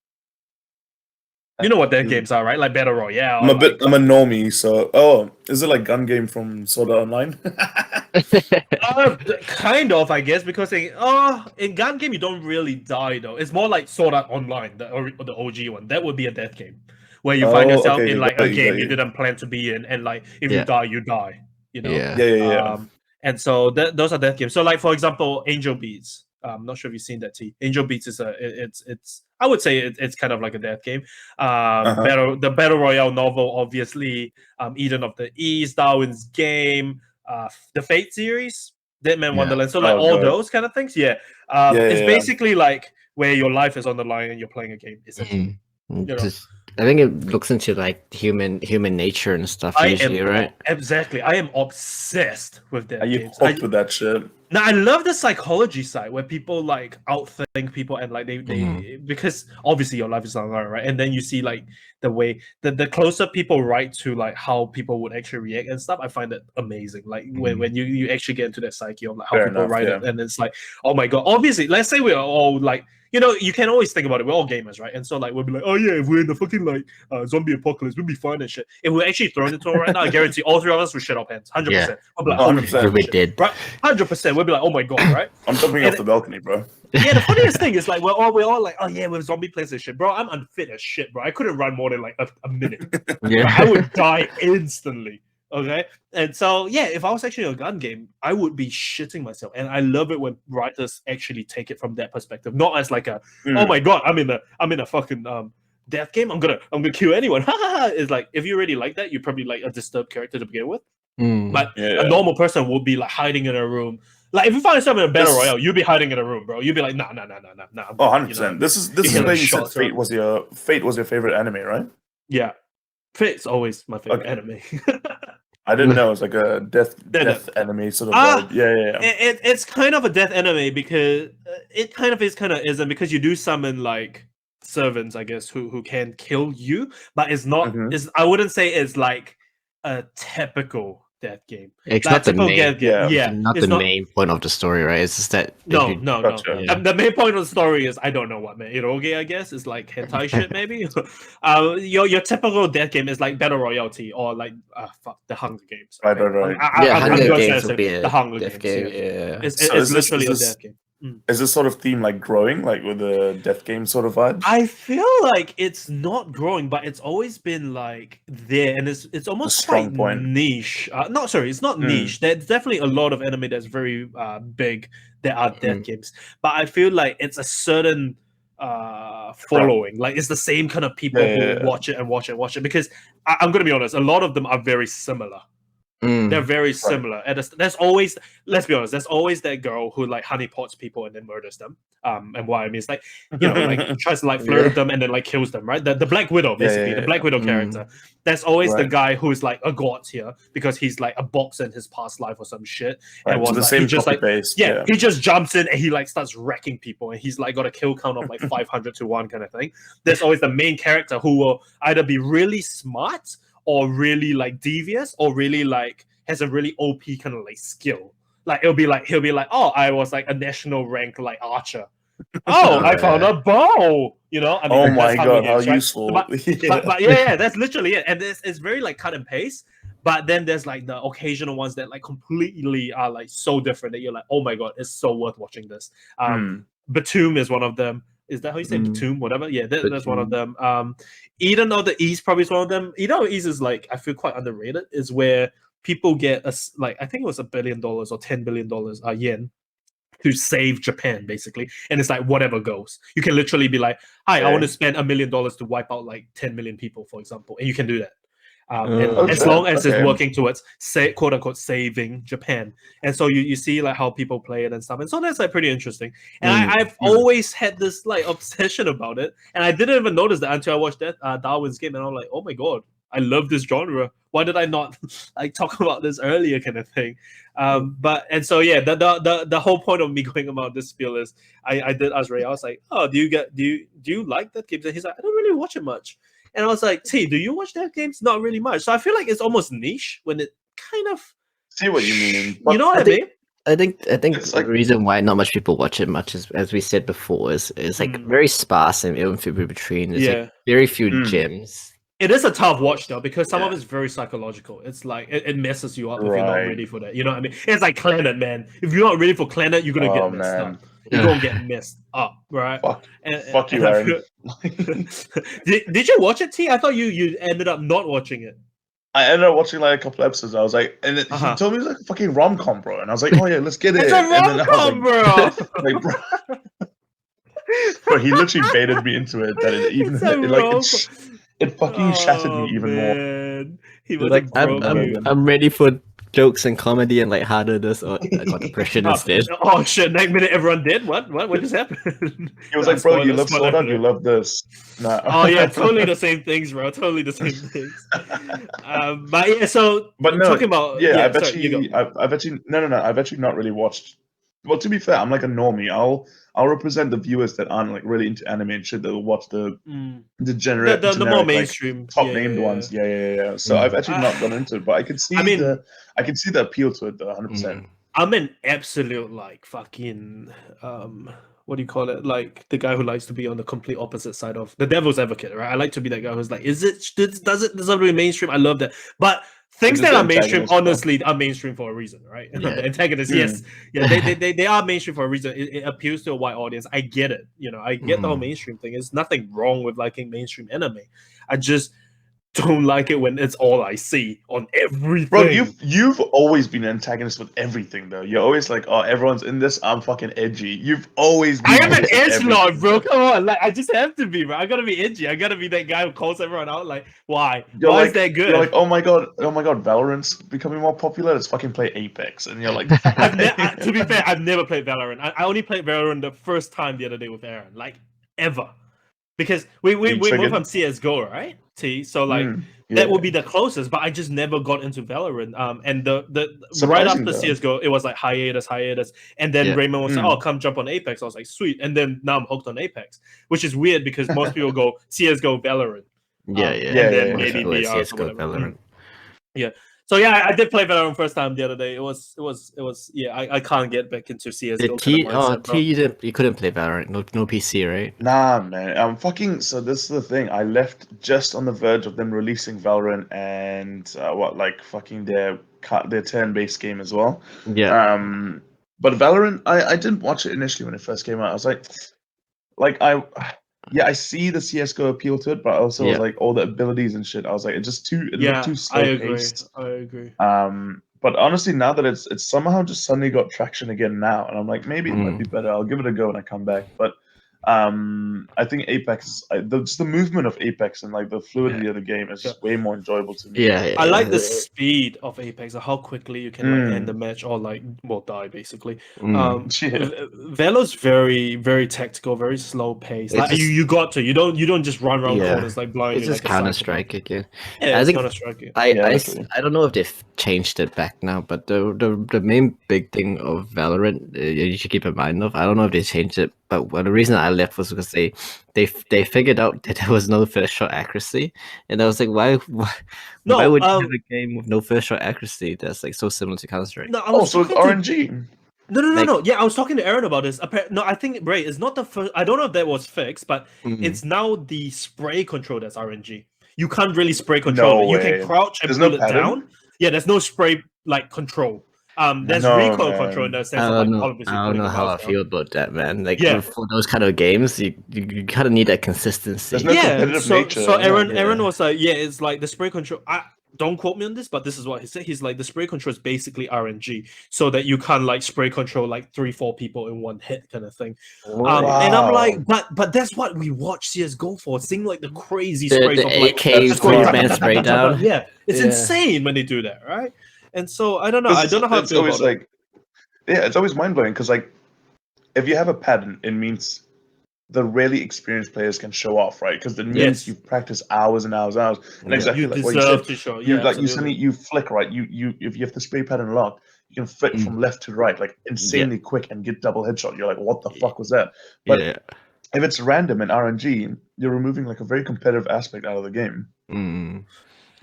Speaker 1: You know what death games are, right? Like Battle Royale.
Speaker 3: I'm a normie, so is it like gun game from Sword Art Online?
Speaker 1: Kind of, I guess, because in gun game you don't really die though. It's more like Sword Art Online, the OG one. That would be a death game, where you find yourself in like a game you didn't plan to be in, and like if you die, you die. You know.
Speaker 3: Yeah.
Speaker 1: And so those are death games. So like for example, Angel Beats. I'm not sure if you've seen that. Angel Beats is it's I would say it's kind of like a death game. The Battle Royale novel, obviously. Eden of the East, Darwin's Game, the Fate series, Deadman Wonderland. So like those kind of things. It's basically like where your life is on the line and you're playing a game. Essentially. You know?
Speaker 2: I think it looks into like human nature and stuff usually, right?
Speaker 1: Exactly. I am obsessed with that.
Speaker 3: Are you hooked with that shit?
Speaker 1: Now I love the psychology side where people like outthink people and like they because obviously your life is on line, right? And then you see like the way the closer people write to like how people would actually react and stuff. I find it amazing. Like when you actually get into that psyche of like how people write it, and it's like, oh my god. Obviously, let's say we're all like, you know, you can always think about it. We're all gamers, right? And so like we'll be like, oh yeah, if we're in the fucking like zombie apocalypse, we'll be fine and shit. If we're actually thrown into it right now, I guarantee all three of us will shit our pants. 100%. We'll be like,
Speaker 3: 100%.
Speaker 2: We did.
Speaker 1: Right? 100%. We'll be like, oh my god, right?
Speaker 3: I'm jumping off the balcony, bro.
Speaker 1: Yeah, the funniest thing is like we're all like, oh yeah, we're zombie players and shit, bro. I'm unfit as shit, bro. I couldn't run more than like a minute. I would die instantly. Okay, and so yeah, if I was actually a gun game, I would be shitting myself. And I love it when writers actually take it from that perspective, not as like a oh my god, I'm in a fucking death game. I'm gonna kill anyone. It's like if you really like that, you probably like a disturbed character to begin with. But a normal person would be like hiding in a room. Like if you find yourself in a battle royale, you'd be hiding in a room, bro. You'd be like, nah.
Speaker 3: Oh, 100%. This is where you said Fate was your favorite anime, right?
Speaker 1: Yeah, Fate's always my favorite anime.
Speaker 3: I didn't know it was like a death anime sort of vibe. Yeah.
Speaker 1: It's kind of a death anime because it kind of isn't, because you do summon like servants, I guess, who can kill you, but it's not. I wouldn't say it's like a typical death game.
Speaker 2: It's
Speaker 1: like
Speaker 2: not the main.
Speaker 1: not
Speaker 2: the main point of the story, right? It's just that.
Speaker 1: No.
Speaker 2: Yeah.
Speaker 1: The main point of the story is I don't know what, man. Eroge, I guess, is like hentai shit, maybe. Your typical death game is like Battle Royale or like the Hunger Games.
Speaker 3: Right.
Speaker 2: Hunger Games would be
Speaker 1: the Hunger Games.
Speaker 2: Game. Yeah.
Speaker 1: It's literally a death game.
Speaker 3: Is this sort of theme like growing, like with the death game sort of vibe?
Speaker 1: I feel like it's not growing, but it's always been like there, and it's almost quite niche. It's not niche. There's definitely a lot of anime that's very big that are death games, but I feel like it's a certain following. Like it's the same kind of people who watch it and watch it. Because I'm gonna be honest, a lot of them are very similar. They're very similar. And there's always, let's be honest, there's always that girl who like honeypots people and then murders them. And what I mean is like, you know, like tries to like flirt with them and then like kills them, right? The Black Widow, basically, the Black Widow character. There's always the guy who's like a god here because he's like a boxer in his past life or some shit. And was
Speaker 3: the
Speaker 1: like,
Speaker 3: same
Speaker 1: he just like he just jumps in and he like starts wrecking people and he's like got a kill count of like 500 to 1 kind of thing. There's always the main character who will either be really smart or really like devious or really like has a really OP kind of like skill. Like he'll be like, oh, I was like a national rank like archer. Oh, I found a bow. You know, I mean,
Speaker 3: oh my god, how
Speaker 1: right?
Speaker 3: useful!
Speaker 1: But that's literally it. And it's very like cut and paste. But then there's like the occasional ones that like completely are like so different that you're like, oh my god, it's so worth watching this. Batum is one of them. Is that how you say Batum? Whatever. Yeah, that's one of them. Eden of the East probably is one of them. Eden of the East is like, I feel quite underrated. Is where people get I think it was $1 billion or $10 billion yen to save Japan, basically. And it's like whatever goes. You can literally be like, hi, I want to spend $1 million to wipe out like 10 million people, for example. And you can do that. And as
Speaker 3: shit.
Speaker 1: long as it's
Speaker 3: Okay.
Speaker 1: working towards quote unquote saving Japan, and so you see like how people play it and stuff, and so that's like pretty interesting. And I've always had this like obsession about it, and I didn't even notice that until I watched that Darwin's Game, and I'm like, oh my god, I love this genre. Why did I not like talk about this earlier, kind of thing? And so yeah, the whole point of me going about this spiel is I did ask Ray. I was like, oh, do you like that game? And he's like, I don't really watch it much. And I was like, T, do you watch that games? Not really much. So I feel like it's almost niche when it kind of
Speaker 3: See what you mean.
Speaker 1: you know what I mean?
Speaker 2: I think
Speaker 3: It's
Speaker 2: the
Speaker 3: like-
Speaker 2: reason why not much people watch it much is, as we said before, is like very sparse and between. There's like very few gems.
Speaker 1: It is a tough watch though, because some of
Speaker 3: Yeah.
Speaker 1: it's very psychological. It's like it messes you up if you're not
Speaker 3: Right.
Speaker 1: ready for that. You know what I mean? It's like Clannad, man. If you're not ready for Clannad, you're gonna get messed up. You're gonna get messed up, right?
Speaker 3: Fuck you,
Speaker 1: I
Speaker 3: Aaron.
Speaker 1: did you watch it, T? I thought you ended up not watching it.
Speaker 3: I ended up watching like a couple episodes. I was like, and he told me it was like a fucking rom-com, bro. And I was like, oh yeah, let's get it.
Speaker 1: It's a
Speaker 3: And then I was
Speaker 1: rom-com, bro.
Speaker 3: like, bro, he literally baited me into it. That it even
Speaker 1: It's a
Speaker 3: it fucking shattered me even more.
Speaker 1: Man. He was
Speaker 2: Like
Speaker 1: like,
Speaker 2: I'm ready for jokes and comedy and like harder this, or I got depression instead.
Speaker 1: Oh shit! Next minute, everyone did. What just happened?
Speaker 3: He was like, bro, you love Sword Art, you love this. Nah.
Speaker 1: Oh yeah, totally the same things, bro. Totally the same things. But yeah, so
Speaker 3: But no,
Speaker 1: talking about
Speaker 3: I've
Speaker 1: sorry,
Speaker 3: actually I've actually not really watched. Well, to be fair, I'm like a normie. I'll represent the viewers that aren't like really into anime and shit. That will watch the generic,
Speaker 1: the more
Speaker 3: like,
Speaker 1: mainstream,
Speaker 3: top named ones. Yeah. So I've actually not gone into it, but I can see I can see the appeal to it, though, 100%.
Speaker 1: I'm an absolute like fucking what do you call it? Like the guy who likes to be on the complete opposite side of the devil's advocate, right? I like to be that guy who's like, does it deserve to be mainstream? I love that, but things that are mainstream, honestly, are mainstream for a reason, right?
Speaker 2: Yeah.
Speaker 1: The antagonists, yes, yeah, they are mainstream for a reason. It appeals to a wide audience. I get it, I get the whole mainstream thing. There's nothing wrong with liking mainstream anime. I just don't like it when it's all I see on everything.
Speaker 3: Bro, you've always been an antagonist with everything, though. You're always like, oh, everyone's in this. I'm fucking edgy. You've always been.
Speaker 1: I am an edgelord, bro. Come on, like I just have to be, bro. I gotta be edgy. I gotta be that guy who calls everyone out. Like, why? Why is that good?
Speaker 3: You're like, oh my god, Valorant's becoming more popular. Let's fucking play Apex, and you're like,
Speaker 1: to be fair, I've never played Valorant. I only played Valorant the first time the other day with Aaron, like ever, because we moved from CS:GO, right? So like that would be the closest, but I just never got into Valorant. And the right after CS:GO, it was like hiatus, and then Raymond was like, "Oh, come jump on Apex." I was like, "Sweet," and then now I'm hooked on Apex, which is weird because most people go CS:GO, Valorant,
Speaker 2: and
Speaker 1: then maybe VR or whatever. Yeah. So yeah, I did play Valorant first time the other day. It was I can't get back into CS:GO.
Speaker 2: You couldn't play Valorant. No PC, right?
Speaker 3: Nah, man. So this is the thing. I left just on the verge of them releasing Valorant and their turn-based game as well.
Speaker 2: Yeah.
Speaker 3: But Valorant, I didn't watch it initially when it first came out. I was like I see the CS:GO appeal to it, but also was like all the abilities and shit. I was like, it's just too slow paced.
Speaker 1: I agree.
Speaker 3: But honestly, now that it's somehow just suddenly got traction again now, and I'm like, maybe it might be better. I'll give it a go when I come back. But I think Apex, just the movement of Apex and like the fluidity of the game is just way more enjoyable to me.
Speaker 1: I like the speed of Apex, how quickly you can like end the match or like die basically. Velo's very, very tactical, very slow paced. Like you don't just run around corners like blind.
Speaker 2: It's just
Speaker 1: like
Speaker 2: Counter-Strike again.
Speaker 1: Yeah,
Speaker 2: I think
Speaker 1: Counter-Strike.
Speaker 2: I don't know if they've changed it back now, but the main big thing of Valorant you should keep in mind of. I don't know if they changed it, but the reason I left was because they figured out that there was no first shot accuracy, and I was like, why would you have a game with no first shot accuracy that's like so similar to Counter-Strike?
Speaker 1: No,
Speaker 3: so it's RNG.
Speaker 1: No. Yeah, I was talking to Aaron about this. No, I think Ray, it's not the first. I don't know if that was fixed, but it's now the spray control that's RNG. You can't really spray control it. You can crouch and pull it down. Yeah, there's no spray like control. There's recoil control in the sense of like obviously.
Speaker 2: I don't know how I feel about that, man. Like for those kind of games, you kind of need that consistency.
Speaker 3: There's no competitive nature.
Speaker 1: So Aaron was like, it's like the spray control. don't quote me on this, but this is what he said. He's like, the spray control is basically RNG, so that you can't like spray control like 3-4 people in one hit kind of thing. And I'm like, but that's what we watch CS:GO for, seeing like the crazy sprays
Speaker 2: the
Speaker 1: of like
Speaker 2: AK
Speaker 1: just going
Speaker 2: man spray down.
Speaker 1: Yeah, it's
Speaker 2: Yeah.
Speaker 1: insane when they do that, right? And so I don't know. I don't know how to
Speaker 3: It's
Speaker 1: feel
Speaker 3: always
Speaker 1: about it.
Speaker 3: like, yeah, it's always mind blowing because like, if you have a pattern, it means the really experienced players can show off, right? Because it means
Speaker 1: Yes.
Speaker 3: you practice hours and hours and hours, and exactly
Speaker 1: You
Speaker 3: like what you
Speaker 1: deserve
Speaker 3: said.
Speaker 1: to show.
Speaker 3: You
Speaker 1: Yeah,
Speaker 3: like you
Speaker 1: absolutely.
Speaker 3: suddenly you flick, right? You if you have the spray pattern locked, you can flick from left to right like insanely quick and get double headshot. You're like, what the fuck was that? But
Speaker 2: Yeah.
Speaker 3: if it's random and RNG, you're removing like a very competitive aspect out of the game.
Speaker 2: Mm.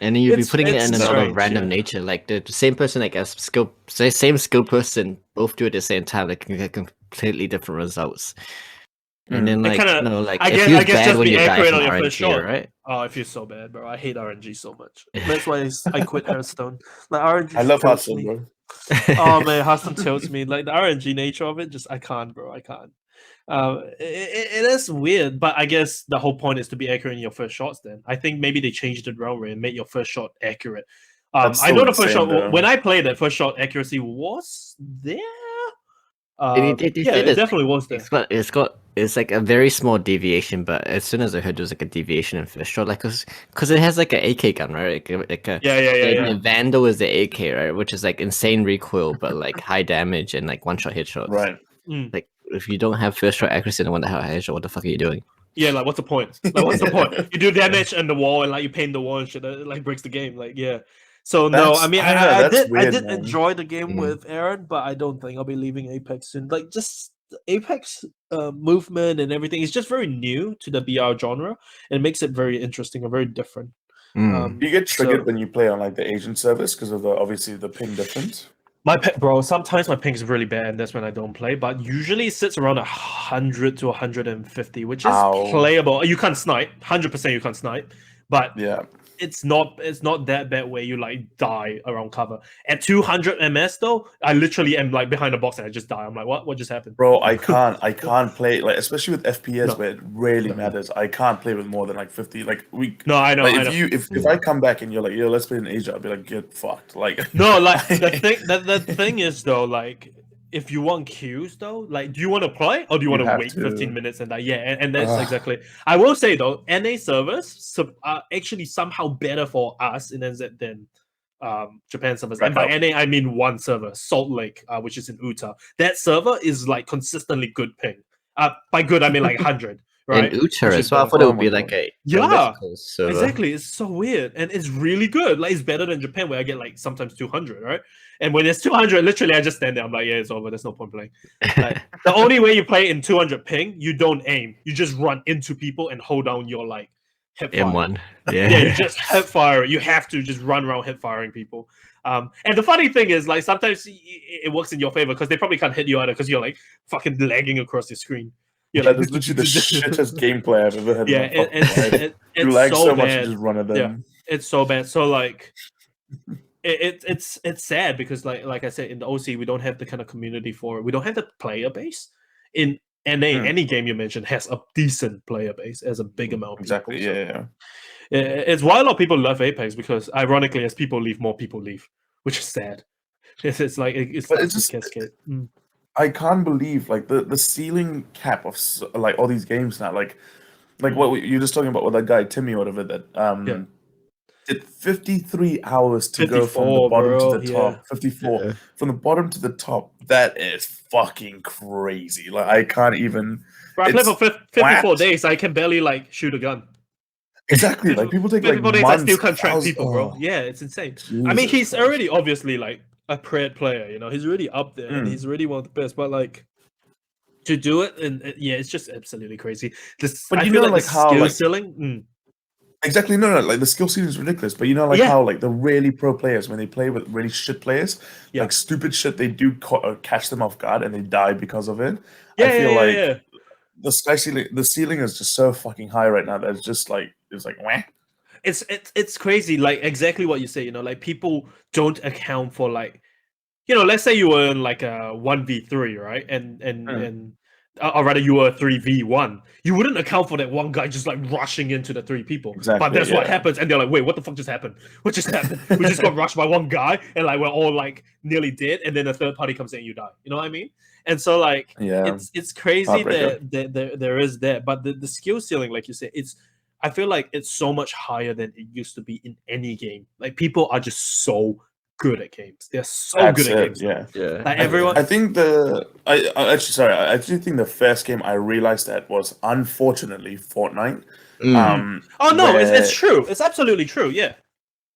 Speaker 2: And then you'd be
Speaker 1: It's-
Speaker 2: putting it
Speaker 1: it's
Speaker 2: in another
Speaker 1: strange,
Speaker 2: random
Speaker 1: yeah.
Speaker 2: nature, like the same person, like a skill, say same skill person, both do it at the same time, like can get completely different results. And then
Speaker 1: It
Speaker 2: like
Speaker 1: kinda-
Speaker 2: you know, like
Speaker 1: I
Speaker 2: it
Speaker 1: guess
Speaker 2: feels bad
Speaker 1: just
Speaker 2: when
Speaker 1: be
Speaker 2: you die
Speaker 1: accurate
Speaker 2: from
Speaker 1: on your first
Speaker 2: RNG,
Speaker 1: shot.
Speaker 2: right?
Speaker 1: Oh, I feel so bad, bro. I hate RNG so much. That's why I quit Hearthstone. Like RNG
Speaker 3: I love
Speaker 1: tilts
Speaker 3: Hearthstone,
Speaker 1: me.
Speaker 3: bro.
Speaker 1: Oh man, Hearthstone tilts me. Like the RNG nature of it, just I can't, bro. I can't. It is weird, but I guess the whole point is to be accurate in your first shots. Then I think maybe they changed the railway and made your first shot accurate.
Speaker 3: That's
Speaker 1: I know
Speaker 3: still
Speaker 1: the first
Speaker 3: insane,
Speaker 1: shot
Speaker 3: though.
Speaker 1: when I played that first shot accuracy was there.
Speaker 2: They
Speaker 1: Yeah,
Speaker 2: said
Speaker 1: it definitely was there.
Speaker 2: It's like a very small deviation, but as soon as I heard there was like a deviation in first shot, like because it has like an AK gun, right?
Speaker 1: Yeah.
Speaker 2: The Vandal is the AK, right? Which is like insane recoil, but like high damage and like one shot headshots.
Speaker 3: Right.
Speaker 2: Like if you don't have first shot accuracy and one that have headshot, what the fuck are you doing?
Speaker 1: Yeah, like what's the point? Like what's the point? You do damage on the wall and like you paint the wall and shit. It like breaks the game. Like yeah. So no, I mean
Speaker 3: I don't know,
Speaker 1: I
Speaker 3: that's
Speaker 1: did
Speaker 3: weird, man.
Speaker 1: enjoy the game
Speaker 2: Mm.
Speaker 1: with Aaron, but I don't think I'll be leaving Apex soon. Like just the Apex movement and everything is just very new to the BR genre and it makes it very interesting and very different.
Speaker 2: Mm.
Speaker 3: You get triggered
Speaker 1: So-
Speaker 3: when you play on like the Asian service because of the obviously the ping difference.
Speaker 1: Bro, sometimes my ping is really bad, and that's when I don't play. But usually it sits around 100 to 150, which is
Speaker 3: Ow.
Speaker 1: playable. You can't snipe, 100%. You can't snipe, but
Speaker 3: Yeah.
Speaker 1: it's not that bad where you like die around cover. At 200 ms though, I literally am like behind a box and I just die. I'm like, what just happened?
Speaker 3: Bro, I can't play like especially with FPS
Speaker 1: No.
Speaker 3: where it really matters. I can't play with more than like 50. Like we
Speaker 1: No, I know.
Speaker 3: like,
Speaker 1: I
Speaker 3: if
Speaker 1: know.
Speaker 3: you if I come back and you're like, yo, let's play in Asia, I'll be like, get fucked. Like
Speaker 1: No, like the thing is though, like if you want queues though, like do you want to play or do you want
Speaker 3: You
Speaker 1: to
Speaker 3: have
Speaker 1: wait
Speaker 3: to.
Speaker 1: 15 minutes and that? Yeah, and that's
Speaker 3: Ugh.
Speaker 1: exactly. I will say though, NA servers are actually somehow better for us in NZ than Japan servers. And by NA I mean one server, Salt Lake, which is in Utah. That server is like consistently good ping. By good I mean like 100. Right?
Speaker 2: And Utah
Speaker 1: Which
Speaker 2: as
Speaker 1: is
Speaker 2: well. I
Speaker 1: better.
Speaker 2: thought it
Speaker 3: Oh
Speaker 2: would
Speaker 3: my
Speaker 2: be
Speaker 3: God.
Speaker 2: like a
Speaker 1: Yeah,
Speaker 2: West Coast server.
Speaker 1: exactly. It's so weird, and it's really good. Like it's better than Japan, where I get like sometimes 200, right? And when it's 200, literally I just stand there. I'm like, yeah, it's over. There's no point playing. Like the only way you play in 200 ping, you don't aim. You just run into people and hold down your like hip fire.
Speaker 2: M1. Yeah.
Speaker 1: Yeah, you just hip fire. You have to just run around hip firing people. And the funny thing is, like sometimes it works in your favor because they probably can't hit you either because you're like fucking lagging across the screen. You're
Speaker 3: That
Speaker 1: like,
Speaker 3: is literally the shittest gameplay I've ever had
Speaker 1: yeah,
Speaker 3: in my fucking life. You
Speaker 1: it's
Speaker 3: lag
Speaker 1: so
Speaker 3: so much
Speaker 1: bad.
Speaker 3: you just run at them.
Speaker 1: Yeah. It's so bad. So like, it's sad because like I said in the OC we don't have the kind of community for it. We don't have the player base. In NA, any game you mentioned has a decent player base, has a big amount of
Speaker 3: Exactly.
Speaker 1: people.
Speaker 3: Yeah.
Speaker 1: It's why a lot of people love Apex because ironically, as people leave, more people leave, which is sad. It's like it's
Speaker 3: But
Speaker 1: like
Speaker 3: it's just-
Speaker 1: cascade.
Speaker 3: I can't believe like the ceiling cap of like all these games now. Like what you're just talking about with that guy Timmy or whatever that
Speaker 1: Yeah.
Speaker 3: did 53 hours to go from the
Speaker 1: 54,
Speaker 3: bottom
Speaker 1: bro,
Speaker 3: to the top.
Speaker 1: yeah.
Speaker 3: 54
Speaker 2: Yeah.
Speaker 3: from the bottom to the top. That is fucking crazy. Like I can't even.
Speaker 1: Bro, I played for 54
Speaker 3: what?
Speaker 1: days. I can barely like shoot a gun.
Speaker 3: Exactly. Like people take like
Speaker 1: 54 days,
Speaker 3: months.
Speaker 1: I still can't track
Speaker 3: thousands-
Speaker 1: people, bro.
Speaker 3: oh,
Speaker 1: Yeah, it's insane. I mean,
Speaker 3: Jesus
Speaker 1: he's
Speaker 3: Christ.
Speaker 1: already obviously like a pred player, you know. He's really up there, and he's really one of the best. But like to do it, and yeah, it's just absolutely crazy. This,
Speaker 3: But
Speaker 1: I
Speaker 3: you
Speaker 1: feel
Speaker 3: know,
Speaker 1: like
Speaker 3: like,
Speaker 1: the
Speaker 3: how,
Speaker 1: skill
Speaker 3: like-
Speaker 1: ceiling.
Speaker 3: Exactly. No. Like the skill ceiling is ridiculous. But you know, like
Speaker 1: Yeah.
Speaker 3: how like the really pro players when they play with really shit players,
Speaker 1: Yeah.
Speaker 3: like stupid shit, they do catch them off guard and they die because of it.
Speaker 1: Yeah,
Speaker 3: I feel
Speaker 1: yeah,
Speaker 3: like
Speaker 1: yeah.
Speaker 3: the ceiling is just so fucking high right now that it's just like wah.
Speaker 1: It's crazy. Like exactly what you say. You know, like people don't account for like, you know, let's say you were in like a 1v3, right? And or rather you were a 3v1, you wouldn't account for that one guy just like rushing into the 3 people.
Speaker 3: Exactly,
Speaker 1: But that's what
Speaker 3: yeah.
Speaker 1: happens, and they're like, wait, what the fuck just happened? What just happened? We just got rushed by one guy, and like we're all like nearly dead, and then the third party comes in and you die. You know what I mean? And so like
Speaker 3: Yeah.
Speaker 1: it's crazy
Speaker 3: Heartbreaker.
Speaker 1: that there is that, but the skill ceiling, like you said, I feel like it's so much higher than it used to be in any game. Like people are just so good at games. They're so
Speaker 3: That's
Speaker 1: good at
Speaker 3: it,
Speaker 1: games.
Speaker 2: Yeah.
Speaker 1: Like everyone.
Speaker 3: I think I actually sorry. I actually think the first game I realized that was unfortunately Fortnite.
Speaker 1: Oh no, it's
Speaker 3: where
Speaker 1: true. It's absolutely true. Yeah.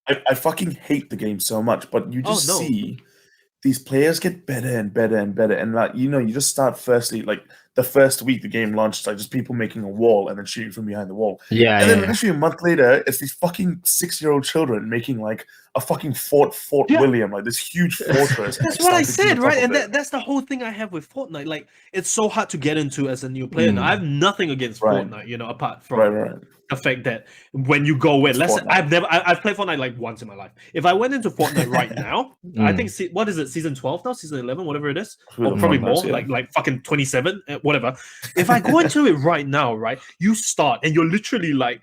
Speaker 3: I fucking hate the game so much, but you just
Speaker 1: Oh, no.
Speaker 3: see these players get better and better and better, and like you just start firstly like the first week the game launched, like just people making a wall and then shooting from behind the wall,
Speaker 2: Yeah.
Speaker 3: and then literally a month later, it's these fucking 6-year-old children making like a fucking Fort
Speaker 1: Yeah.
Speaker 3: William, like this huge fortress.
Speaker 1: That's what I said, right? And that's the whole thing I have with Fortnite. Like, it's so hard to get into as a new player. Now, I have nothing against
Speaker 3: Right.
Speaker 1: Fortnite, apart from
Speaker 3: Right.
Speaker 1: the fact that when you go in,
Speaker 3: It's Fortnite.
Speaker 1: I've played Fortnite like once in my life. If I went into Fortnite right now, I think what is it, season 12 now, season 11, whatever it is,
Speaker 3: Who
Speaker 1: or
Speaker 3: the
Speaker 1: probably
Speaker 3: fuck
Speaker 1: more,
Speaker 3: knows, yeah.
Speaker 1: like fucking 27, whatever. If I go into it right now, right, you start and you're literally like,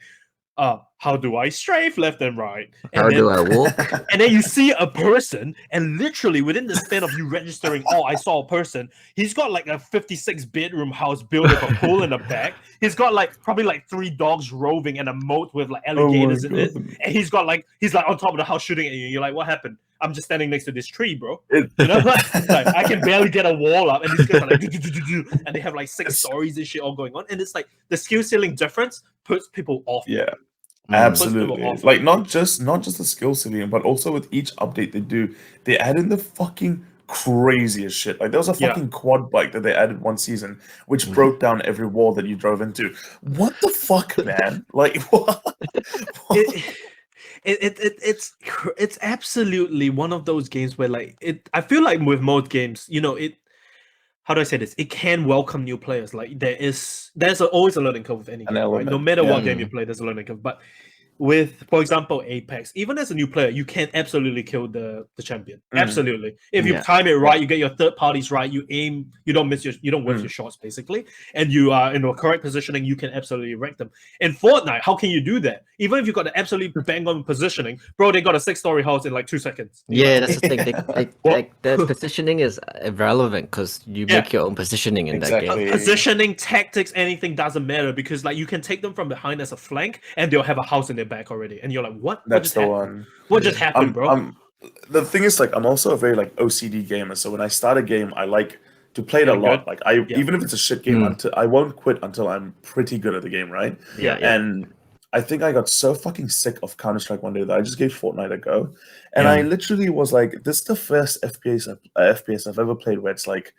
Speaker 1: how do I strafe left and right? And
Speaker 2: How
Speaker 1: then,
Speaker 2: do I walk?
Speaker 1: and then you see a person, and literally within the span of you registering, I saw a person. He's got like a 56-bedroom house built with a pool in the back. He's got like probably like 3 dogs roving and a moat with like alligators in it. And he's like on top of the house shooting at you. You're like, what happened? I'm just standing next to this tree, bro. Like, I can barely get a wall up, and these guys are like, and they have like 6 stories and shit all going on. And it's like the skill ceiling difference puts people off.
Speaker 3: Yeah.
Speaker 1: Puts people
Speaker 3: Absolutely.
Speaker 1: off.
Speaker 3: Like not just the skill ceiling, but also with each update they do, they add in the fucking craziest shit. Like there was a fucking quad bike that they added one season, which broke down every wall that you drove into. What the fuck, man? Like what?
Speaker 1: It's absolutely one of those games where like I feel like with most games, how do I say this? It can welcome new players. Like there's always a learning curve with any game, right? No matter what game you play, there's a learning curve. But with, for example, Apex, even as a new player, you can absolutely kill the champion. Absolutely. If you time it right, you get your third parties right, you aim, you don't whiff your shots basically, and you are in the correct positioning, you can absolutely wreck them. In Fortnite, how can you do that? Even if you got the absolute bang on positioning, bro, they got a 6-story house in like 2 seconds.
Speaker 2: Yeah, that's the thing. Like the positioning is irrelevant because you make your own positioning in that game.
Speaker 1: Positioning, tactics, anything doesn't matter because like you can take them from behind as a flank and they'll have a house in their back already, and you're like, what?
Speaker 3: That's the one.
Speaker 1: What just happened, bro?
Speaker 3: The thing is, like, I'm also a very like OCD gamer, so when I start a game, I like to play it a lot. Like, even if it's a shit game, I won't quit until I'm pretty good at the game, right?
Speaker 2: Yeah.
Speaker 3: And I think I got so fucking sick of Counter-Strike one day that I just gave Fortnite a go, and I literally was like, "This is the first FPS I've ever played where it's like,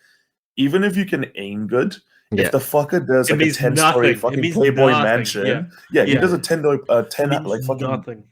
Speaker 3: even if you can aim good." If the fucker does like a 10-story fucking Playboy mansion, he does a 10 like fucking
Speaker 1: nothing.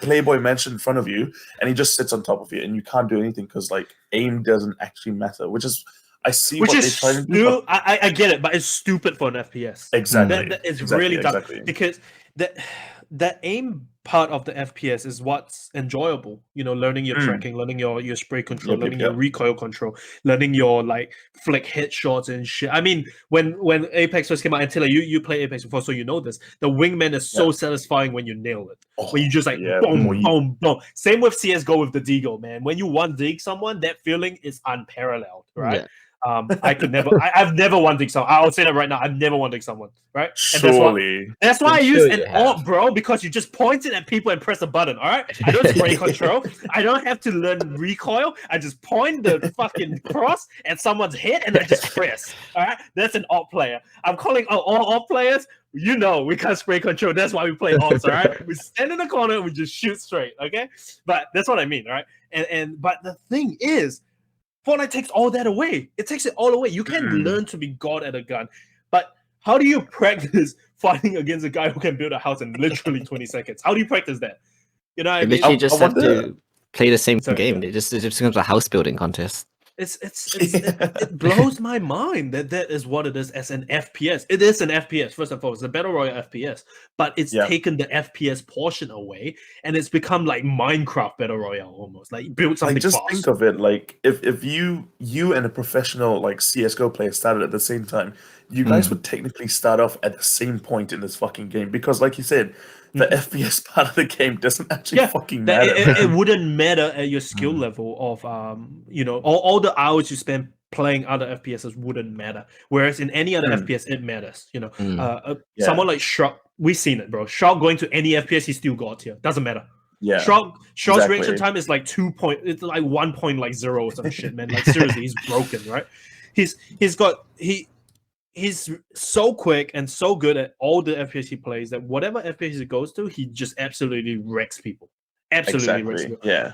Speaker 3: Playboy mansion in front of you, and he just sits on top of you, and you can't do anything because like aim doesn't actually matter. Which is, I see what they try to do.
Speaker 1: I get it, but it's stupid for an FPS.
Speaker 3: Exactly,
Speaker 1: it's really dumb because the aim part of the FPS is what's enjoyable. Learning your tracking, learning your spray control, learning your recoil control, learning your like flick headshots and shit. I mean, when Apex first came out, and Thilly, you play Apex before, so you know this. The wingman is so satisfying when you nail it. When you just like boom, boom, boom. Same with CS:GO with the Deagle, man. When you one dig someone, that feeling is unparalleled, right? I could never. I've never one dig someone. I'll say that right now. I've never one dig someone, right?
Speaker 3: Surely.
Speaker 1: That's why I use an alt, bro, because you just point it at people and press a button. All right. I don't spray control. I don't have to learn recoil. I just point the fucking cross at someone's head and I just press. All right. That's an alt player. I'm calling out all alt players. We can't spray control. That's why we play alts. All right. We stand in the corner and we just shoot straight. Okay. But that's what I mean. All right. But the thing is, Fortnite takes all that away. It takes it all away. You can learn to be god at a gun, but how do you practice fighting against a guy who can build a house in literally 20 seconds? How do you practice that?
Speaker 2: You literally just have to play the same game. It just becomes a house building contest.
Speaker 1: It blows my mind that is what it is as an FPS. It is an FPS first and foremost, a battle royale FPS, but it's taken the FPS portion away, and it's become like Minecraft battle royale almost. Like build something.
Speaker 3: Like, just
Speaker 1: fast.
Speaker 3: think of it like if you and a professional like CS:GO player started at the same time, you guys would technically start off at the same point in this fucking game because, like you said, the FPS part of the game doesn't actually fucking matter.
Speaker 1: It wouldn't matter at your skill level of all the hours you spend playing other FPSs wouldn't matter. Whereas in any other FPS, it matters. Someone like Shrug, we've seen it, bro. Shrug going to any FPS, he still got here. Doesn't matter.
Speaker 3: Yeah.
Speaker 1: Shrug's reaction time is like 1.0 or some shit, man. Like seriously, he's broken, right? He's so quick and so good at all the FPS he plays that whatever FPS he goes to, he just absolutely wrecks people. Absolutely wrecks people.
Speaker 3: Yeah.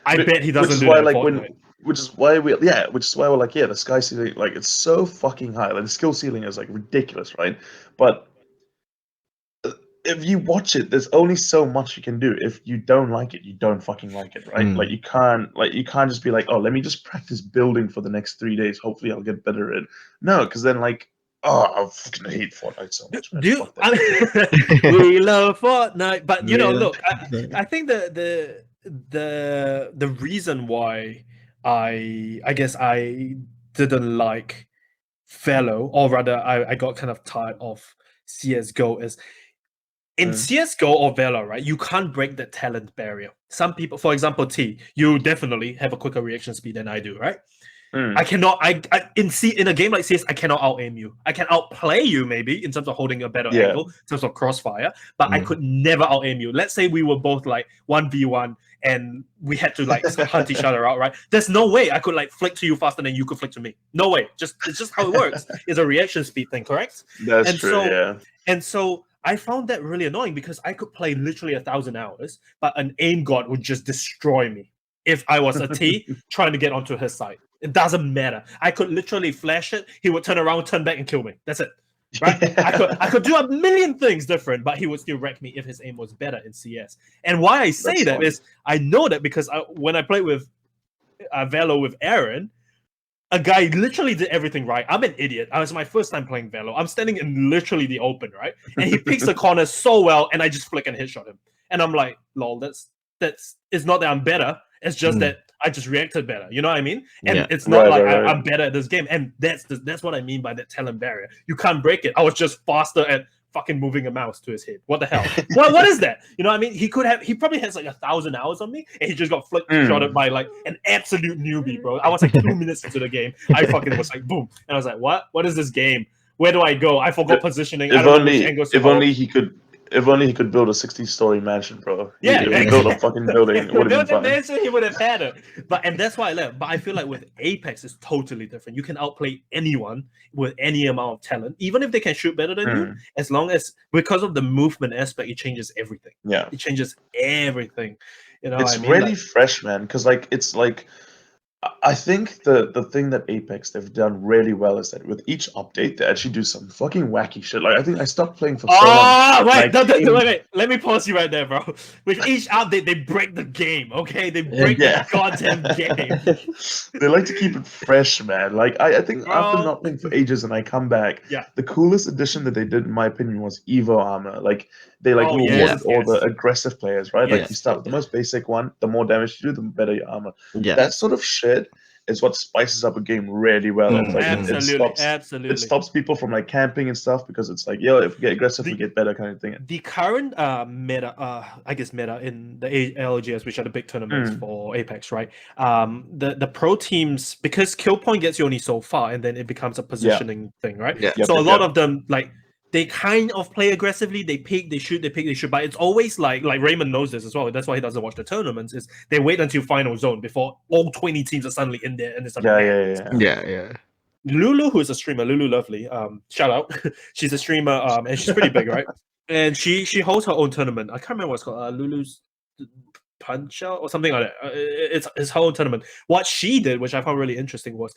Speaker 1: I bet he doesn't do that.
Speaker 3: Which is why we're like, the sky ceiling, like, it's so fucking high. Like, the skill ceiling is like ridiculous, right? But if you watch it, there's only so much you can do. If you don't like it, you don't fucking like it, right? Like, you can't just be like, oh, let me just practice building for the next 3 days. Hopefully I'll get better at it. No, because then, like, I fucking hate Fortnite so much, man.
Speaker 1: We love Fortnite, but look, I think the reason why I guess I didn't like Velo, or rather I got kind of tired of CS:GO is in CS:GO or Velo, right? You can't break the talent barrier. Some people, for example, T, you definitely have a quicker reaction speed than I do, right? I cannot. In a game like CS, I cannot out aim you. I can outplay you maybe in terms of holding a better angle, in terms of crossfire, but I could never out aim you. Let's say we were both like 1v1 and we had to like hunt each other out, right? There's no way I could like flick to you faster than you could flick to me. No way. It's just how it works. It's a reaction speed thing, correct?
Speaker 3: That's true. Yeah.
Speaker 1: And so I found that really annoying because I could play literally 1,000 hours, but an aim god would just destroy me if I was a T trying to get onto his side. It doesn't matter. I could literally flash it. He would turn around, turn back, and kill me. That's it. Right? I could do a million things different, but he would still wreck me if his aim was better in CS. And why I say that is I know that because when I played with Velo with Aaron, a guy literally did everything right. I'm an idiot. It was my first time playing Velo. I'm standing in literally the open, right? And he picks the corner so well, and I just flick and headshot him. And I'm like, lol, that's it's not that I'm better. It's just that I just reacted better. You know what I mean? And it's not I'm better at this game. And that's what I mean by that talent barrier. You can't break it. I was just faster at fucking moving a mouse to his head. What the hell? what is that? You know what I mean? He probably has like 1,000 hours on me, and he just got shotted by like an absolute newbie, bro. I was like 2 minutes into the game. I fucking was like, boom. And I was like, what? What is this game? Where do I go? I forgot positioning.
Speaker 3: If only he could build a 60-story mansion, bro.
Speaker 1: Yeah,
Speaker 3: if he built a fucking building, it would have been fun.
Speaker 1: Mansion, he would have had it. And that's why I left. But I feel like with Apex, it's totally different. You can outplay anyone with any amount of talent, even if they can shoot better than you. As long as, because of the movement aspect, it changes everything.
Speaker 3: Yeah,
Speaker 1: it changes everything. You know,
Speaker 3: it's really fresh, man. Because like it's like. I think the thing that Apex they've done really well is that with each update they actually do some fucking wacky shit. Like I think I stopped playing for so long.
Speaker 1: Wait, wait. Let me pause you right there, bro. With each update they break the game, okay? They break the goddamn game.
Speaker 3: They like to keep it fresh, man. Like I think after not playing for ages and I come back, the coolest addition that they did in my opinion was Evo armor. Like they like rewarded all the aggressive players, right? Like you start with the most basic one, the more damage you do, the better your armor. Yeah. That sort of shit is what spices up a game really well. And like
Speaker 1: absolutely.
Speaker 3: It stops people from like camping and stuff because it's like, yo, if we get aggressive, we get better kind of thing.
Speaker 1: The current meta in the LGS, which are the big tournaments for Apex, right? The pro teams, because kill point gets you only so far, and then it becomes a positioning thing, right? So a lot of them like. They kind of play aggressively. They pick, they shoot, but it's always like Raymond knows this as well. That's why he doesn't watch the tournaments. Is they wait until final zone before all 20 teams are suddenly in there, and it's like
Speaker 2: yeah.
Speaker 1: Lulu, who is a streamer, Lulu Lovely, shout out. She's a streamer, and she's pretty big, right? And she holds her own tournament. I can't remember what it's called. Lulu's Punch Out or something like that. It's her own tournament. What she did, which I found really interesting, was.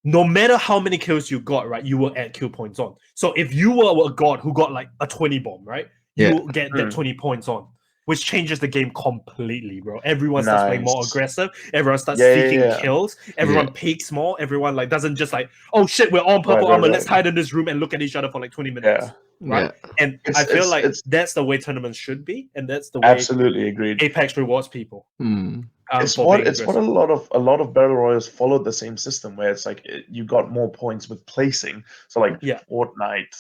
Speaker 1: No matter how many kills you got, right, you will add kill points on. So if you were a god who got like a 20 bomb, right, you will get that 20 points on. which changes the game completely, bro. Everyone starts playing more
Speaker 3: Nice.
Speaker 1: aggressive. Everyone starts
Speaker 3: Yeah,
Speaker 1: seeking
Speaker 3: yeah.
Speaker 1: kills. Everyone peeks more. Everyone like doesn't just like, oh shit, we're on purple
Speaker 3: Right,
Speaker 1: armor.
Speaker 3: right,
Speaker 1: Let's
Speaker 3: right.
Speaker 1: hide in this room and look at each other for like 20 minutes.
Speaker 3: Yeah.
Speaker 1: Right. And I feel like that's the way tournaments should be, and that's the way
Speaker 3: Absolutely agreed.
Speaker 1: Apex rewards people.
Speaker 3: It's
Speaker 1: for
Speaker 3: what
Speaker 1: being
Speaker 3: a lot of battle royals followed the same system where it's like you got more points with placing. So like Fortnite,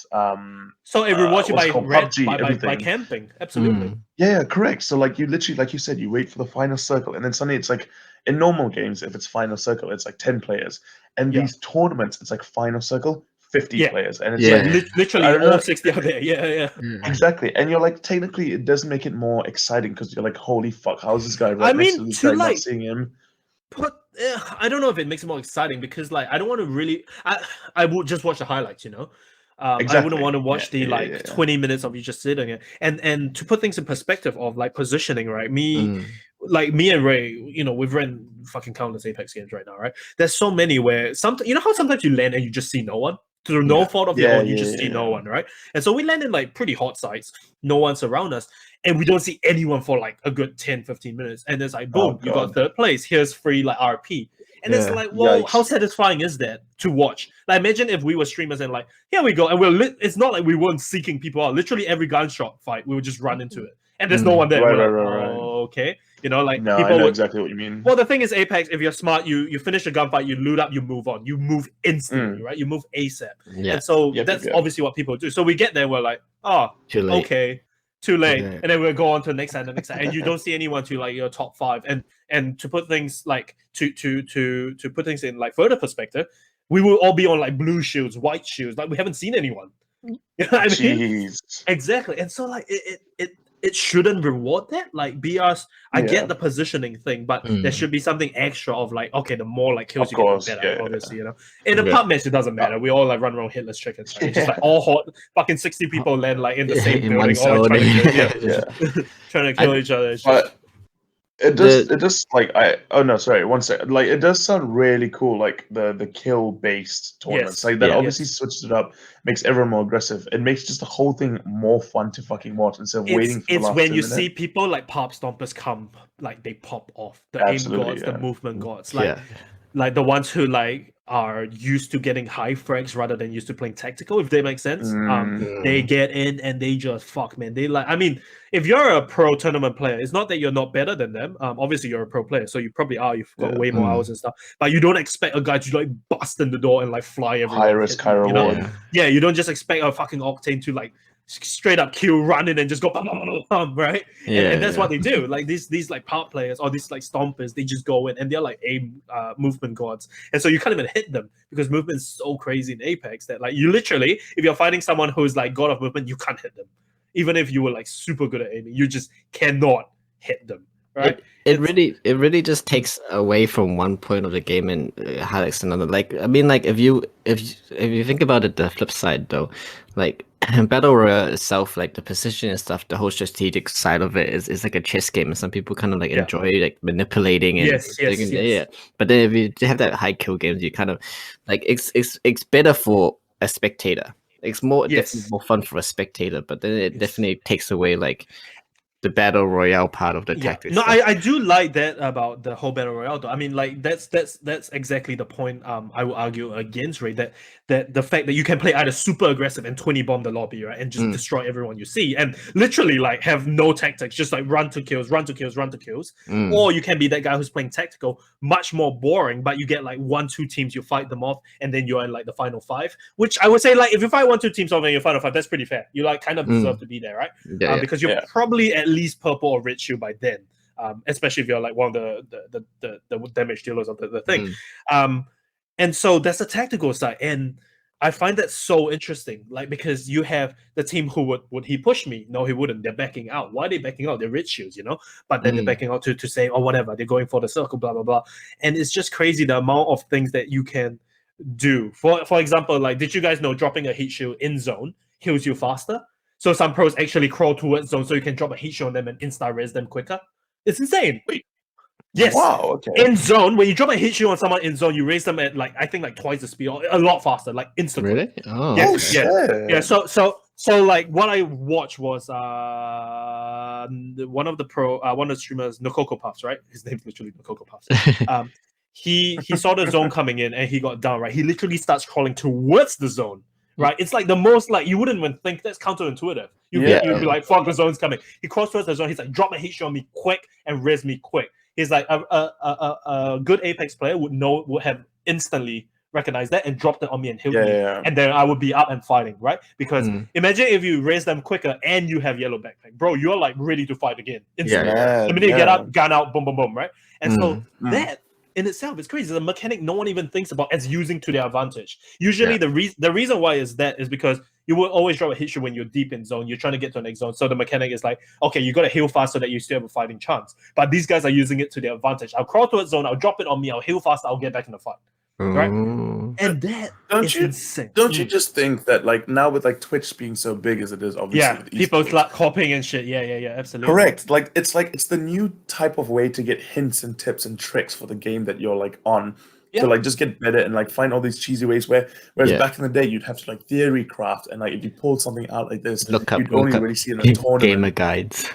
Speaker 1: so it rewards you
Speaker 3: what's
Speaker 1: by
Speaker 3: it called?
Speaker 1: red,
Speaker 3: PUBG,
Speaker 1: by
Speaker 3: everything.
Speaker 1: camping. Absolutely.
Speaker 3: Yeah, correct. So like you literally, like you said, you wait for the final circle, and then suddenly it's like in normal games, if it's final circle, it's like 10 players, and these tournaments, it's like final circle, 50 players, and it's like
Speaker 1: literally all 60 out there. Yeah.
Speaker 3: Exactly, and you're like, technically, it does make it more exciting because you're like, holy fuck, how's this guy right next to this guy, not seeing him?
Speaker 1: But I don't know if it makes it more exciting because like I don't want to really. I would just watch the highlights, you know. I wouldn't want to watch the 20 minutes of you just sitting it. And to put things in perspective of like positioning, right? Me and Ray, you know, we've ran fucking countless Apex games right now, right? There's so many where you know how sometimes you land and you just see no one through no fault of your own, you just see no one, right? And so we land in like pretty hot sites, no one's around us, and we don't see anyone for like a good 10-15 minutes, and it's like boom, you got third place, here's free like RP. And it's like, well, how satisfying is that to watch? Like, imagine if we were streamers and like, here we go, and it's not like we weren't seeking people out. Literally every gunshot fight, we would just run into it, and there's no one there.
Speaker 3: Right.
Speaker 1: Okay, you know, like
Speaker 3: no,
Speaker 1: people
Speaker 3: I know exactly what you mean.
Speaker 1: Well, the thing is, Apex, if you're smart, you finish a gunfight, you loot up, you move on, you move instantly, right? You move ASAP, and so that's obviously what people do. So we get there, we're like, oh, okay. Too late, and then we'll go on to the next side, and you don't see anyone to like your top 5. And to put things like to put things in like further perspective, we will all be on like blue shields, white shields, like we haven't seen anyone. You know what I mean? Exactly, and so like it shouldn't reward that. Like BRs, I get the positioning thing, but there should be something extra of like, okay, the more like kills you get, the better. Obviously, you know. In a pub match, it doesn't matter. We all like run around hitless chickens. Right? It's just like all hot, fucking 60 people land like in the same building, all like, trying to kill each other. It's just...
Speaker 3: It does like one second. Like it does sound really cool, like the kill based tournaments. Like that obviously switches it up, makes everyone more aggressive. It makes just the whole thing more fun to fucking watch instead of waiting for the last
Speaker 1: when you
Speaker 3: 2 minutes.
Speaker 1: see people like pop stompers come, like they pop off. The aim gods, the movement gods. Like the ones who like are used to getting high frags rather than used to playing tactical, if that makes sense. They get in and they just fuck, man. They like, I mean, if you're a pro tournament player, it's not that you're not better than them. Obviously you're a pro player, so you probably are. You've got way more hours and stuff, but you don't expect a guy to like bust in the door and like fly everywhere.
Speaker 3: High risk, high reward.
Speaker 1: Yeah, you don't just expect a fucking Octane to like straight up kill, run in and just go bum, bum, bum, right? And that's what they do. Like these like power players or these like stompers, they just go in and they're like aim movement gods, and so you can't even hit them because movement is so crazy in Apex that like you literally, if you're fighting someone who's like god of movement, you can't hit them. Even if you were like super good at aiming, you just cannot hit them. Right?
Speaker 2: It really just takes away from one point of the game and highlights another. Like, I mean, like if you think about it, the flip side though, like Battle Royale itself, like the position and stuff, the whole strategic side of it is like a chess game, and some people kind of like enjoy like manipulating and
Speaker 1: yes.
Speaker 2: But then if you have that high kill games, you kind of like it's better for a spectator. It's definitely more fun for a spectator, but then it definitely takes away like the battle royale part of the tactics.
Speaker 1: No, I do like that about the whole battle royale though. I mean, like that's exactly the point I will argue against, right? That the fact that you can play either super aggressive and 20 bomb the lobby, right, and just destroy everyone you see, and literally like have no tactics, just like run to kills, or you can be that guy who's playing tactical, much more boring, but you get like 1-2 teams, you fight them off, and then you're in like the final 5, which I would say like if you fight 1-2 teams off in your final 5, that's pretty fair. You like kind of deserve to be there, right? Because you're probably at least purple or red shield by then, especially if you're like one of the damage dealers of the thing. And so that's the tactical side, and I find that so interesting, like because you have the team who would he push me? No, he wouldn't. They're backing out. Why are they backing out? They're red shields, you know, but then they're backing out to say, oh, whatever, they're going for the circle, blah blah blah. And it's just crazy the amount of things that you can do. For example, like, did you guys know dropping a heat shield in zone heals you faster? So some pros actually crawl towards zone so you can drop a heat shield on them and insta-res them quicker. It's insane.
Speaker 3: Wait.
Speaker 1: Yes.
Speaker 3: Wow, okay.
Speaker 1: In zone, when you drop a heat shield on someone in zone, you raise them at like, I think like twice the speed, or a lot faster, like instantly.
Speaker 2: Really? Oh,
Speaker 1: yeah. So like what I watched was one of the streamers, Nokoko Puffs, right? His name's literally Nokoko Puffs. He saw the zone coming in and he got down, right? He literally starts crawling towards the zone, right? It's like the most, like, you wouldn't even think that's counterintuitive. You'd be like, fuck, the zone's coming. He crawls towards the zone. He's like, drop my hit shot on me quick and res me quick. He's like, a good Apex player would have instantly recognized that and dropped it on me and healed me. And then I would be up and fighting, right? Because imagine if you raise them quicker and you have yellow backpack. Bro, you're like ready to fight again. Instantly. The minute you get up, gun out, boom, boom, boom, right? And so that in itself is crazy. The mechanic no one even thinks about as using to their advantage. Usually the reason why is because you will always drop a hit shot when you're deep in zone. You're trying to get to the next zone. So the mechanic is like, okay, you got to heal fast so that you still have a fighting chance. But these guys are using it to their advantage. I'll crawl towards zone, I'll drop it on me, I'll heal fast, I'll get back in the fight. Right? And that is insane.
Speaker 4: Don't you just think that, like, now with like Twitch being so big as it is, obviously,
Speaker 1: people like copying and shit. Yeah, absolutely.
Speaker 4: Correct. Like it's the new type of way to get hints and tips and tricks for the game that you're like on. To like just get better and like find all these cheesy ways whereas back in the day you'd have to like theory craft, and like if you pulled something out like this, you'd only really see it in a tournament.
Speaker 2: Gamer guides.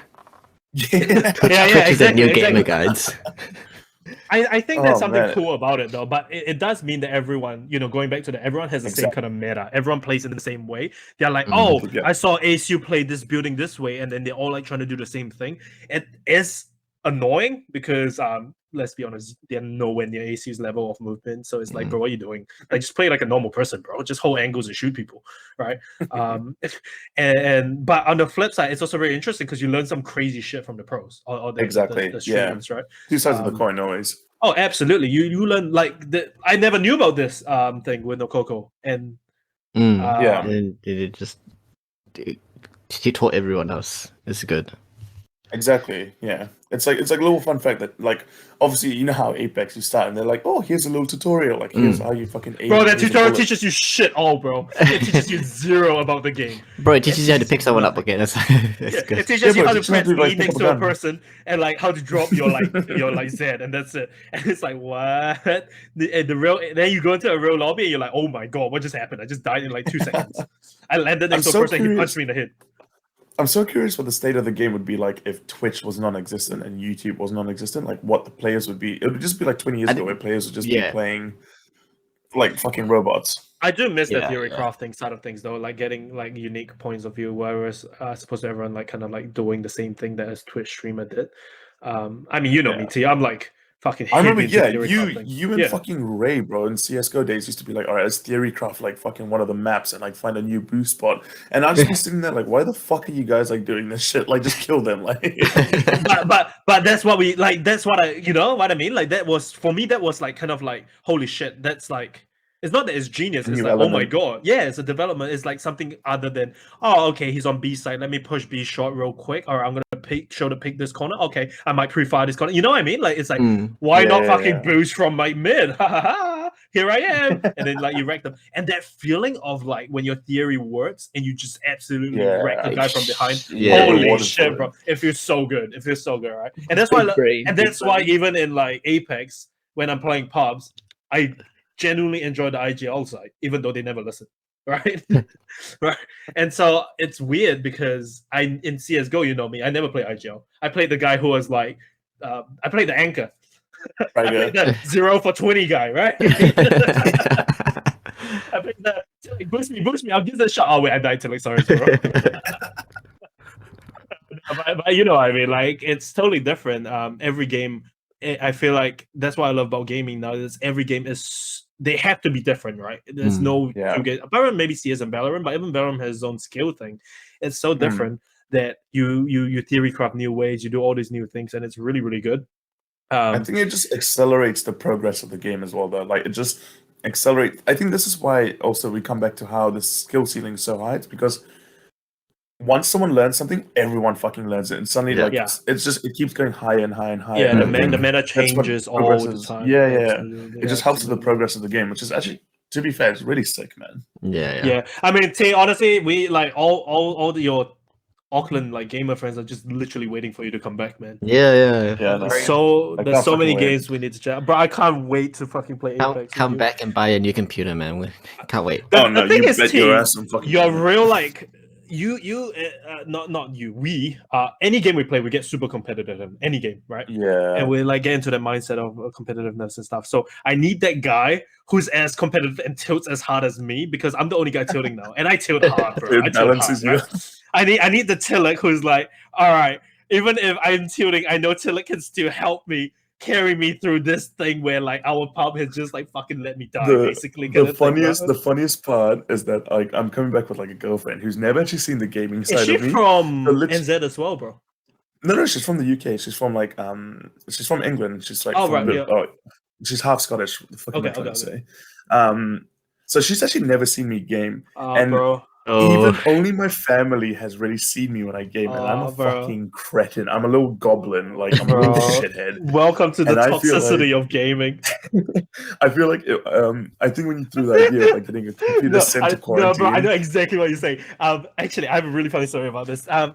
Speaker 1: Exactly.
Speaker 2: Gamer guides.
Speaker 1: I think there's something cool about it though, but it does mean that everyone, going back to that, everyone has the same kind of meta. Everyone plays in the same way. They're like, I saw ASU play this building this way, and then they're all like trying to do the same thing. It is annoying because let's be honest, they're nowhere near AC's level of movement. So it's like, bro, what are you doing? Like, just play like a normal person, bro. Just hold angles and shoot people, right? But on the flip side, it's also very interesting because you learn some crazy shit from the pros or the streamers, right?
Speaker 4: Two sides of the coin always.
Speaker 1: Oh, absolutely. You learn like I never knew about this thing with Nokoko, and
Speaker 2: and he taught everyone else. It's good.
Speaker 4: Exactly. Yeah. It's like a little fun fact that, like, obviously you know how Apex you start and they're like, oh, here's a little tutorial, like here's how you fucking aim.
Speaker 1: Bro, that tutorial teaches you shit all, bro. It teaches you zero about the game.
Speaker 2: Bro, it teaches you how to pick someone up again. That's good.
Speaker 1: It teaches you how to press E next to a person and like how to drop your Z, and that's it. And it's like, what? Then you go into a real lobby and you're like, oh my god, what just happened? I just died in like 2 seconds. I landed next to a person and he punched me in the head.
Speaker 4: I'm so curious what the state of the game would be like if Twitch was non-existent and YouTube was non-existent. Like, what the players would be. It would just be like 20 years ago where players would just be playing like fucking robots.
Speaker 1: I do miss the theory crafting side of things though, like getting like unique points of view, whereas supposed to everyone like kind of like doing the same thing that a Twitch streamer did. I mean, me, T. I'm like fucking.
Speaker 4: I remember, you and fucking Ray, bro, in CS:GO days used to be like, all right, let's theory craft like fucking one of the maps and like find a new boost spot. And I just was sitting there like, why the fuck are you guys like doing this shit? Like, just kill them, like.
Speaker 1: but that's what we like. That's what what I mean. Like, that was for me. That was like kind of like, holy shit. That's like. It's not that it's genius. It's like, oh my god. Yeah, it's a development. It's like something other than, oh, okay, he's on B side. Let me push B short real quick. Or I'm going to pick this corner. Okay, I might pre-fire this corner. You know what I mean? Like, it's like, why not fucking boost from my mid? Ha ha ha. Here I am. And then like you wreck them. And that feeling of like when your theory works and you just absolutely wreck the guy from behind. Holy shit, bro. It feels so good. It feels so good, right? And that's why even in like Apex, when I'm playing pubs, I genuinely enjoy the IGL side, even though they never listen, right? Right. And so it's weird because in CS:GO, you know me, I never play IGL. I played the guy who was like, I played the anchor. I played the 0 for 20 guy, right? I played the boost me, I'll give this a shot. Oh wait, I died to like sorry, bro. But you know what I mean? Like, it's totally different. Every game, I feel like that's what I love about gaming now. Is every game they have to be different, right? There's no Valorant, maybe CS and Valorant, but even Valorant has its own skill thing. It's so different that you theory craft new ways, you do all these new things, and it's really, really good.
Speaker 4: I think it just accelerates the progress of the game as well, though. Like, it just accelerates. I think this is why also we come back to how the skill ceiling is so high. It's because once someone learns something, everyone fucking learns it, and suddenly, it's just it keeps going higher and higher and higher.
Speaker 1: Yeah, the meta changes all the time.
Speaker 4: Yeah. It just helps with the progress of the game, which is actually, to be fair, it's really sick, man.
Speaker 2: Yeah.
Speaker 1: I mean, honestly, we like all your Auckland like gamer friends are just literally waiting for you to come back, man.
Speaker 2: Yeah.
Speaker 1: There's so many games we need to chat, bro. I can't wait to fucking play Apex.
Speaker 2: Come back and buy a new computer, man. Can't wait.
Speaker 4: Oh no, you bet your ass on fucking.
Speaker 1: You're real like. not you. We any game we play, we get super competitive in any game, right?
Speaker 4: Yeah.
Speaker 1: And we like get into the mindset of competitiveness and stuff. So I need that guy who's as competitive and tilts as hard as me because I'm the only guy tilting now, and I tilt hard, bro.
Speaker 4: It
Speaker 1: I tilt
Speaker 4: balances
Speaker 1: hard,
Speaker 4: you.
Speaker 1: right? I need the Tillich who's like, all right, even if I'm tilting, I know Tillich can still help me. Carry me through this thing where like our pub has just like fucking let me die, basically.
Speaker 4: The funniest part is that like I'm coming back with like a girlfriend who's never actually seen the gaming
Speaker 1: Is
Speaker 4: side
Speaker 1: she
Speaker 4: of me.
Speaker 1: from
Speaker 4: So lit-
Speaker 1: NZ as well, bro?
Speaker 4: No, she's from the UK. She's from like she's from England. She's like
Speaker 1: Oh,
Speaker 4: from
Speaker 1: right, yeah.
Speaker 4: she's half Scottish. What the fuck am I trying to
Speaker 1: Okay.
Speaker 4: say? So she's actually never seen me game. And
Speaker 1: Bro.
Speaker 4: even only my family has really seen me when I game, and I'm a
Speaker 1: Bro.
Speaker 4: fucking cretin. I'm a little goblin, like I'm a little shithead.
Speaker 1: Welcome to the
Speaker 4: And I feel
Speaker 1: toxicity
Speaker 4: like-
Speaker 1: of gaming.
Speaker 4: I feel like I think when you threw the idea of like getting a completely sent to
Speaker 1: No,
Speaker 4: quarantine.
Speaker 1: bro, I know exactly what you're saying. Actually, I have a really funny story about this. I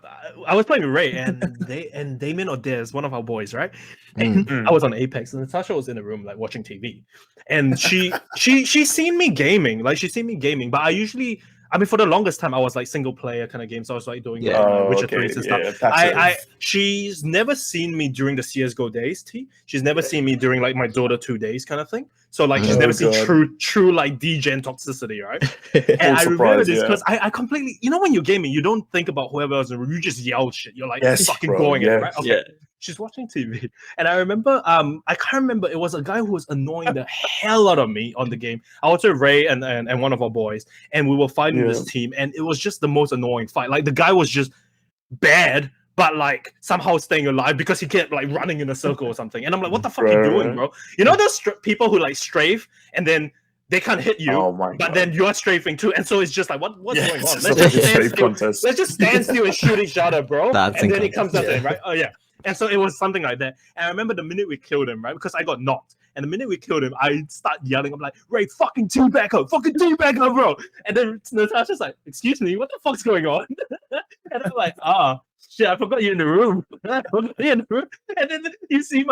Speaker 1: was playing with Ray and Damien or Des, one of our boys, right? And I was on Apex, and Natasha was in the room like watching TV, and she's seen me gaming, but I mean, for the longest time, I was like single player kind of games. So I was like doing Witcher 3s and stuff. She's never seen me during the CS:GO days. She's never seen me during like my Dota 2 days kind of thing. So like she's never seen true like DGen toxicity, right? And I remember this because I completely, you know, when you're gaming, you don't think about whoever else in the room. You just yell shit. You're like fucking going in, right? Okay. Yeah. She's watching TV, and I remember, I can't remember. It was a guy who was annoying the hell out of me on the game. I was with Ray and one of our boys, and we were fighting this team, and it was just the most annoying fight. Like the guy was just bad, but like somehow staying alive because he kept like running in a circle or something. And I'm like, what the fuck are you doing, bro? You know those people who like strafe and then they can't hit you, but then you're strafing too, and so it's just like, what's going on? Let's just stand still and shoot each other, bro. And then it comes up there, right? Oh yeah. And so it was something like that. And I remember the minute we killed him, right? Because I got knocked. And the minute we killed him, I start yelling. I'm like, Ray, fucking teabag her, bro. And then Natasha's like, excuse me, what the fuck's going on? And I'm like, shit, I forgot you're in the room. And then you see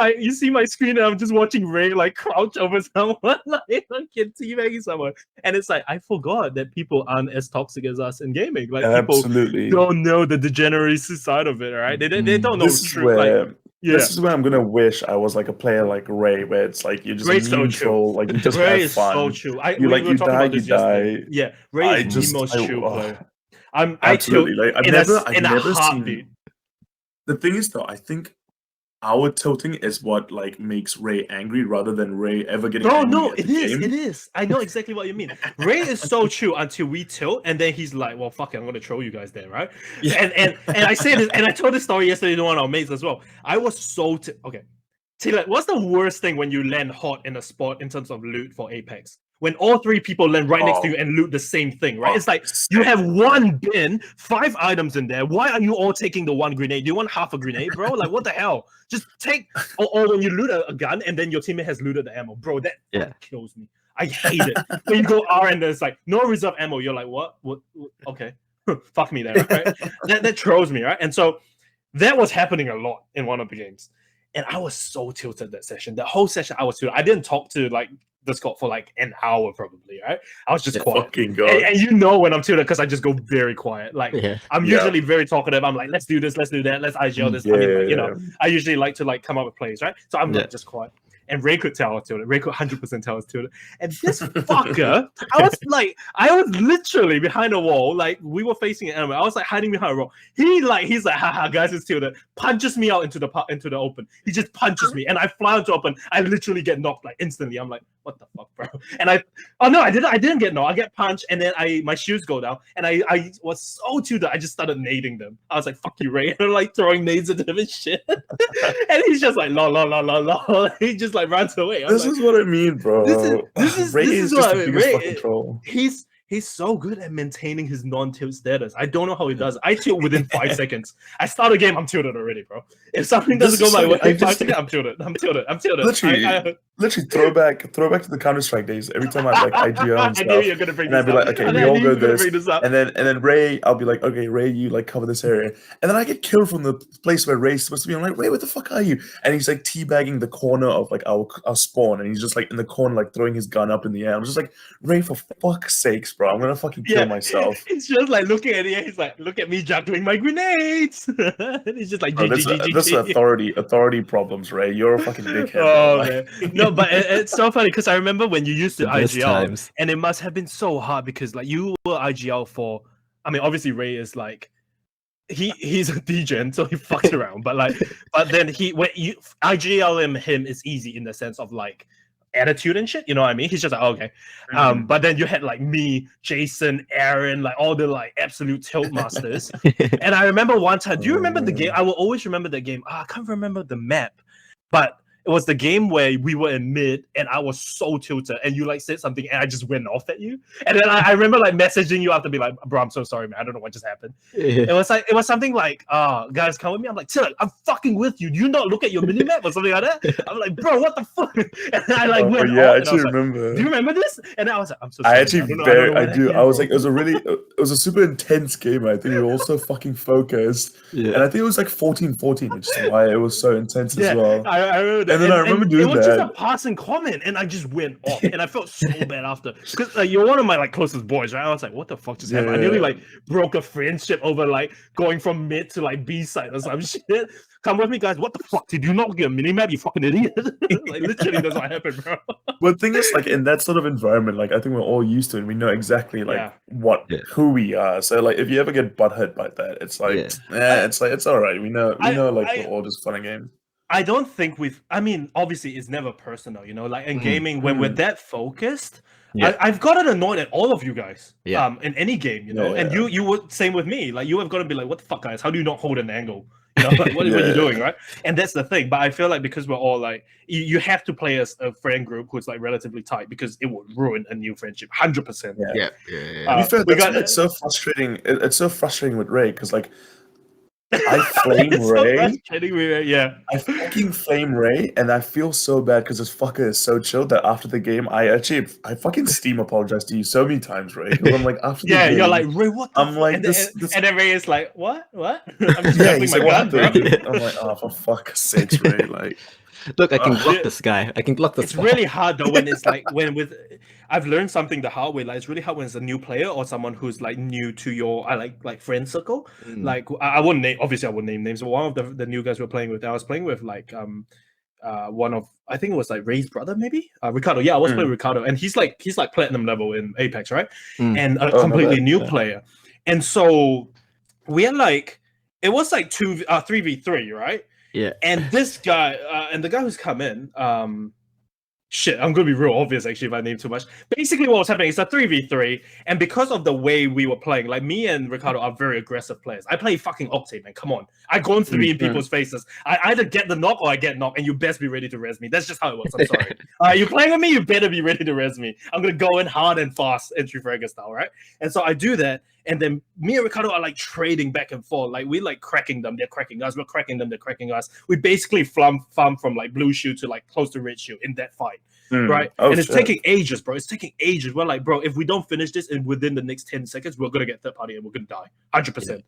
Speaker 1: my screen, and I'm just watching Ray like crouch over someone, like teabagging someone. And it's like, I forgot that people aren't as toxic as us in gaming. Like people don't know the degeneracy side of it, right? They don't know truth.
Speaker 4: This is where I'm gonna wish I was like a player like Ray, where it's like you're just
Speaker 1: Ray's
Speaker 4: a meme troll, like you just
Speaker 1: Ray
Speaker 4: have fun.
Speaker 1: Is so chill.
Speaker 4: You die.
Speaker 1: Yeah, Ray is the most chill player. I
Speaker 4: absolutely like I've never
Speaker 1: heartbeat.
Speaker 4: seen. The thing is though, I think our tilting is what like makes Ray angry rather than Ray ever getting angry.
Speaker 1: No, it is. I know exactly what you mean. Ray is so chill until we tilt, and then he's like, well, fuck it, I'm gonna troll you guys then, right? Yeah. And I say this, and I told this story yesterday to one of our mates as well. I was so okay. Taylor, what's the worst thing when you land hot in a spot in terms of loot for Apex? When all three people land right next to you and loot the same thing, right? It's like you have one bin, 5 items in there. Why are you all taking the one grenade? Do you want half a grenade, bro? Like, what the hell? Just take, or when you loot a gun and then your teammate has looted the ammo, bro. That kills me. I hate it. When you go R and there's like no reserve ammo, you're like, what? Okay, fuck me there, right? that throws me, right? And so that was happening a lot in one of the games, and I was so tilted that session. The whole session, I was tilted. I didn't talk to like Discord for like an hour probably, right? I was just quiet. And you know when I'm tilted because I just go very quiet. Like I'm usually very talkative. I'm like, let's do this, let's do that, let's IGL this. I mean, like, you know, I usually like to like come up with plays, right? So I'm like just quiet. And Ray could tell I was tilted. Ray could 100% tell I was tilted. And this fucker, I was literally behind a wall. Like we were facing an enemy. I was like hiding behind a wall. He's like, haha, guys, it's tilted. Punches me out into the open. He just punches me, and I fly into open. I literally get knocked like instantly. I'm like, what the fuck, bro? And I didn't get knocked. I get punched, and then my shoes go down, and I was so tilted. I just started nading them. I was like, fuck you, Ray, and I'm like throwing nades at them and shit. And he's just like, la. He just like runs away.
Speaker 4: This is what I mean, bro.
Speaker 1: This is what I mean. Ray, he's so good at maintaining his non-tilt status. I don't know how he does. I tilt within 5 seconds. I start a game, I'm tilted already, bro. If something doesn't go my way, in 5 seconds, I'm tilted.
Speaker 4: Literally, throw back to the Counter-Strike days. Every time I like IGL and stuff,
Speaker 1: I knew you were gonna bring this
Speaker 4: and I'd be like, okay, we all go this,
Speaker 1: up.
Speaker 4: and then Ray, I'll be like, okay, Ray, you like cover this area, and then I get killed from the place where Ray's supposed to be. I'm like, Ray, what the fuck are you? And he's like teabagging the corner of like our spawn, and he's just like in the corner, like throwing his gun up in the air. I'm just like, Ray, for fuck's sakes, bro. bro. I'm gonna fucking kill myself.
Speaker 1: It's just like looking at it. He's like, look at me juggling my grenades. And he's just like,
Speaker 4: Bro, this is authority problems, Ray. You're a fucking dickhead.
Speaker 1: Oh
Speaker 4: bro.
Speaker 1: man, no, but it's so funny because I remember when you used to
Speaker 2: The best
Speaker 1: IGL,
Speaker 2: times.
Speaker 1: and it must have been so hard because like you were IGL for. I mean, obviously Ray is like. He's a degen, so he fucks around. But then when you IGL him is easy in the sense of like attitude and shit. You know what I mean? He's just like, okay. But then you had like me, Jason, Aaron, like all the like absolute tilt masters. And I remember one time. Do you remember the game? I will always remember the game. I can't remember the map, but it was the game where we were in mid and I was so tilted and you like said something and I just went off at you. And then I remember like messaging you after be like, bro, I'm so sorry, man. I don't know what just happened. It was something like, guys, come with me. I'm like, Thilly, I'm fucking with you. Do you not look at your mini map or something like that? I'm like, bro, what the fuck? And I like went off.
Speaker 4: Yeah, I actually remember.
Speaker 1: Like, do you remember this? And I was like, I'm so sorry.
Speaker 4: I do. I was like, it was a super intense game. I think we were all so fucking focused.
Speaker 2: Yeah.
Speaker 4: And I think it was like 14-14, which is why it was so intense as well.
Speaker 1: I remember that.
Speaker 4: And then I remember doing
Speaker 1: it was
Speaker 4: that.
Speaker 1: just a passing comment, and I just went off, and I felt so bad after because you're one of my like closest boys, right? I was like, what the fuck just happened? I nearly like broke a friendship over like going from mid to like B side or some shit. Come with me, guys. What the fuck? Did you not get a mini map? You fucking idiot! Like literally, that's what happened, bro.
Speaker 4: But the thing is, like in that sort of environment, like I think we're all used to it. And we know exactly like who we are. So like if you ever get butthurt by that, it's like it's all right. We know we're all just fun and games.
Speaker 1: I don't think I mean, obviously, it's never personal, you know. Like in gaming, when we're that focused, I've gotten annoyed at all of you guys. In any game, you know. And you would same with me. Like you have got to be like, what the fuck, guys? How do you not hold an angle? You know, like, what are you doing, right? And that's the thing. But I feel like because we're all like, you have to play as a friend group who's like relatively tight because it would ruin a new friendship, 100%.
Speaker 2: Yeah.
Speaker 4: To be fair, it's so frustrating. It's so frustrating with Ray because like. I flame Ray. I fucking flame Ray, and I feel so bad because this fucker is so chill that after the game, I fucking Steam apologized to you so many times, Ray. Because I'm like, after the game,
Speaker 1: you're like, Ray, what?
Speaker 4: I'm like,
Speaker 1: and
Speaker 4: this,
Speaker 1: and then Ray is like, what? I'm just
Speaker 4: he's
Speaker 1: my
Speaker 4: like,
Speaker 1: gun, bro.
Speaker 4: I'm like, oh, for fuck's sake, Ray, like.
Speaker 2: Look, I can block this guy. I can block this.
Speaker 1: It's really hard though when it's like I've learned something the hard way. Like it's really hard when it's a new player or someone who's like new to your like friend circle. Like I wouldn't name, obviously I wouldn't name names, but one of the new guys we're playing with, I was playing with like one of, I think it was like Ray's brother, maybe Ricardo. Yeah, I was playing with Ricardo, and he's like platinum level in Apex, right? And a completely new player. And so we had like, it was like 3v3, right?
Speaker 2: Yeah.
Speaker 1: And this guy, and the guy who's come in, shit, I'm gonna be real obvious actually if I name too much. Basically, what was happening is a 3v3, and because of the way we were playing, like me and Ricardo are very aggressive players. I play fucking Octane, man. Come on, I go on 3 in people's faces. I either get the knock or I get knocked, and you best be ready to res me. That's just how it works. I'm sorry. You playing with me? You better be ready to res me. I'm gonna go in hard and fast, entry fragger style, right? And so I do that. And then me and Ricardo are like trading back and forth. Like we're like cracking them, they're cracking us. We're cracking them, they're cracking us. We basically farm from like blue shield to like close to red shield in that fight, right? And it's taking ages, bro. It's taking ages. We're like, bro, if we don't finish this in within the next 10 seconds, we're gonna get third party and we're gonna die, 100%.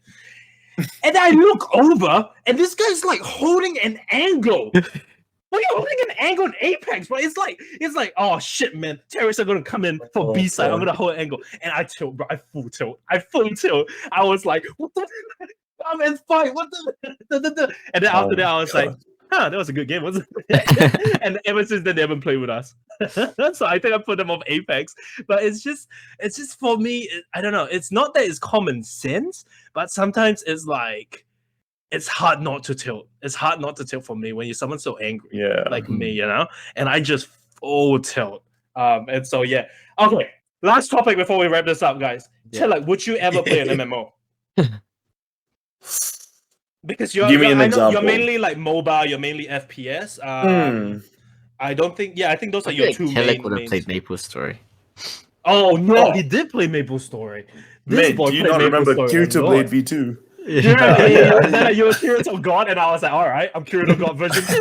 Speaker 1: And I look over, and this guy's like holding an angle. What are you holding an angle in Apex, bro? It's like, oh shit, man. Terrorists are gonna come in for B side. I'm gonna hold an angle. And I tilt, bro. I full tilt. I was like, what the come and fight. What the And then after that, I was like, that was a good game, wasn't it? And ever since then they haven't played with us. So I think I put them off Apex. But it's just for me, I don't know. It's not that it's common sense, but sometimes it's like it's hard not to tilt. It's hard not to tilt for me when you're someone so angry, like me, you know. And I just full tilt. And so okay. Last topic before we wrap this up, guys. Thilly, would you ever play an MMO? Because you're mainly like mobile. You're mainly FPS. I don't think. Yeah, I think those are your two
Speaker 2: Thilly
Speaker 1: main.
Speaker 2: would have played Maple Story.
Speaker 1: Oh no, he did play Maple Story.
Speaker 4: Mate, do you not remember Kirito Blade V2?
Speaker 1: Yeah. You were Kirito God, and I was like, all right, I'm Kirito God version 2.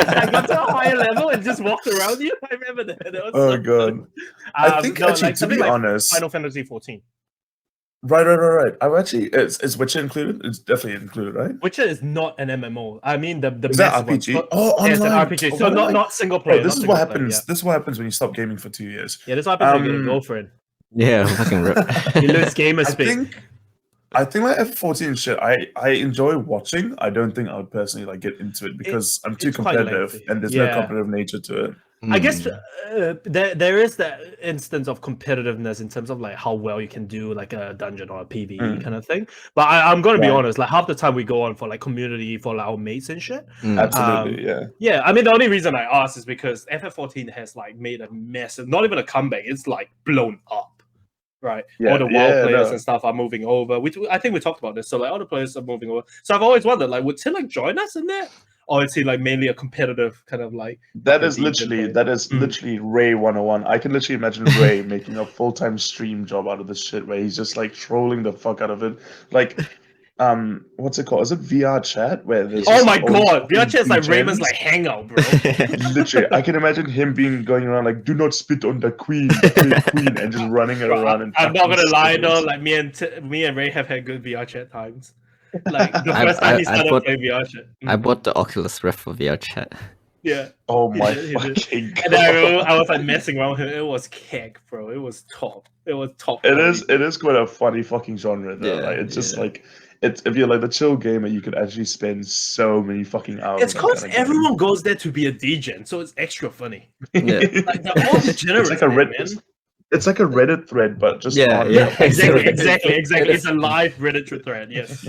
Speaker 1: I got to a higher level and just walked around you. I remember that. That was
Speaker 4: God. I think actually,
Speaker 1: like,
Speaker 4: to be honest,
Speaker 1: Final Fantasy 14.
Speaker 4: Right. I'm actually, is Witcher included? It's definitely included, right?
Speaker 1: Witcher is not an MMO. I mean, the
Speaker 4: is that RPG? Online.
Speaker 1: It's an RPG. So not single player.
Speaker 4: This is what happens. This is what happens when you stop gaming for 2 years.
Speaker 1: Yeah, this is what happens when you get a girlfriend.
Speaker 2: Yeah, fucking
Speaker 1: You lose gamer
Speaker 4: I
Speaker 1: speak.
Speaker 4: think like F14 shit. I enjoy watching. I don't think I would personally like get into it because I'm too
Speaker 1: it's quite
Speaker 4: competitive
Speaker 1: lengthy.
Speaker 4: and there's
Speaker 1: Yeah.
Speaker 4: no competitive nature to it.
Speaker 1: I guess
Speaker 2: Mm.
Speaker 1: there is that instance of competitiveness in terms of like how well you can do like a dungeon or a PvE kind of thing. But I'm gonna be
Speaker 4: Right.
Speaker 1: honest, like half the time we go on for like community for like, our mates and shit.
Speaker 2: Mm.
Speaker 4: Absolutely, yeah.
Speaker 1: Yeah, I mean the only reason I asked is because FF14 has like made a massive, not even a comeback, it's like blown up. Right, all the WoW players and stuff are moving over. I think we talked about this. So like all the players are moving over. So I've always wondered, like, would Thilly join us in that, or is he like mainly a competitive kind of like?
Speaker 3: That
Speaker 1: fucking
Speaker 3: is
Speaker 1: DJ player?
Speaker 3: literally Ray 101. I can literally imagine Ray making a full-time stream job out of this shit where he's just like trolling the fuck out of it. Like, what's it called? Is it VR chat where there's
Speaker 1: Oh
Speaker 3: just,
Speaker 1: my
Speaker 3: like, all these
Speaker 1: god,
Speaker 3: fucking
Speaker 1: VRChat is like Raymond's
Speaker 3: degens?
Speaker 1: like hangout, bro.
Speaker 3: Literally, I can imagine him going around like, "Do not spit on the queen, queen," and just running it
Speaker 1: Bro,
Speaker 3: around. And
Speaker 1: I'm not
Speaker 3: fucking
Speaker 1: gonna lie though,
Speaker 3: circles.
Speaker 1: like me and Ray have had good VRChat times. Like the
Speaker 2: I-
Speaker 1: first time he
Speaker 2: I
Speaker 1: started
Speaker 2: bought-
Speaker 1: playing VRChat.
Speaker 2: I bought the Oculus Rift for VR chat.
Speaker 1: Yeah.
Speaker 3: Oh
Speaker 1: He
Speaker 3: my
Speaker 1: did, he did.
Speaker 3: fucking god!
Speaker 1: And then I remember I was like messing around with him. It was keg, bro. It was top. It was top.
Speaker 3: It
Speaker 1: quality.
Speaker 3: is quite a funny fucking genre though.
Speaker 2: Yeah,
Speaker 3: Like it's just
Speaker 2: yeah.
Speaker 3: like if you're like the chill gamer, you could actually spend so many fucking hours.
Speaker 1: It's
Speaker 3: on that
Speaker 1: because
Speaker 3: kind of game.
Speaker 1: everyone goes there to be a degen, so it's extra funny.
Speaker 2: Yeah.
Speaker 1: Like they're all degenerates,
Speaker 3: It's like a
Speaker 1: man.
Speaker 3: It's like a Reddit thread, but just
Speaker 2: Yeah,
Speaker 3: on
Speaker 2: yeah.
Speaker 1: Exactly.
Speaker 2: It
Speaker 1: It's
Speaker 2: is.
Speaker 1: a live Reddit thread. Yes,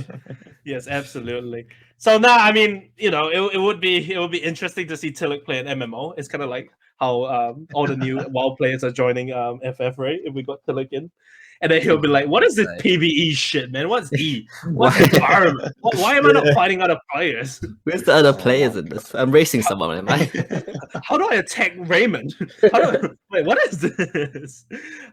Speaker 1: yes, absolutely. So now, I mean, you know, it would be interesting to see Thilly play an MMO. It's kind of like how all the new WoW players are joining FF, right? If we got Thilly in, and then he'll be like, "What is this
Speaker 2: Right.
Speaker 1: PVE shit, man? What's E?
Speaker 2: Why?
Speaker 1: What's environment? Why am I not fighting other players?
Speaker 2: Where's the other players in this? I'm racing someone, am I?
Speaker 1: How do I attack Raymond? Wait, what is this?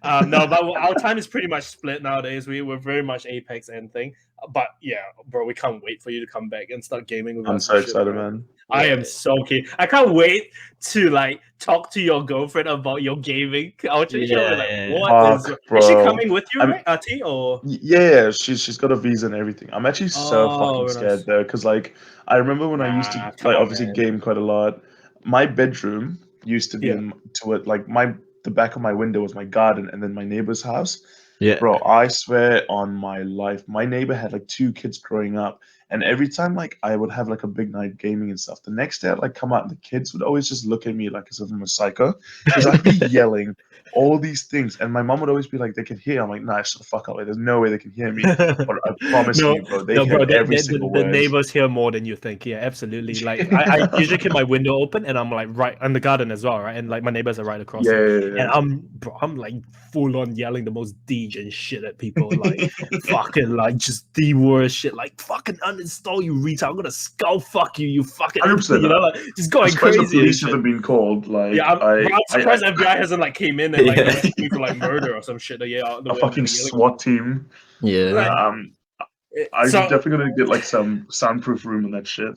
Speaker 1: No, but our time is pretty much split nowadays. We're very much Apex and thing. But yeah, bro, we can't wait for you to come back and start gaming with
Speaker 3: I'm
Speaker 1: us.
Speaker 3: so
Speaker 1: and shit,
Speaker 3: excited,
Speaker 1: bro.
Speaker 3: man.
Speaker 1: I am so keen. I can't wait to like talk to your girlfriend about your gaming culture.
Speaker 2: Yeah,
Speaker 1: Like,
Speaker 2: yeah.
Speaker 1: what
Speaker 3: Fuck,
Speaker 1: is she
Speaker 3: bro.
Speaker 1: coming with you,
Speaker 3: I'm-
Speaker 1: right, T? Or
Speaker 3: Yeah, she's got a visa and everything. I'm actually so
Speaker 1: Oh,
Speaker 3: fucking
Speaker 1: very
Speaker 3: scared
Speaker 1: nice.
Speaker 3: though, because like I remember when I used to
Speaker 1: come
Speaker 3: like
Speaker 1: on,
Speaker 3: obviously
Speaker 1: man.
Speaker 3: game quite a lot. My bedroom used to be
Speaker 1: Yeah.
Speaker 3: to it like the back of my window was my garden, and then my neighbor's house.
Speaker 2: Yeah.
Speaker 3: Bro, I swear on my life, my neighbor had like 2 kids growing up, and every time like I would have like a big night gaming and stuff, the next day I'd like come out and the kids would always just look at me like as if I'm a psycho because I'd be yelling all these things, and my mom would always be like, "They can hear." I'm like, "Nah, shut the fuck up! Like, there's no way they can hear me." But I promise
Speaker 1: No,
Speaker 3: you, bro, they
Speaker 1: no, bro,
Speaker 3: heard every single
Speaker 1: the
Speaker 3: word.
Speaker 1: neighbors hear more than you think. Yeah, absolutely. Like I usually keep my window open and I'm like right in the garden as well, right? And like my neighbors are right across.
Speaker 3: Yeah,
Speaker 1: it.
Speaker 3: yeah,
Speaker 1: And I'm like full on yelling the most degen shit at people, like fucking like just the worst shit, like fucking uninstall you retard. I'm gonna skull fuck you, you fucking
Speaker 3: 100%.
Speaker 1: you know, like just going
Speaker 3: I'm surprised the
Speaker 1: crazy. and
Speaker 3: police
Speaker 1: shit.
Speaker 3: haven't been called. Like,
Speaker 1: Yeah, I'm surprised
Speaker 3: I-
Speaker 1: FBI hasn't like came in and like
Speaker 2: Yeah.
Speaker 1: arrested me for like murder or some shit. Like, yeah, the
Speaker 3: a
Speaker 1: way
Speaker 3: fucking
Speaker 1: I'm yelling.
Speaker 3: SWAT team.
Speaker 2: Yeah.
Speaker 1: Right.
Speaker 3: I'm
Speaker 1: So,
Speaker 3: definitely gonna get like some soundproof room and that shit.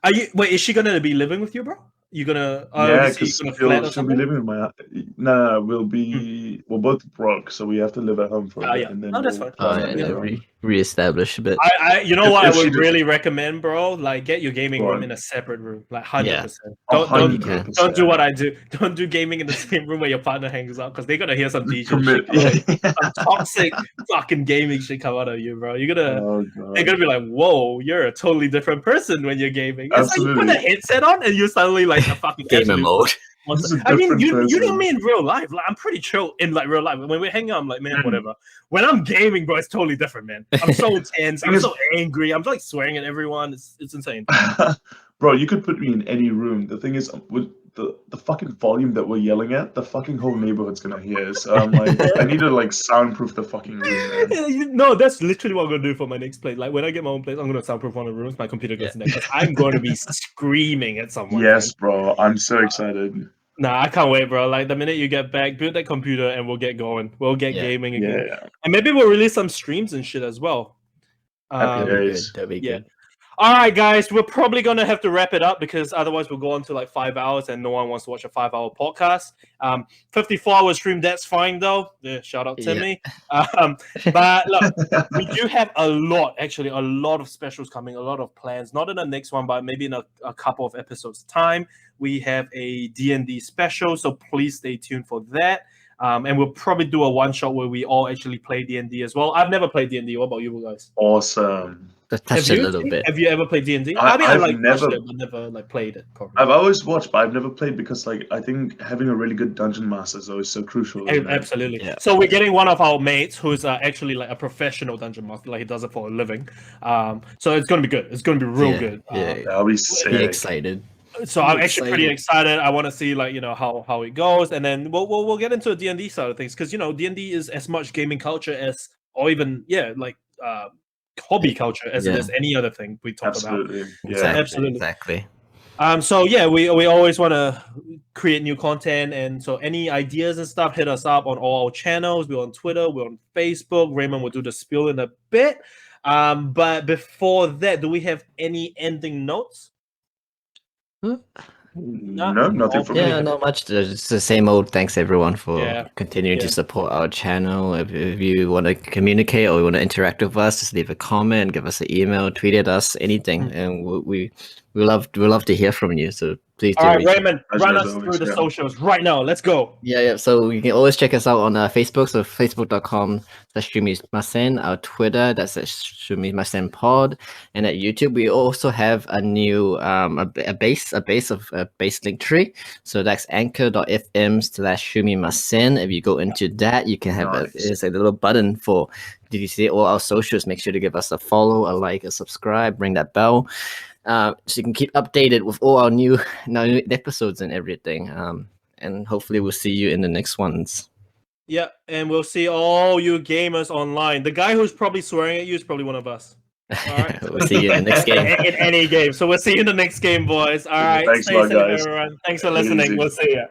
Speaker 1: are you? Wait, is she gonna be living with you, bro? You gonna?
Speaker 3: Yeah,
Speaker 1: Is she
Speaker 3: because
Speaker 1: gonna flat or
Speaker 3: she'll be
Speaker 1: something?
Speaker 3: living with my. No, we're both broke, so we have to live at home for a bit,
Speaker 1: Yeah.
Speaker 3: and then
Speaker 1: No, that's
Speaker 3: we'll
Speaker 1: fine.
Speaker 3: plan
Speaker 1: That's
Speaker 3: on
Speaker 1: fine,
Speaker 3: later on.
Speaker 2: Reestablish a bit.
Speaker 1: You know what I
Speaker 3: If she
Speaker 1: would
Speaker 3: did-
Speaker 1: really recommend, bro? Like, get your gaming
Speaker 3: Go
Speaker 1: room
Speaker 3: on.
Speaker 1: in a separate room, like 100%.
Speaker 3: A
Speaker 1: Don't
Speaker 3: 100%.
Speaker 1: don't do what I do. Don't do gaming in the same room where your partner hangs out because they're gonna hear some DJ
Speaker 3: Commit.
Speaker 1: shit, some toxic fucking gaming shit come out of you, bro. You're gonna.
Speaker 3: Oh
Speaker 1: They're
Speaker 3: god.
Speaker 1: gonna be like, "Whoa, you're a totally different person when you're gaming." It's like you put a
Speaker 3: Absolutely.
Speaker 1: headset on and you're suddenly like a fucking
Speaker 2: Gamer
Speaker 1: absolute
Speaker 2: mode.
Speaker 3: This is a
Speaker 1: I mean,
Speaker 3: different
Speaker 1: you know
Speaker 3: person.
Speaker 1: me in real life. Like, I'm pretty chill in like real life. When we're hanging out, I'm like, man,
Speaker 3: Mm.
Speaker 1: whatever. When I'm gaming, bro, it's totally different, man. I'm so tense. I'm
Speaker 3: Because-
Speaker 1: so angry. I'm like swearing at everyone. It's insane.
Speaker 3: Bro, you could put me in any room. The thing is, with the fucking volume that we're yelling at, the fucking whole neighborhood's gonna hear. So I'm like, I need to like soundproof the fucking room, man.
Speaker 1: No, that's literally what I'm gonna do for my next place. Like when I get my own place, I'm gonna soundproof one of the rooms. My computer goes in there because I'm going to be screaming at someone.
Speaker 3: Yes,
Speaker 1: man.
Speaker 3: bro. I'm so excited.
Speaker 1: Nah, I can't wait, bro. Like the minute you get back, build that computer and we'll get going. We'll get
Speaker 2: Yeah.
Speaker 1: gaming again,
Speaker 3: Yeah.
Speaker 1: and maybe we'll release some streams and shit as well.
Speaker 3: Happy
Speaker 2: That'd be
Speaker 3: days.
Speaker 2: good. That'd be
Speaker 1: yeah.
Speaker 2: good.
Speaker 1: All right, guys, we're probably gonna have to wrap it up because otherwise we'll go on to like 5 hours, and no one wants to watch a 5-hour podcast. 54-hour stream, that's fine though. Yeah, shout out to
Speaker 2: Yeah.
Speaker 1: me. But look, we do have a lot of specials coming, a lot of plans. Not in the next one, but maybe in a couple of episodes' time. We have a D&D special, so please stay tuned for that. And we'll probably do a one shot where we all actually play D&D as well. I've never played D&D. What about you guys?
Speaker 3: Awesome.
Speaker 2: Just touch it a little bit.
Speaker 1: Have you ever played D&D?
Speaker 3: I've
Speaker 1: I like
Speaker 3: never-
Speaker 1: watched it, but never like played it. Probably.
Speaker 3: I've always watched, but I've never played because, like, I think having a really good dungeon master is always so crucial. isn't it?
Speaker 1: Absolutely.
Speaker 2: Yeah.
Speaker 1: So we're getting one of our mates who's actually like a professional dungeon master, like he does it for a living. So it's gonna be good. It's gonna be real good.
Speaker 3: That'll be sick.
Speaker 2: Be excited.
Speaker 1: So I'm actually pretty excited. I want to see like how it goes, and then we'll get into the D&D side of things because D&D is as much gaming culture as, or even hobby culture as it is any other thing we talk about.
Speaker 3: Absolutely.
Speaker 2: Exactly.
Speaker 1: So yeah, we always want to create new content, and so any ideas and stuff, hit us up on all our channels. We're on Twitter, we're on Facebook. Raymond will do the spiel in a bit. But before that, do we have any ending notes?
Speaker 3: No, nothing from me.
Speaker 2: Yeah, not much. It's the same old. Thanks everyone for continuing to
Speaker 1: Yeah.
Speaker 2: support our channel. If you want to communicate or you want to interact with us, just leave a comment, give us an email, tweet at us, anything, and we love to hear from you. So please do.
Speaker 1: All right,
Speaker 2: reach out.
Speaker 1: Raymond, run us through the socials right now. Let's go.
Speaker 2: Yeah. So you can always check us out on Facebook. So facebook.com/Shumimasen. Our Twitter, that's at Shumimasen Pod. And at YouTube, we also have a new a base link tree. So that's anchor.fm/Shumimasen. If you go into that, you can have there's a little button for. Did you see all our socials? Make sure to give us a follow, a like, a subscribe, ring that bell. So you can keep updated with all our new episodes and everything. And hopefully we'll see you in the next ones.
Speaker 1: Yeah, and we'll see all you gamers online. The guy who's probably swearing at you is probably one of us. All right.
Speaker 2: We'll see you in the next game.
Speaker 1: In any game. So we'll see you in the next game, boys. All right.
Speaker 3: Thanks a
Speaker 1: Stay
Speaker 3: lot,
Speaker 1: safe,
Speaker 3: guys.
Speaker 1: everyone. Thanks for listening.
Speaker 3: Easy.
Speaker 1: We'll see you.